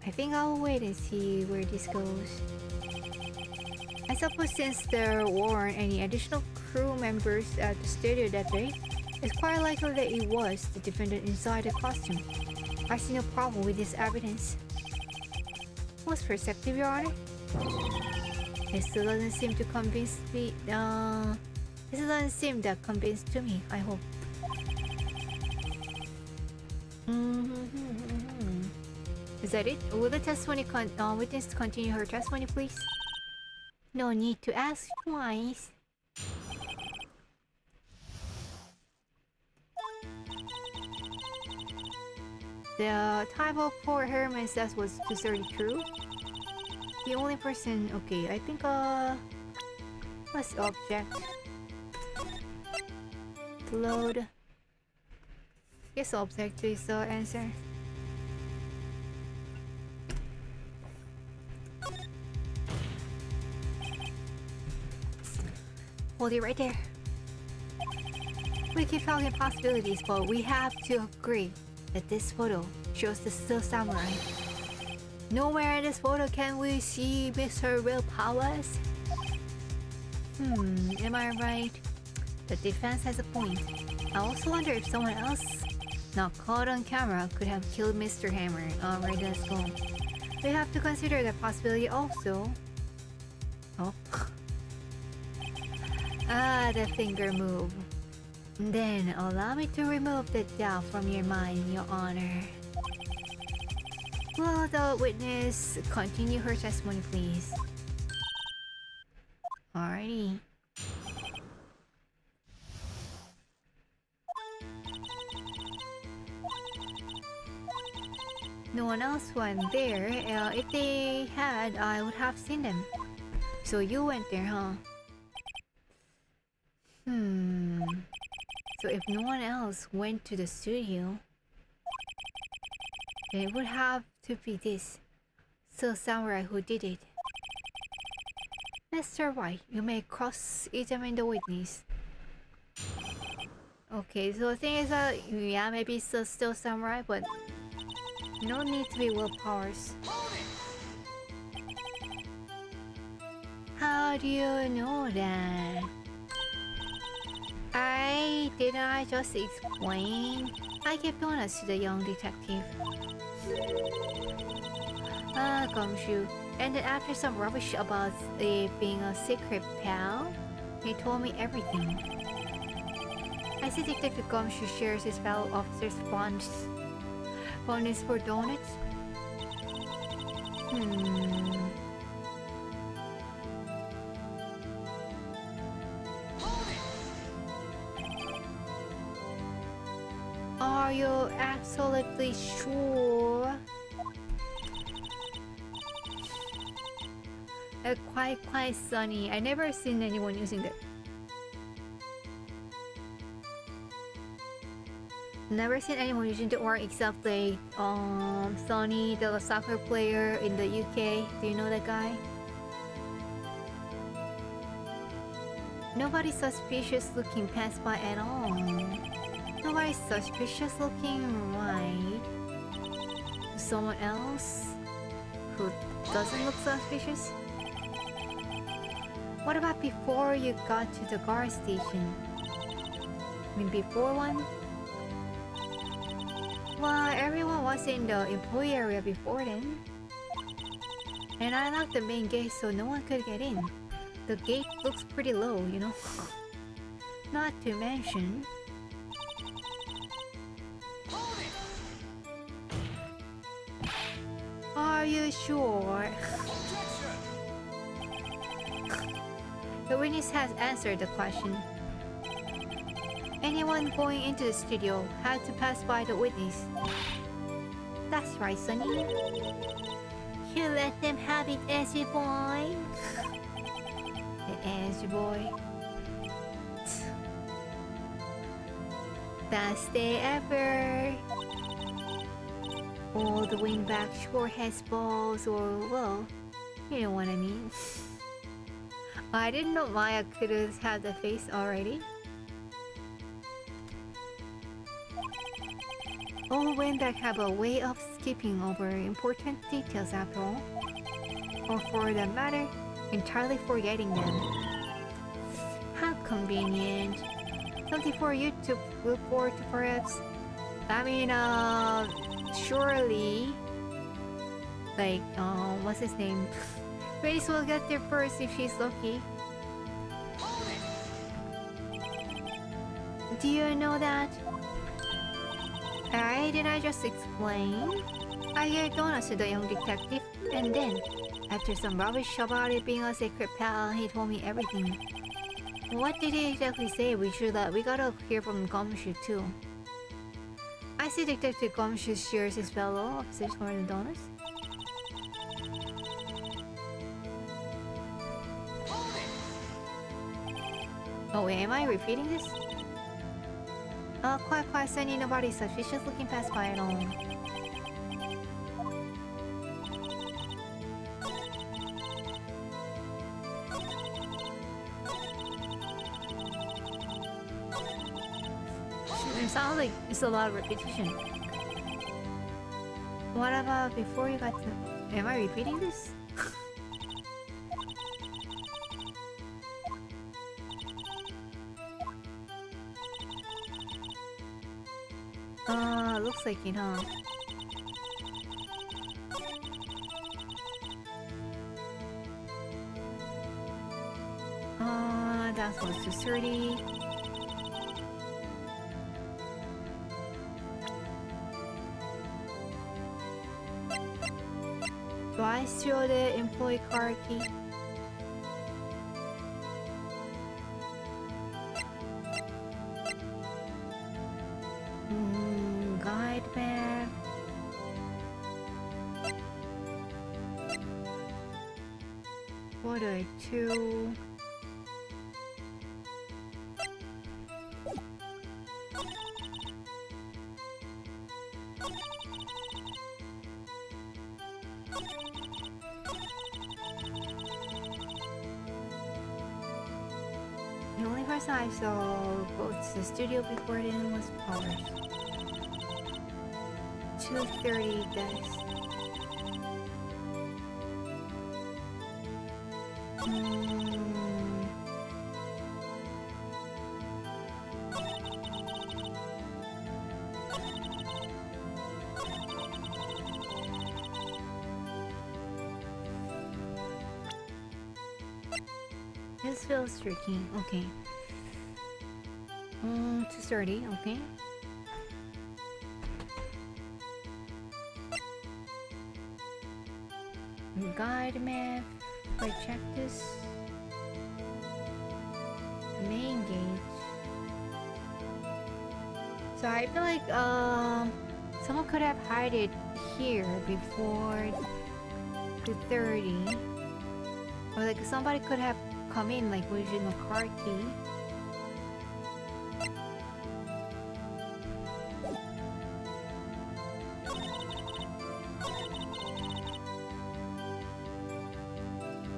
Speaker 1: I think I'll wait and see where this goes. I suppose since there weren't any additional crew members at the studio that day, it's quite likely that it was the defendant inside the costume. I see no problem with this evidence. Most perceptive, Your Honor? This still doesn't seem to convince me. This doesn't seem that convinced to me, I hope. Is that it? Will the testimony witness continue her testimony, please? No need to ask twice. The type of poor Herman says was necessarily true. The only person... Okay, I think let's object. Load. Yes, object is the answer. Hold it right there. We keep talking possibilities, but we have to agree that this photo shows the still samurai. Nowhere in this photo can we see Mr. Real Powers. Am I right? The defense has a point. I also wonder if someone else, not caught on camera, could have killed Mr. Hammer. Alright, let's go. We have to consider that possibility also. Oh. The finger move. Then allow me to remove the doubt from your mind, Your Honor. Will the witness continue her testimony, please? Alrighty. No one else went there. If they had, I would have seen them. So you went there, huh? So if no one else went to the studio, then it would have to be this Still Samurai who did it. Mr. White, you may cross-examine the witness. Okay, so the thing is that, yeah, maybe it's Still Samurai, but no need to be willpowers. How do you know that? Didn't I just explain? I gave donuts to the young detective. Gumshoe. And then after some rubbish about it being a secret pal, he told me everything. I see Detective Gumshoe shares his fellow officer's fondness for donuts. Are you absolutely sure? Quite sunny. I never seen anyone using that. Never seen anyone using the word except the Sonny, the soccer player in the UK. Do you know that guy? Nobody suspicious looking passed by at all. Nobody suspicious looking, right? Someone else who doesn't look suspicious? What about before you got to the guard station? I mean before one? Well, everyone was in the employee area before then. And I locked the main gate so no one could get in. The gate looks pretty low, you know? Not to mention... Are you sure? The witness has answered the question. Anyone going into the studio had to pass by the witness. That's right, Sonny. You let them have it, Ezzy boy. The Ezzy boy. Best day ever. All the wingback short heads balls, or well, you know what I mean. I didn't know Maya could have the face already. All wingback have a way of skipping over important details after all. Or for that matter, entirely forgetting them. How convenient. Something for you to look forward to perhaps. I mean, surely, like, what's his name? Grace will get there first if she's lucky. Do you know that? Didn't I just explain? I gave donuts to the young detective, and then, after some rubbish about it being a secret pal, he told me everything. What did he exactly say? We gotta hear from Gumshoe too. I see Detective Gumshoe shares his fellow officers for the donuts. Oh wait, am I repeating this? Quiet, Sunny, nobody suspicious looking past by at all. It sounds like it's a lot of repetition. What about before you got to... Am I repeating this? Looks like it, huh? That was 230. Do I steal the employee car key? Guide map. What do I do? The only person I saw go to the studio before then was Powers. 230 deaths. This feels tricky. Okay. 230. Okay. Guide map. If I check this. Main gauge. So I feel like someone could have hid it here before the 30. Or like somebody could have come in like using a car key.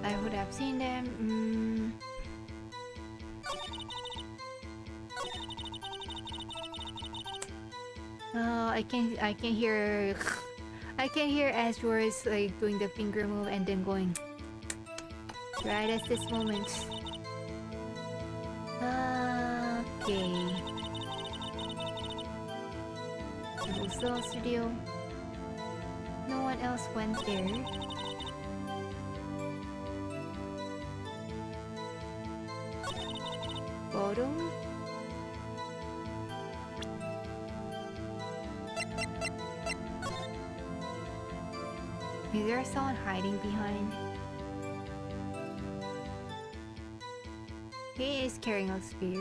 Speaker 1: I would have seen them. I can hear I can hear Azra's like doing the finger move and then going right at this moment. Okay. Also studio. No one else went there. Bottom. Is there someone hiding behind? He is carrying a spear.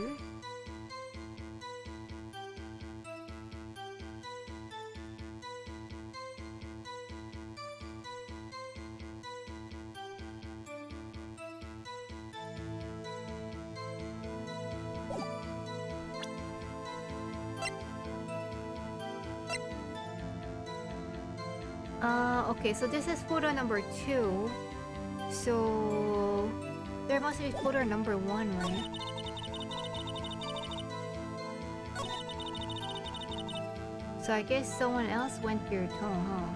Speaker 1: Okay, so this is photo number 2. So there must be photo number 1, right? So I guess someone else went here too, huh?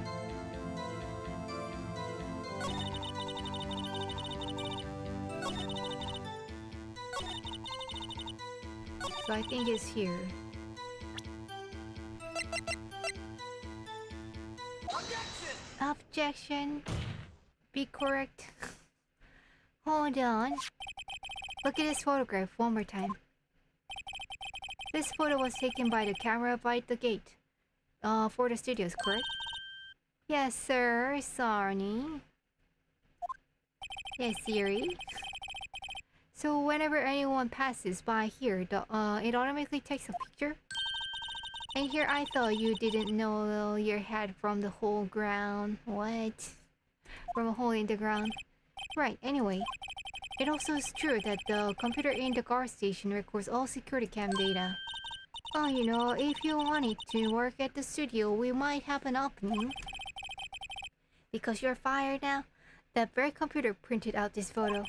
Speaker 1: So I think it's here. Objection. Be correct. Hold on. Look at this photograph one more time. This photo was taken by the camera by the gate. For the studios, correct? Yes, sir. Sorry. Yes, Siri. So whenever anyone passes by here, it automatically takes a picture. And here I thought you didn't know your head from the whole ground. What? From a hole in the ground. Right, anyway. It also is true that the computer in the car station records all security cam data. Oh, you know, if you wanted to work at the studio, we might have an opening. Because you're fired now, that very computer printed out this photo.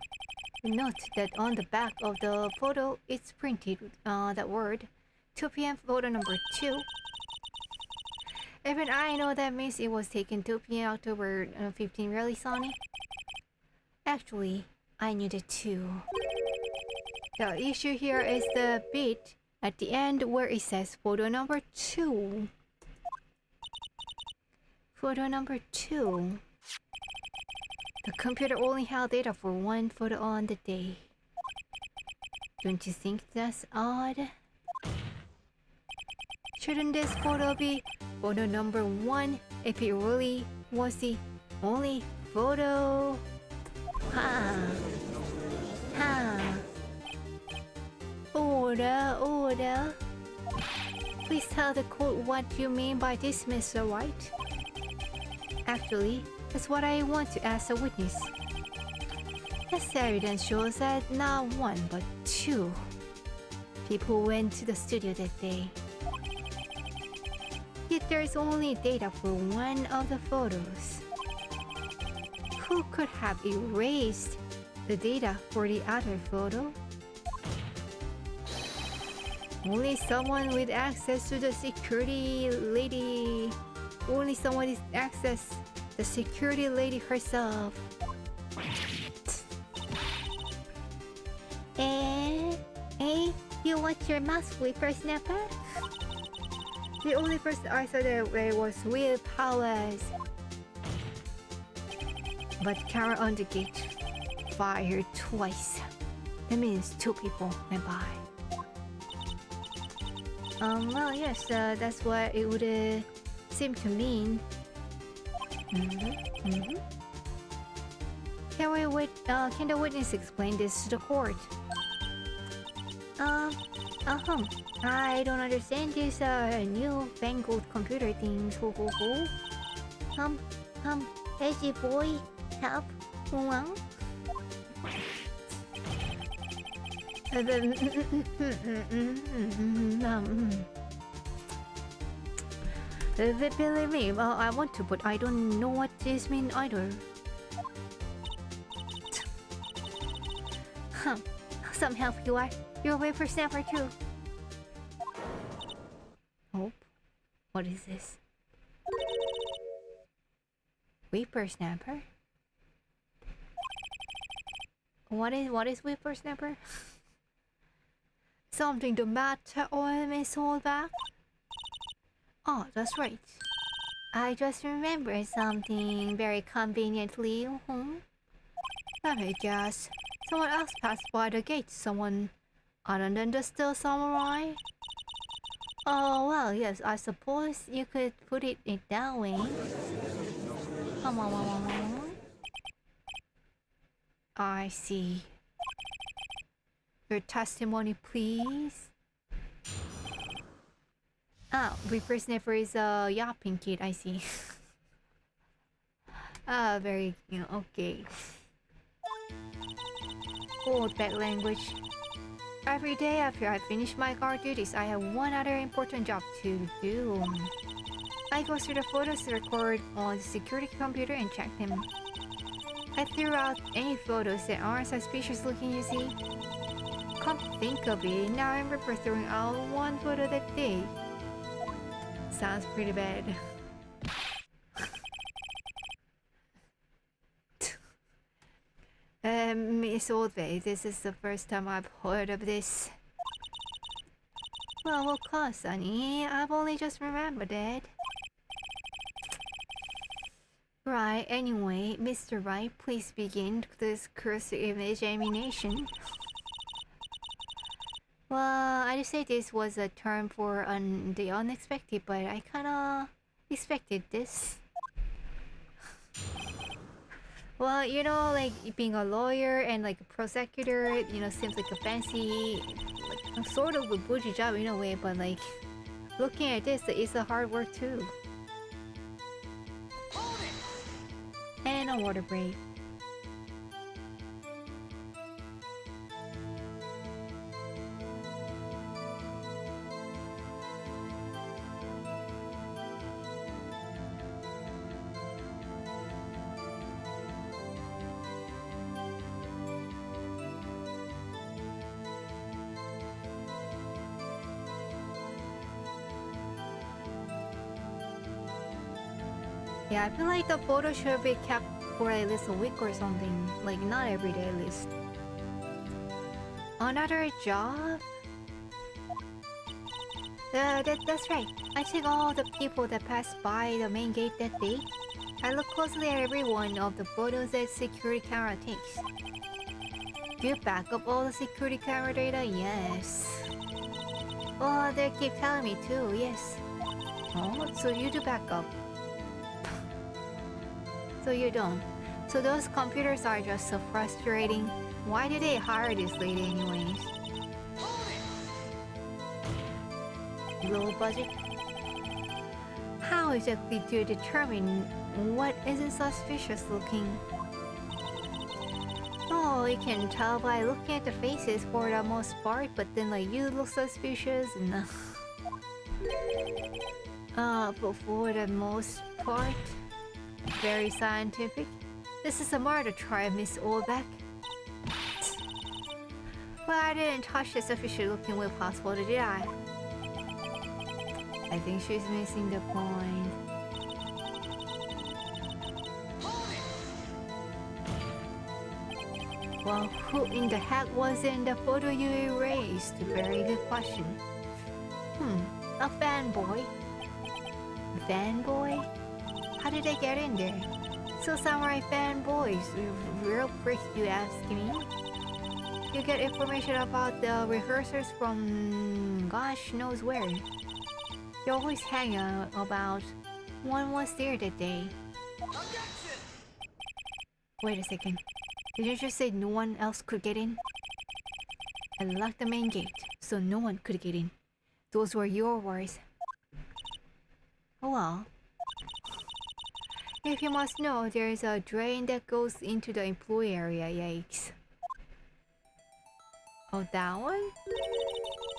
Speaker 1: Note that on the back of the photo, it's printed that word, 2 p.m. photo number 2. Even I know that means it was taken 2 p.m. October 15, really, Sonny? Actually, I knew that too. The issue here is the bit at the end where it says photo number 2. Photo number 2. The computer only held data for one photo on the day. Don't you think that's odd? Shouldn't this photo be photo number 1 if it really was the only photo? Ha! Ha! Order. Please tell the court what you mean by this, Mr. White. Actually, that's what I want to ask a witness. This evidence shows that not 1 but 2 people went to the studio that day. Yet there's only data for one of the photos. Who could have erased the data for the other photo? Only someone with access to the security lady. Only someone with access. The security lady herself. You want your mouse whippersnapper? The only person I saw there was Will Powers. But camera on the gate fired twice. That means 2 people went by. Well, yes, that's what it would seem to mean. Can the witness explain this to the court? I don't understand this new-fangled computer things. Edgy boy, help, Believe me, I want to, but I don't know what this means either. Some help you are. You're a whippersnapper too. Oh, what is this? Whippersnapper? What is whippersnapper? Something the matter on my soul back? Oh, that's right. I just remembered something very conveniently. Let me guess. Someone else passed by the gate. Someone other than the still samurai? Oh, well, yes, I suppose you could put it that way. Come on. I see. Your testimony, please. Oh, whippersnapper is a yapping kid, I see. Very, okay. Oh, that language. Every day after I finish my guard duties, I have one other important job to do. I go through the photos record on the security computer and check them. I threw out any photos that aren't suspicious looking, you see. Come to think of it, now I remember throwing out one photo that day. Sounds pretty bad. Miss Oldbay, this is the first time I've heard of this. Well, of course, honey. I've only just remembered it. Right, anyway, Mr. Wright, please begin this cursive examination. Well, I just say this was a term for the unexpected, but I kinda expected this. Well, you know, like being a lawyer and like a prosecutor, you know, seems like a fancy, like sort of a bougie job in a way, but like looking at this, it's a hard work too. And a water break. Yeah, I feel like the photo should be kept for at least a week or something. Like, not every day at least. Another job? That's right. I check all the people that passed by the main gate that day. I look closely at every one of the photos that security camera takes. Do you back up all the security camera data? Yes. Oh, they keep telling me too, yes. Oh, so you do back up. So you don't. So those computers are just so frustrating. Why did they hire this lady anyways? Low budget? How exactly do you determine what isn't suspicious looking? Oh, you can tell by looking at the faces for the most part, but then like you look suspicious and but for the most part, very scientific. This is a murder trial, Miss Oldbeck. Well, I didn't touch the suspicious looking whip hospital, did I? I think she's missing the point. Well, who in the heck was in the photo you erased? Very good question. A fanboy? Fanboy? How did they get in there? So samurai fanboys, real pricks you ask me? You get information about the rehearsals from gosh knows where. You always hang out about one was there that day. Wait a second. Did you just say no one else could get in? I locked the main gate, so no one could get in. Those were your words. Oh well. If you must know, there is a drain that goes into the employee area, yikes. Oh, that one?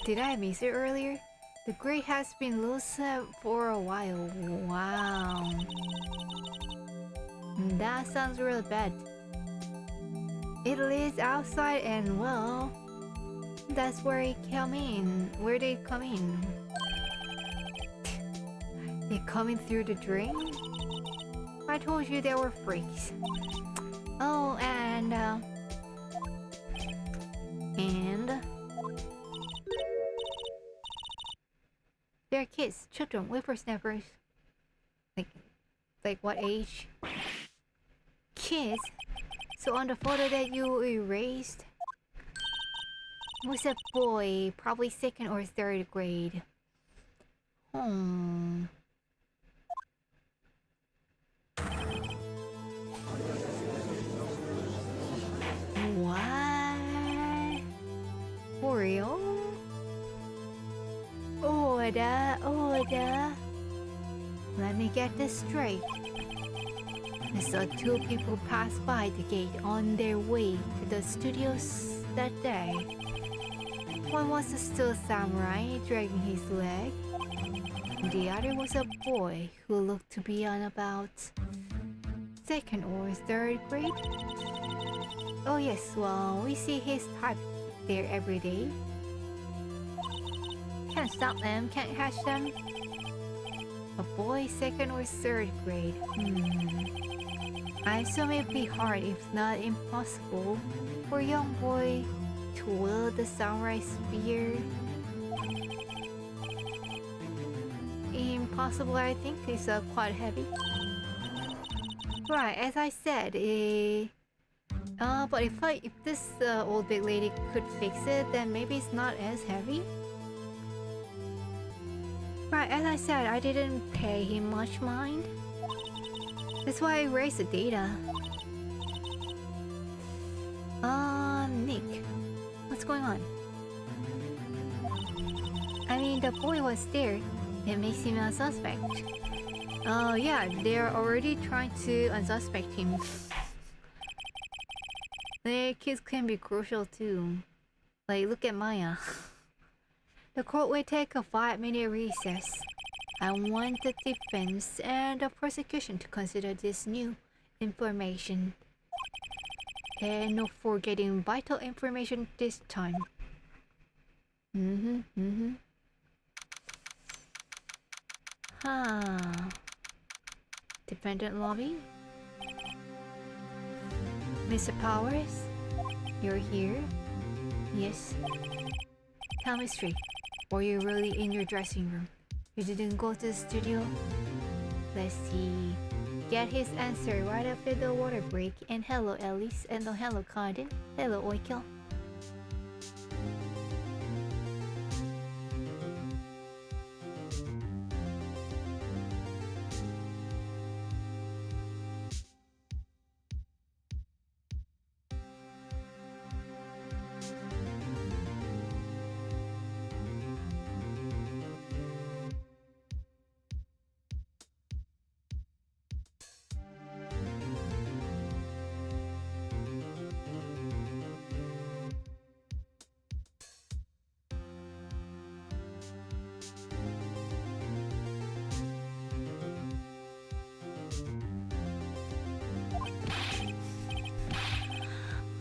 Speaker 1: Did I miss it earlier? The grate has been loose for a while. Wow. That sounds really bad. It leads outside and well, that's where it came in. Where did it come in? It coming through the drain? I told you there were freaks. Oh, and they're kids, children, whippersnappers. Like what age? Kids? So on the photo that you erased was a boy, probably 2nd or 3rd grade. What? For real? Order. Let me get this straight. I saw 2 people pass by the gate on their way to the studios that day. One was a still samurai dragging his leg. The other was a boy who looked to be on about 2nd or 3rd grade. Oh yes, well, we see his type there every day. Can't stop them, can't catch them. A boy 2nd or 3rd grade. I assume it'd be hard, if not impossible, for a young boy to wield the samurai spear. Impossible, I think, is quite heavy. Right, as I said, but if this old big lady could fix it, then maybe it's not as heavy. Right, as I said, I didn't pay him much mind. That's why I erased the data. Nick, what's going on? I mean, the boy was there. It makes him a suspect. Oh yeah, they're already trying to unsuspect him. The kids can be crucial too. Like, look at Maya. The court will take a 5-minute recess. I want the defense and the prosecution to consider this new information. And no forgetting vital information this time. Dependent lobby? Mr. Powers? You're here? Yes. Tell me straight. Were you really in your dressing room? You didn't go to the studio? Let's see. Get his answer right after the water break. And hello, Elise. And hello, Cardin. Hello, Oikel.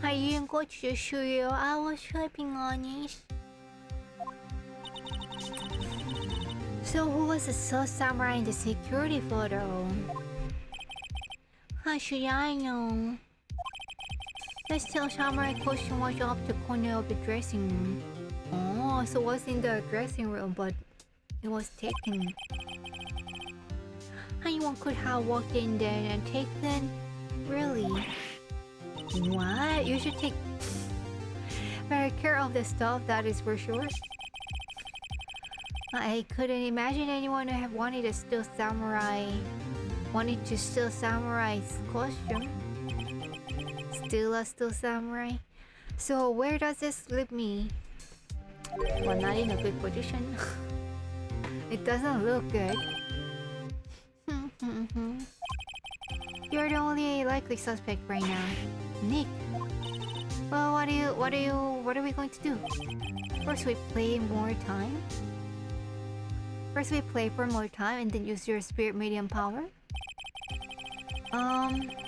Speaker 1: I didn't go to the studio. I was typing on it. So who was the soul samurai in the security photo? How should I know? The steel samurai costume was up the corner of the dressing room. Oh, so it was in the dressing room, but it was taken. Anyone could have walked in there and taken. Really? What? You should take better care of the stuff, that is for sure. I couldn't imagine anyone who have wanted to steal samurai's costume. Still a steel samurai. So where does this leave me? Well, not in a good position. It doesn't look good. You're the only likely suspect right now. Nick. Well, what are we going to do? First we play more time? First we play for more time and then use your spirit medium power?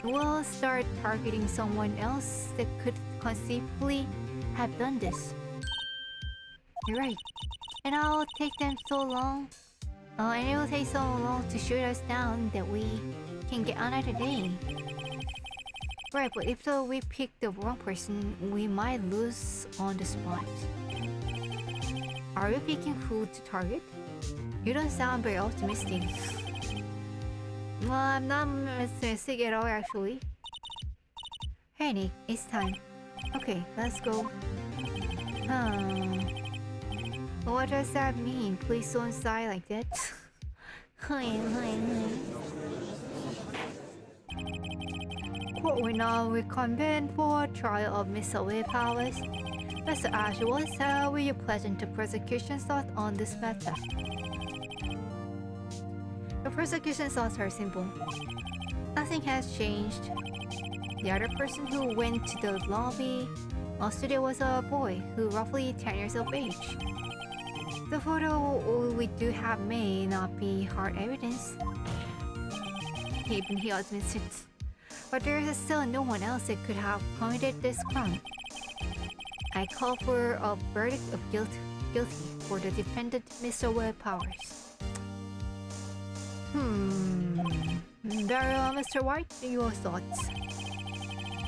Speaker 1: We'll start targeting someone else that could conceivably have done this. You're right. And I'll take them so long. And it will take so long to shoot us down that we can get another day. Right, but if we pick the wrong person, we might lose on the spot. Are you picking who to target? You don't sound very optimistic. Well, I'm not optimistic at all, actually. Hey Nick, it's time. Okay, let's go. What does that mean? Please don't sigh like that. Court will now reconvene for trial of Mr. Wei Powers. Mr. Ashworth, how will you present the prosecution's thoughts on this matter? The prosecution's thoughts are simple. Nothing has changed. The other person who went to the lobby last day was a boy who roughly 10 years of age. The photo we do have may not be hard evidence. Even he admits it. But there is still no one else that could have committed this crime. I call for a verdict of guilty for the defendant, Mr. Webb Powers. Very well, Mr. White, your thoughts?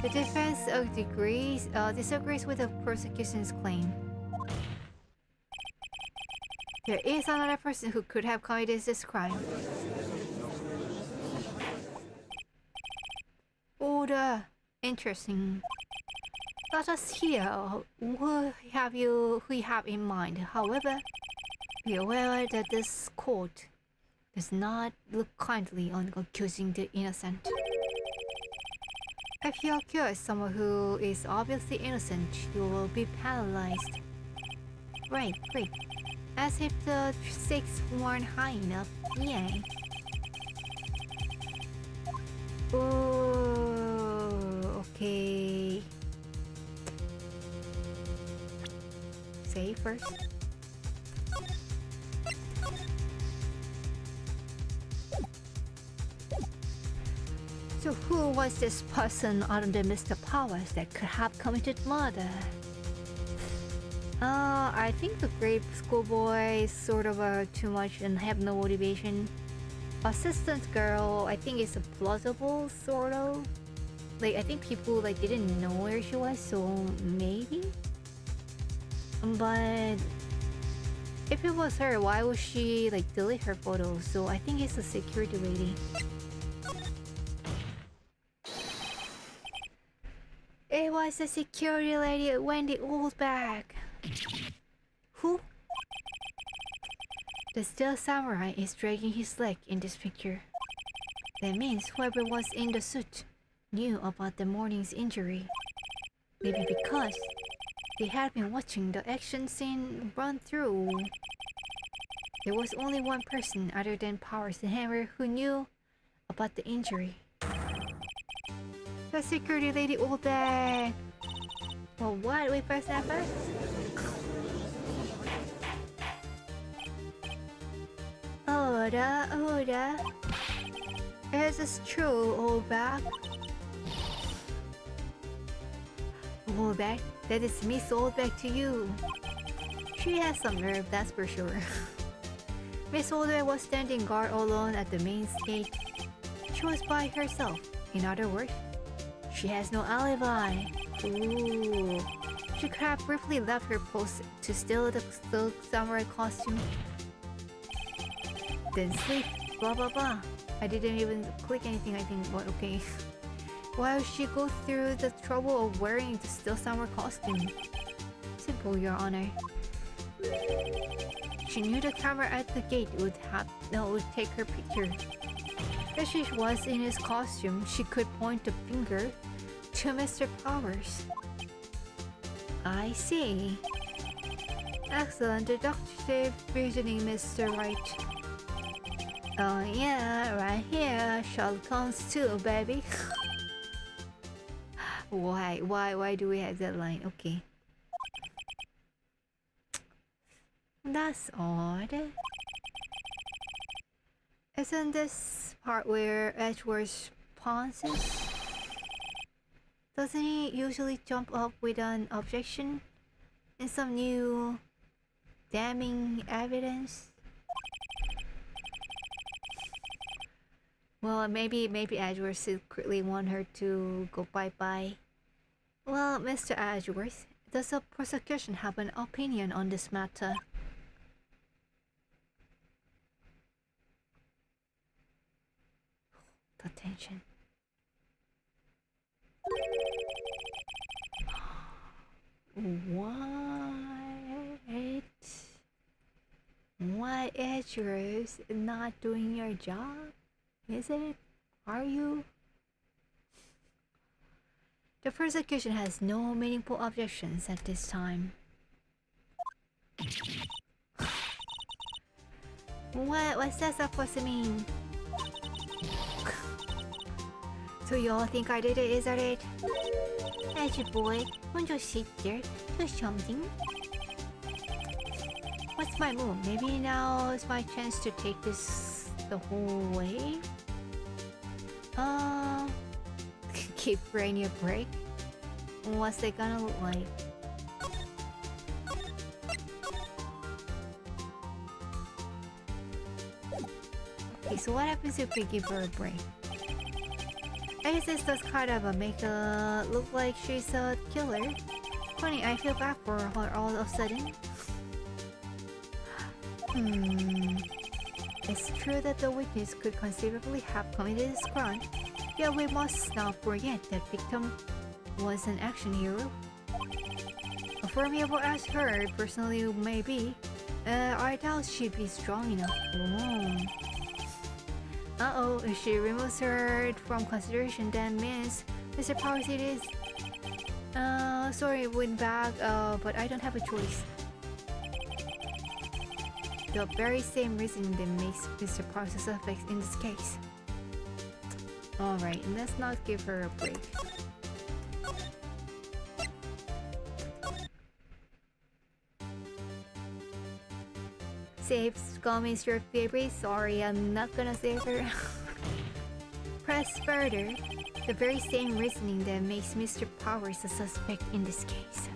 Speaker 1: The defense disagrees with the prosecution's claim. There is another person who could have committed this crime. Order. Interesting. Let us hear who you have in mind. However, be aware that this court does not look kindly on accusing the innocent. If you accuse someone who is obviously innocent, you will be penalized. Right, great. As if the stakes weren't high enough, yay. Oh, okay. Say first. So who was this person other than Mr. Powers that could have committed murder? I think the grade schoolboy is sort of too much and have no motivation. Assistant girl, I think it's a plausible sort of. Like I think people like didn't know where she was, so maybe. But if it was her, why would she like delete her photos? So I think it's a security lady. It was the security lady Wendy Oldback. Who? The still samurai is dragging his leg in this picture. That means whoever was in the suit knew about the morning's injury. Maybe because they had been watching the action scene run through. There was only one person other than Powers the Hammer who knew about the injury. The security lady Oldback. Well, what? We press that first? Oda. Is this true, Oldback? Oldback? That is Miss Oldback to you. She has some nerve, that's for sure. Miss Oldback was standing guard alone at the main gate. She was by herself. In other words, she has no alibi. Ooh. She could have briefly left her post to steal the samurai costume. Then sleep, blah blah blah. I didn't even click anything, I think, but okay. Why would she go through the trouble of wearing the still samurai costume? Simple, Your Honor. She knew the camera at the gate would take her picture. If she was in his costume, she could point the finger to Mr. Powers. I see. Excellent deductive reasoning, Mr. Wright. Oh yeah, right here. Sherlock Holmes too, baby. Why do we have that line? Okay. That's odd. Isn't this part where Edgeworth pauses? Doesn't he usually jump up with an objection and some new damning evidence? Well, maybe Edgeworth secretly want her to go bye-bye. Well, Mr. Edgeworth, does the prosecution have an opinion on this matter? The tension. What Edgeworth not doing your job? Is it? Are you? The prosecution has no meaningful objections at this time. What's that supposed to mean? So y'all think I did it, is that it? Edgy boy, won't you sit there? Do something. What's my move? Maybe now is my chance to take this the whole way? Give Rainy a break? What's they gonna look like? Okay, so what happens if we give her a break? I guess this does kind of make her look like she's a killer. Funny, I feel bad for her all of a sudden. It's true that the witness could conceivably have committed this crime, yet we must not forget that victim was an action hero. Formidable as her personally may be, I doubt she'd be strong enough. Uh-oh, if she removes her from consideration, that means Mr. Powers it is. Sorry, windbag, but I don't have a choice. The very same reason that makes Mr. Powers a suspect in this case. Alright, let's not give her a break. Save Scum is your favorite? Sorry, I'm not gonna save her. Press further. The very same reasoning that makes Mr. Powers a suspect in this case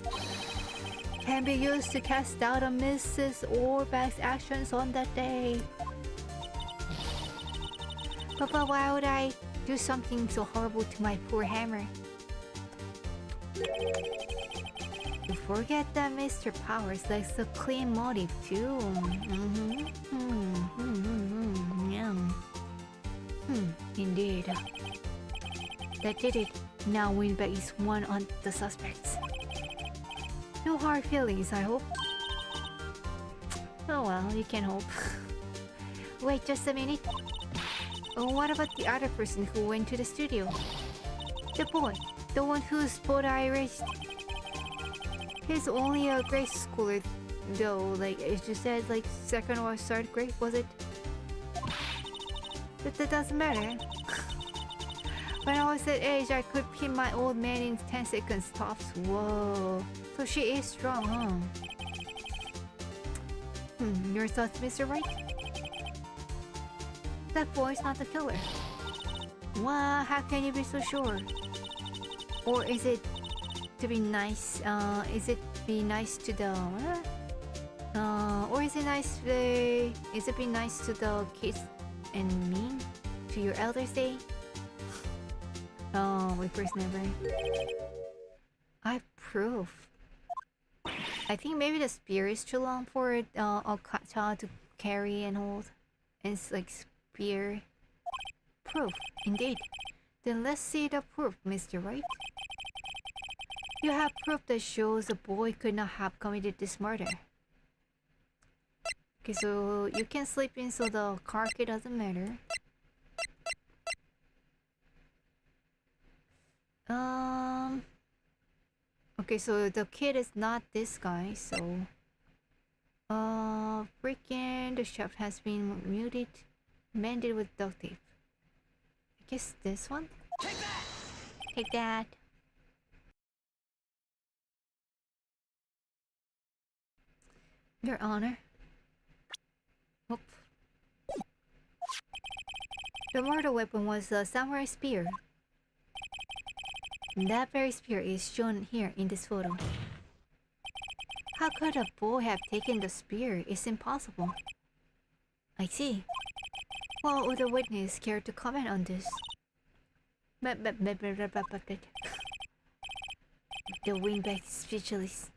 Speaker 1: can be used to cast doubt on Mrs. Orbach's actions on that day. But why would I do something so horrible to my poor hammer? You forget that Mr. Powers likes a clean motive too. Indeed. That did it. Now Winback is one on the suspects. No hard feelings, I hope. Oh well, you can hope. Wait just a minute. Oh, what about the other person who went to the studio? The boy, the one whose boat I erased. He's only a grade schooler, though. Like as you said, like second or third grade, was it? But that doesn't matter. When I was that age, I could pin my old man in 10 seconds tops. Whoa. So she is strong, huh? Your thoughts, Mr. Wright? That boy's not the killer. What? How can you be so sure? Or is it to be nice? Is it be nice to the... or is it nice to the... Is it be nice to the kids and mean to your elders day? Oh, we first never. I approve. I think maybe the spear is too long for a child to carry and hold. And it's like spear. Proof, indeed. Then let's see the proof, Mr. Wright. You have proof that shows the boy could not have committed this murder. Okay, so you can sleep in so the car key doesn't matter. Okay, so the kid is not this guy, so... freaking the shaft has been muted, mended with duct tape. I guess this one? Take that! Take that! Your Honor. Oop. The murder weapon was a samurai spear. That very spear is shown here in this photo. How could a boy have taken the spear? It's impossible. I see. Well, would the witness care to comment on this? The wingback is speechless.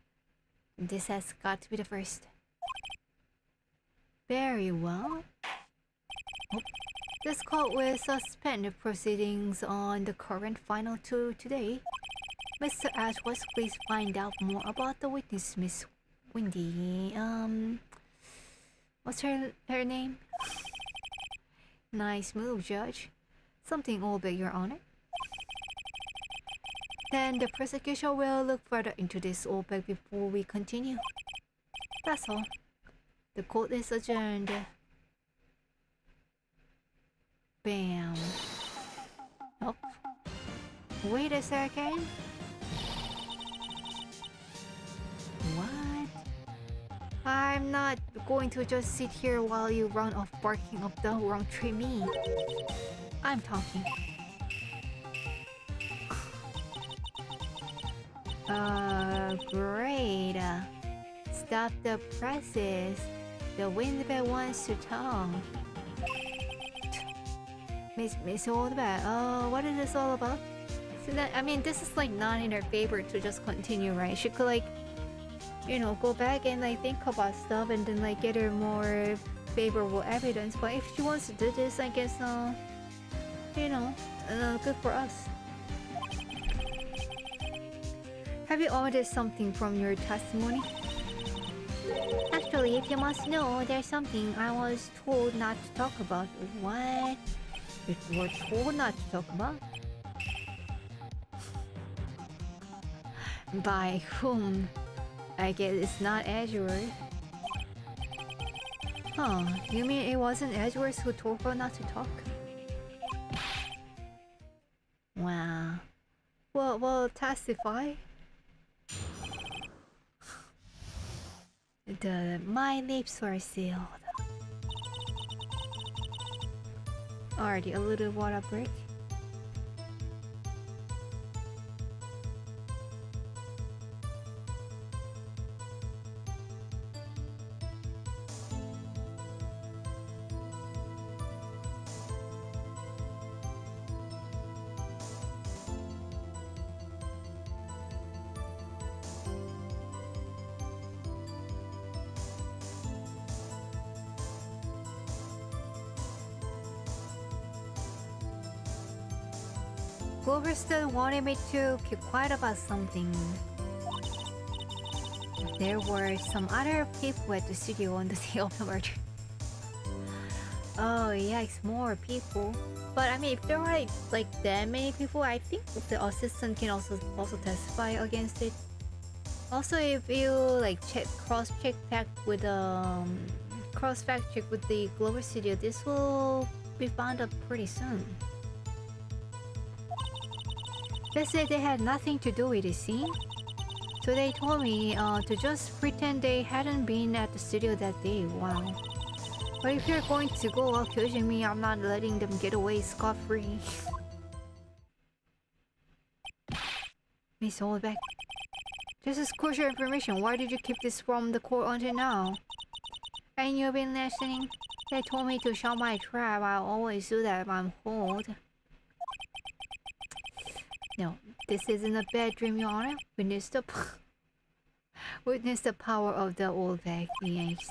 Speaker 1: This has got to be the first. Very well. Oh. This court will suspend the proceedings on the current final two today. Mr. Ashworth, please find out more about the witness, Miss Windy. What's her name? Nice move, Judge. Something all but Your Honor. Then the prosecution will look further into this all back before we continue. That's all. The court is adjourned. Bam. Oh. Wait a second. What? I'm not going to just sit here while you run off barking up the wrong tree me. I'm talking. Great. Stop the presses. The wind wants to talk. Miss Oldback, what is this all about? So that, I mean, this is like not in her favor to just continue, right? She could like, you know, go back and like think about stuff and then like get her more favorable evidence. But if she wants to do this, I guess, you know, good for us. Have you ordered something from your testimony? Actually, if you must know, there's something I was told not to talk about. What? You were told not to talk about? By whom? I guess it's not Edgeworth. Huh, you mean it wasn't Edgeworth who told her not to talk? Wow. Well, testify. My lips were sealed. Already a little water break. Clover still wanted me to keep quiet about something. There were some other people at the studio on the day of the murder. Oh yikes, more people. But I mean, if there are like that many people, I think the assistant can also testify against it. Also, if you like cross fact check with the Clover Studio, this will be found up pretty soon. They said they had nothing to do with the scene, so they told me to just pretend they hadn't been at the studio that day. Wow. But if you're going to go accusing me, I'm not letting them get away scot-free. Miss Oldback, this is crucial information. Why did you keep this from the court until now? And you've been listening? They told me to shut my trap. I always do that if I'm hold. No, this isn't a bad dream, Your Honor. Witness the power of the Oldback. Yes.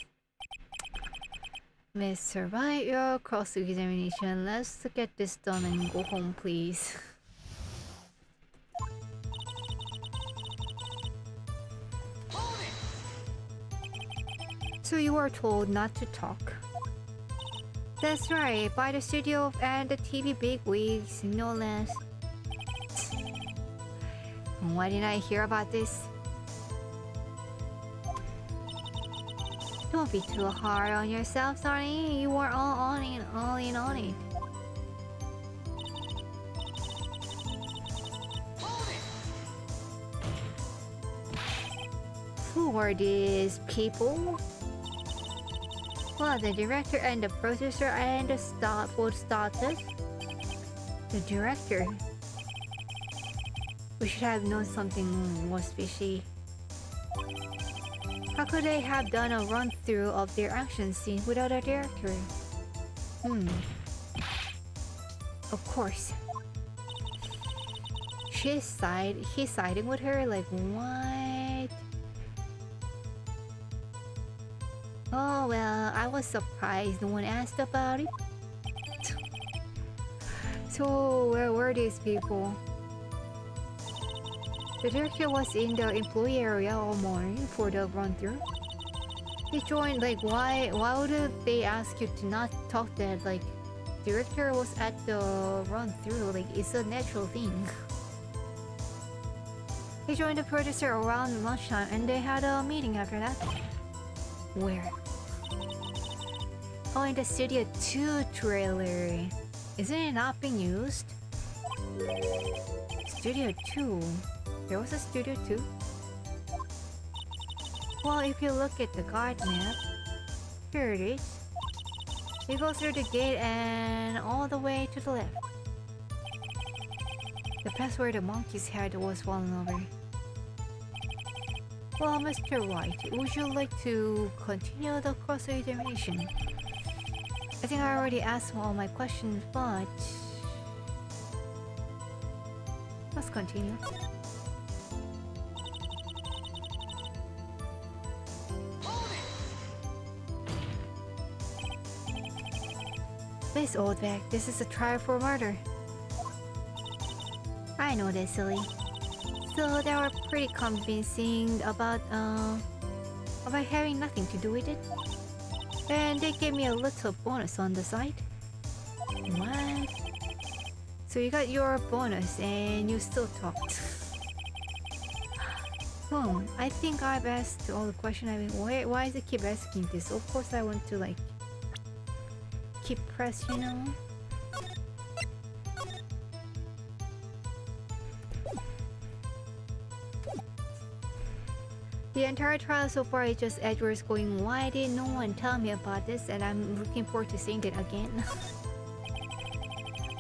Speaker 1: Mr. Wright, your cross-examination. Let's get this done and go home, please. So you were told not to talk. That's right, by the studio and the TV bigwigs, no less. Why didn't I hear about this? Don't be too hard on yourself, Sonny. You were all in on it. Who were these people? Well, the director and the producer and the both starters. The director. We should have known something was fishy. How could they have done a run-through of their action scene without a director? Of course. He's siding with her? Like, what? Oh well, I was surprised no one asked about it. So, where were these people? The director was in the employee area all morning for the run-through. He joined, like, why would they ask you to not talk that, like, director was at the run-through, like, it's a natural thing. He joined the producer around lunchtime and they had a meeting after that. Where? Oh, in the Studio 2 trailer. Isn't it not being used? Studio 2? There was a Studio 2? Well, if you look at the guide map, here it is. You go through the gate and all the way to the left. The place where the monkey's head was fallen over. Well, Mr. White, would you like to continue the cross-examination? I think I already asked all my questions, but... let's continue. This old bag, this is a trial for murder. I know that, silly. So they were pretty convincing about having nothing to do with it. And they gave me a little bonus on the side. What? So you got your bonus and you still talked. I think I've asked all the questions. I mean, why does it keep asking this? Of course I want to like keep press, you know? The entire trial so far is just Edwards going, why did no one tell me about this? And I'm looking forward to seeing that again.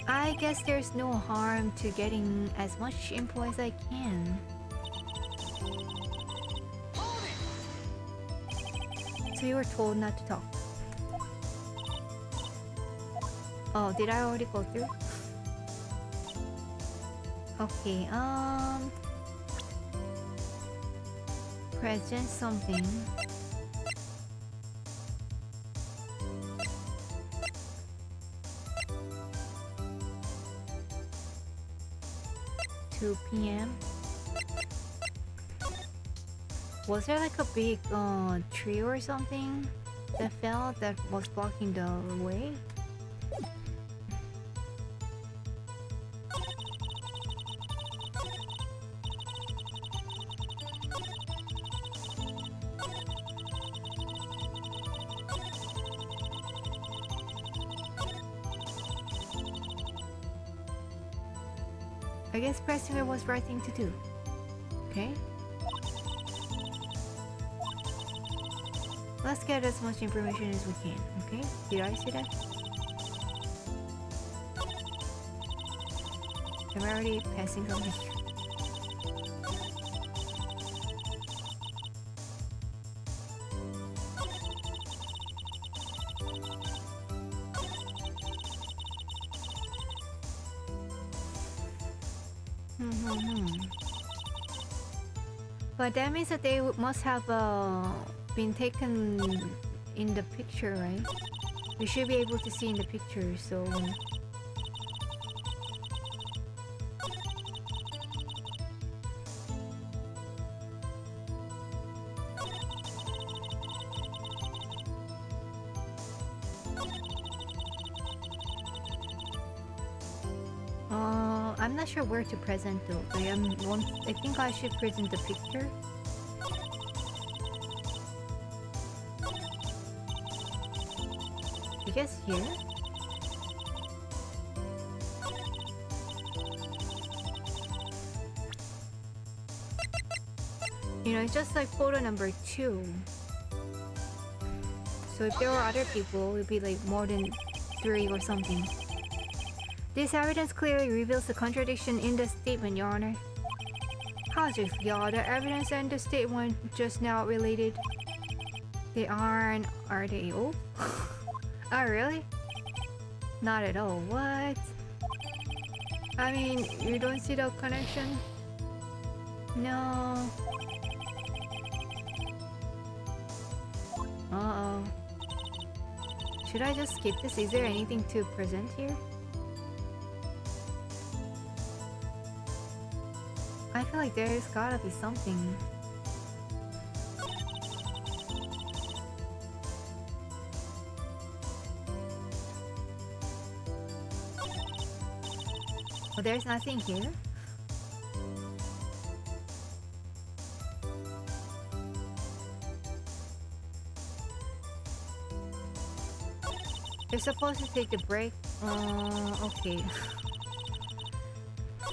Speaker 1: I guess there's no harm to getting as much info as I can. So you were told not to talk. Oh, did I already go through? Okay, present something. PM. Was there like a big tree or something that fell that was blocking the way? I guess pressing it was the right thing to do. Okay. Let's get as much information as we can, okay? Did I see that? Am I already passing something? But that means that they must have been taken in the picture, right? We should be able to see in the picture, so... I'm not sure where to present though. I think I should present the picture. I guess here? You know, it's just like photo number 2. So if there were other people, it would be like more than 3 or something. This evidence clearly reveals the contradiction in the statement, Your Honor. How's it, y'all? The evidence and the statement just now related. They aren't, are they? Oh? Oh, really? Not at all. What? I mean, you don't see the connection? No. Uh-oh. Should I just skip this? Is there anything to present here? I feel like there's gotta be something. Oh, there's nothing here? You're supposed to take a break? Okay.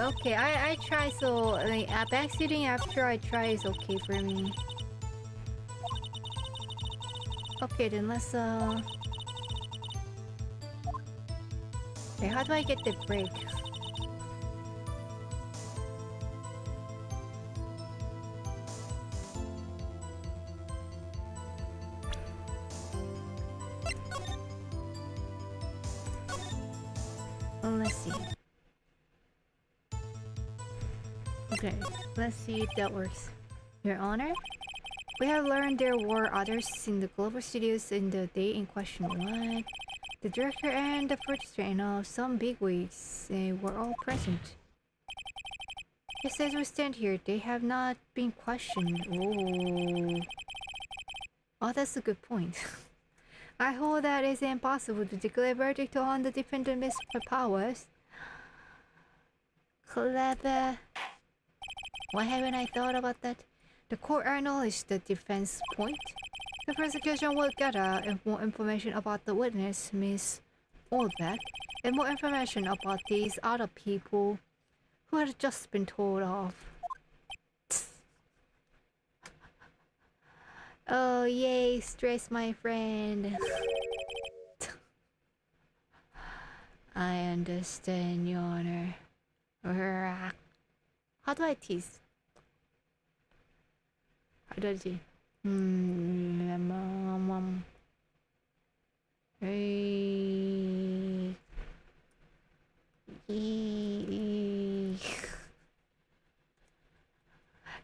Speaker 1: Okay, I try, so like backseating after I try is okay for me. Okay, then let's Wait, how do I get the break? Let's see. Okay, let's see if that works. Your Honor? We have learned there were others in the global studios in the day in question. What? The director and the producer and some bigwigs were all present. Just as we stand here, they have not been questioned. Oh, that's a good point. I hold that it's impossible to declare a verdict on the defendant Mr. Powers. Clever. Why haven't I thought about that? The court acknowledged the defense point. The prosecution will gather more information about the witness, Miss Oldback, and more information about these other people who had just been told off. Oh, yay, stress, my friend. I understand, Your Honor. How do I tease? How do I tease?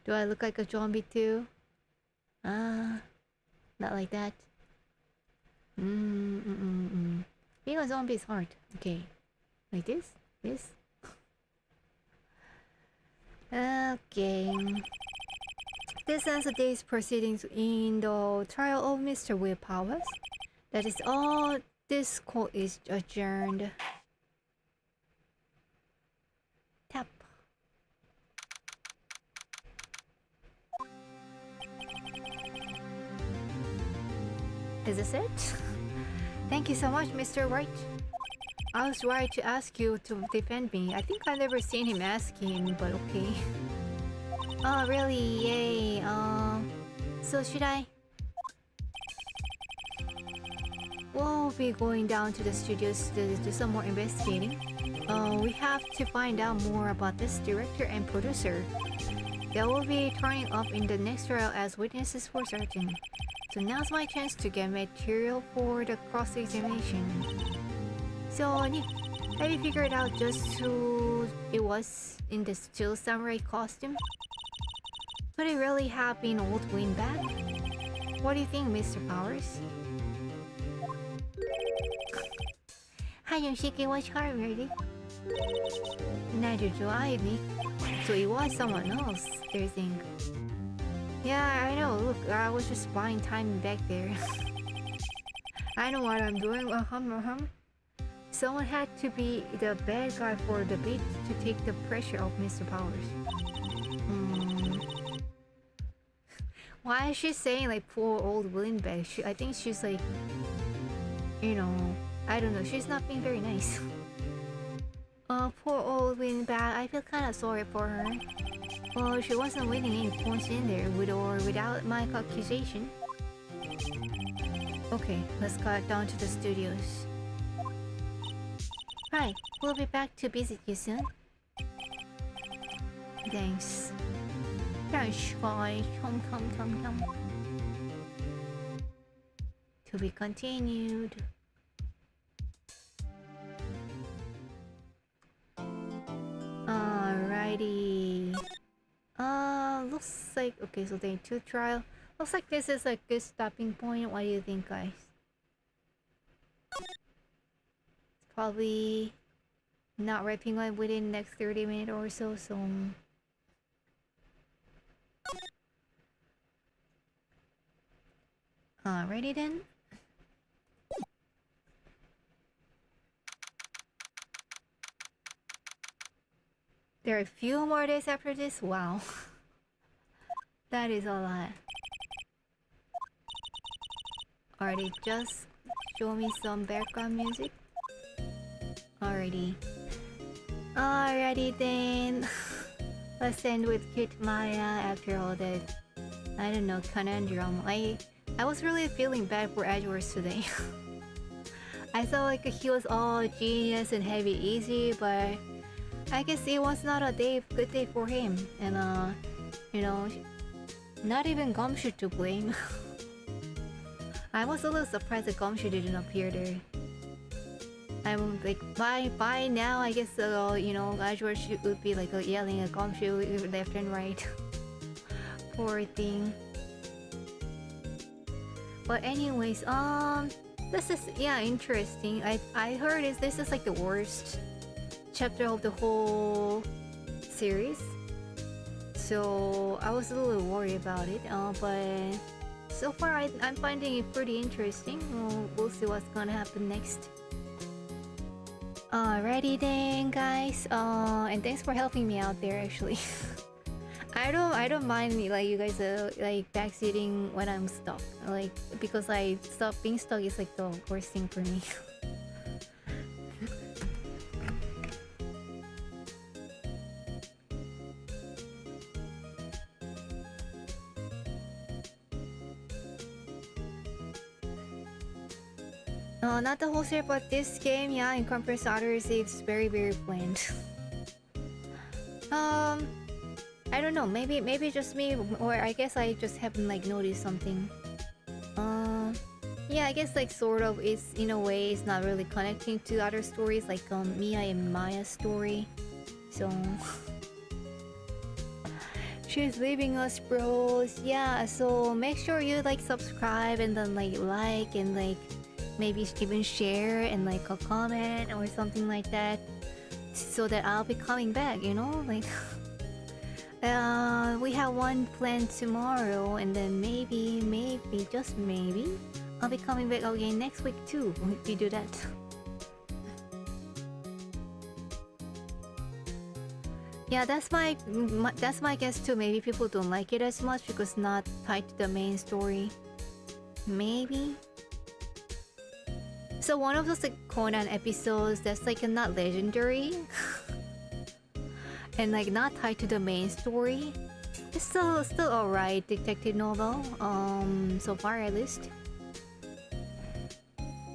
Speaker 1: Do I look like a zombie too? Not like that. Being a zombie is hard. Okay. Like this? This? Okay. This ends the day's proceedings in the trial of Mr. Will Powers. That is all. This court is adjourned. Tap. Is this it? Thank you so much, Mr. Wright. I was right to ask you to defend me. I think I've never seen him ask him, but okay. Oh, really? Yay. So should I? We'll be going down to the studios to do some more investigating. We have to find out more about this director and producer. They will be turning up in the next trial as witnesses for certain. So now's my chance to get material for the cross-examination. So, Nick, have you figured out just who it was in the Steel Samurai costume? Could it really have been old Windbag? What do you think, Mr. Powers? Hayashiki was harmony. Neither do I, Nick. So it was someone else, they think. Yeah, I know. Look, I was just buying time back there. I know what I'm doing. Someone had to be the bad guy for the bit to take the pressure off Mr. Powers. Why is she saying like poor old Willenbeck? I think she's like, you know, I don't know. She's not being very nice. Poor old Willenbeck. I feel kind of sorry for her. Well, she wasn't winning any points in there with or without my accusation. Okay, let's go down to the studios. Right, we'll be back to visit you soon. Thanks. Thanks, guys. Come. To be continued. Alrighty. Looks like... Okay, so day 2 trial. Looks like this is a good stopping point. What do you think, guys? It's probably not wrapping up within the next 30 minutes or so, so... Alrighty then. There are a few more days after this? Wow. That is a lot. Alrighty, just show me some background music. Alrighty. Alrighty then. Let's end with Kit Maya after all that, I don't know, conundrum. I I was really feeling bad for Edgeworth today. I thought like he was all genius and heavy easy, but I guess it was not a good day for him. And you know, not even Gumshoe to blame. I was a little surprised that Gumshoe didn't appear there. I'm like, by now, I guess, you know, Edgeworth would be like yelling at Gumshoe left and right. Poor thing. But anyways, this is, yeah, interesting. I heard this is like the worst chapter of the whole series. So I was a little worried about it, but so far I'm finding it pretty interesting. We'll see what's gonna happen next. Alrighty then, guys. And thanks for helping me out there. Actually, I don't mind like you guys like backseating when I'm stuck. Like because being stuck is like the worst thing for me. Not the whole series, but this game, yeah, in comparison to others, it's very bland. I don't know, maybe just me, or I guess I just haven't like noticed something. Yeah, I guess like sort of it's in a way it's not really connecting to other stories like Mia and Maya's story. So she's leaving us, bros. Yeah, so make sure you like subscribe and then like and like maybe even share and like a comment or something like that, so that I'll be coming back, you know, like we have one planned tomorrow, and then maybe just maybe I'll be coming back again next week too if you do that. Yeah, that's my guess too. Maybe people don't like it as much because not tied to the main story, maybe. So one of those like Conan episodes that's like not legendary and like not tied to the main story. It's still alright detective novel. So far at least.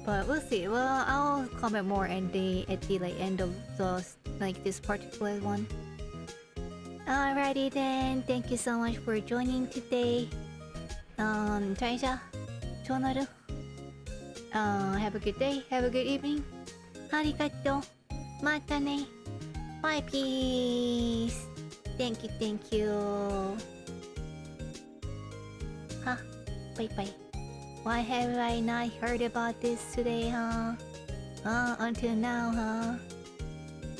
Speaker 1: But we'll see. Well, I'll comment more at the like end of the like this particular one. Alrighty then. Thank you so much for joining today. 잘 자. 좋은 하루. Have a good day, have a good evening. Arigato. Mata ne. Bye, peace. Thank you. Huh? Bye. Why have I not heard about this today, huh? Until now,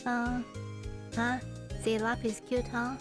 Speaker 1: huh? Huh? Say Lapis cute, huh?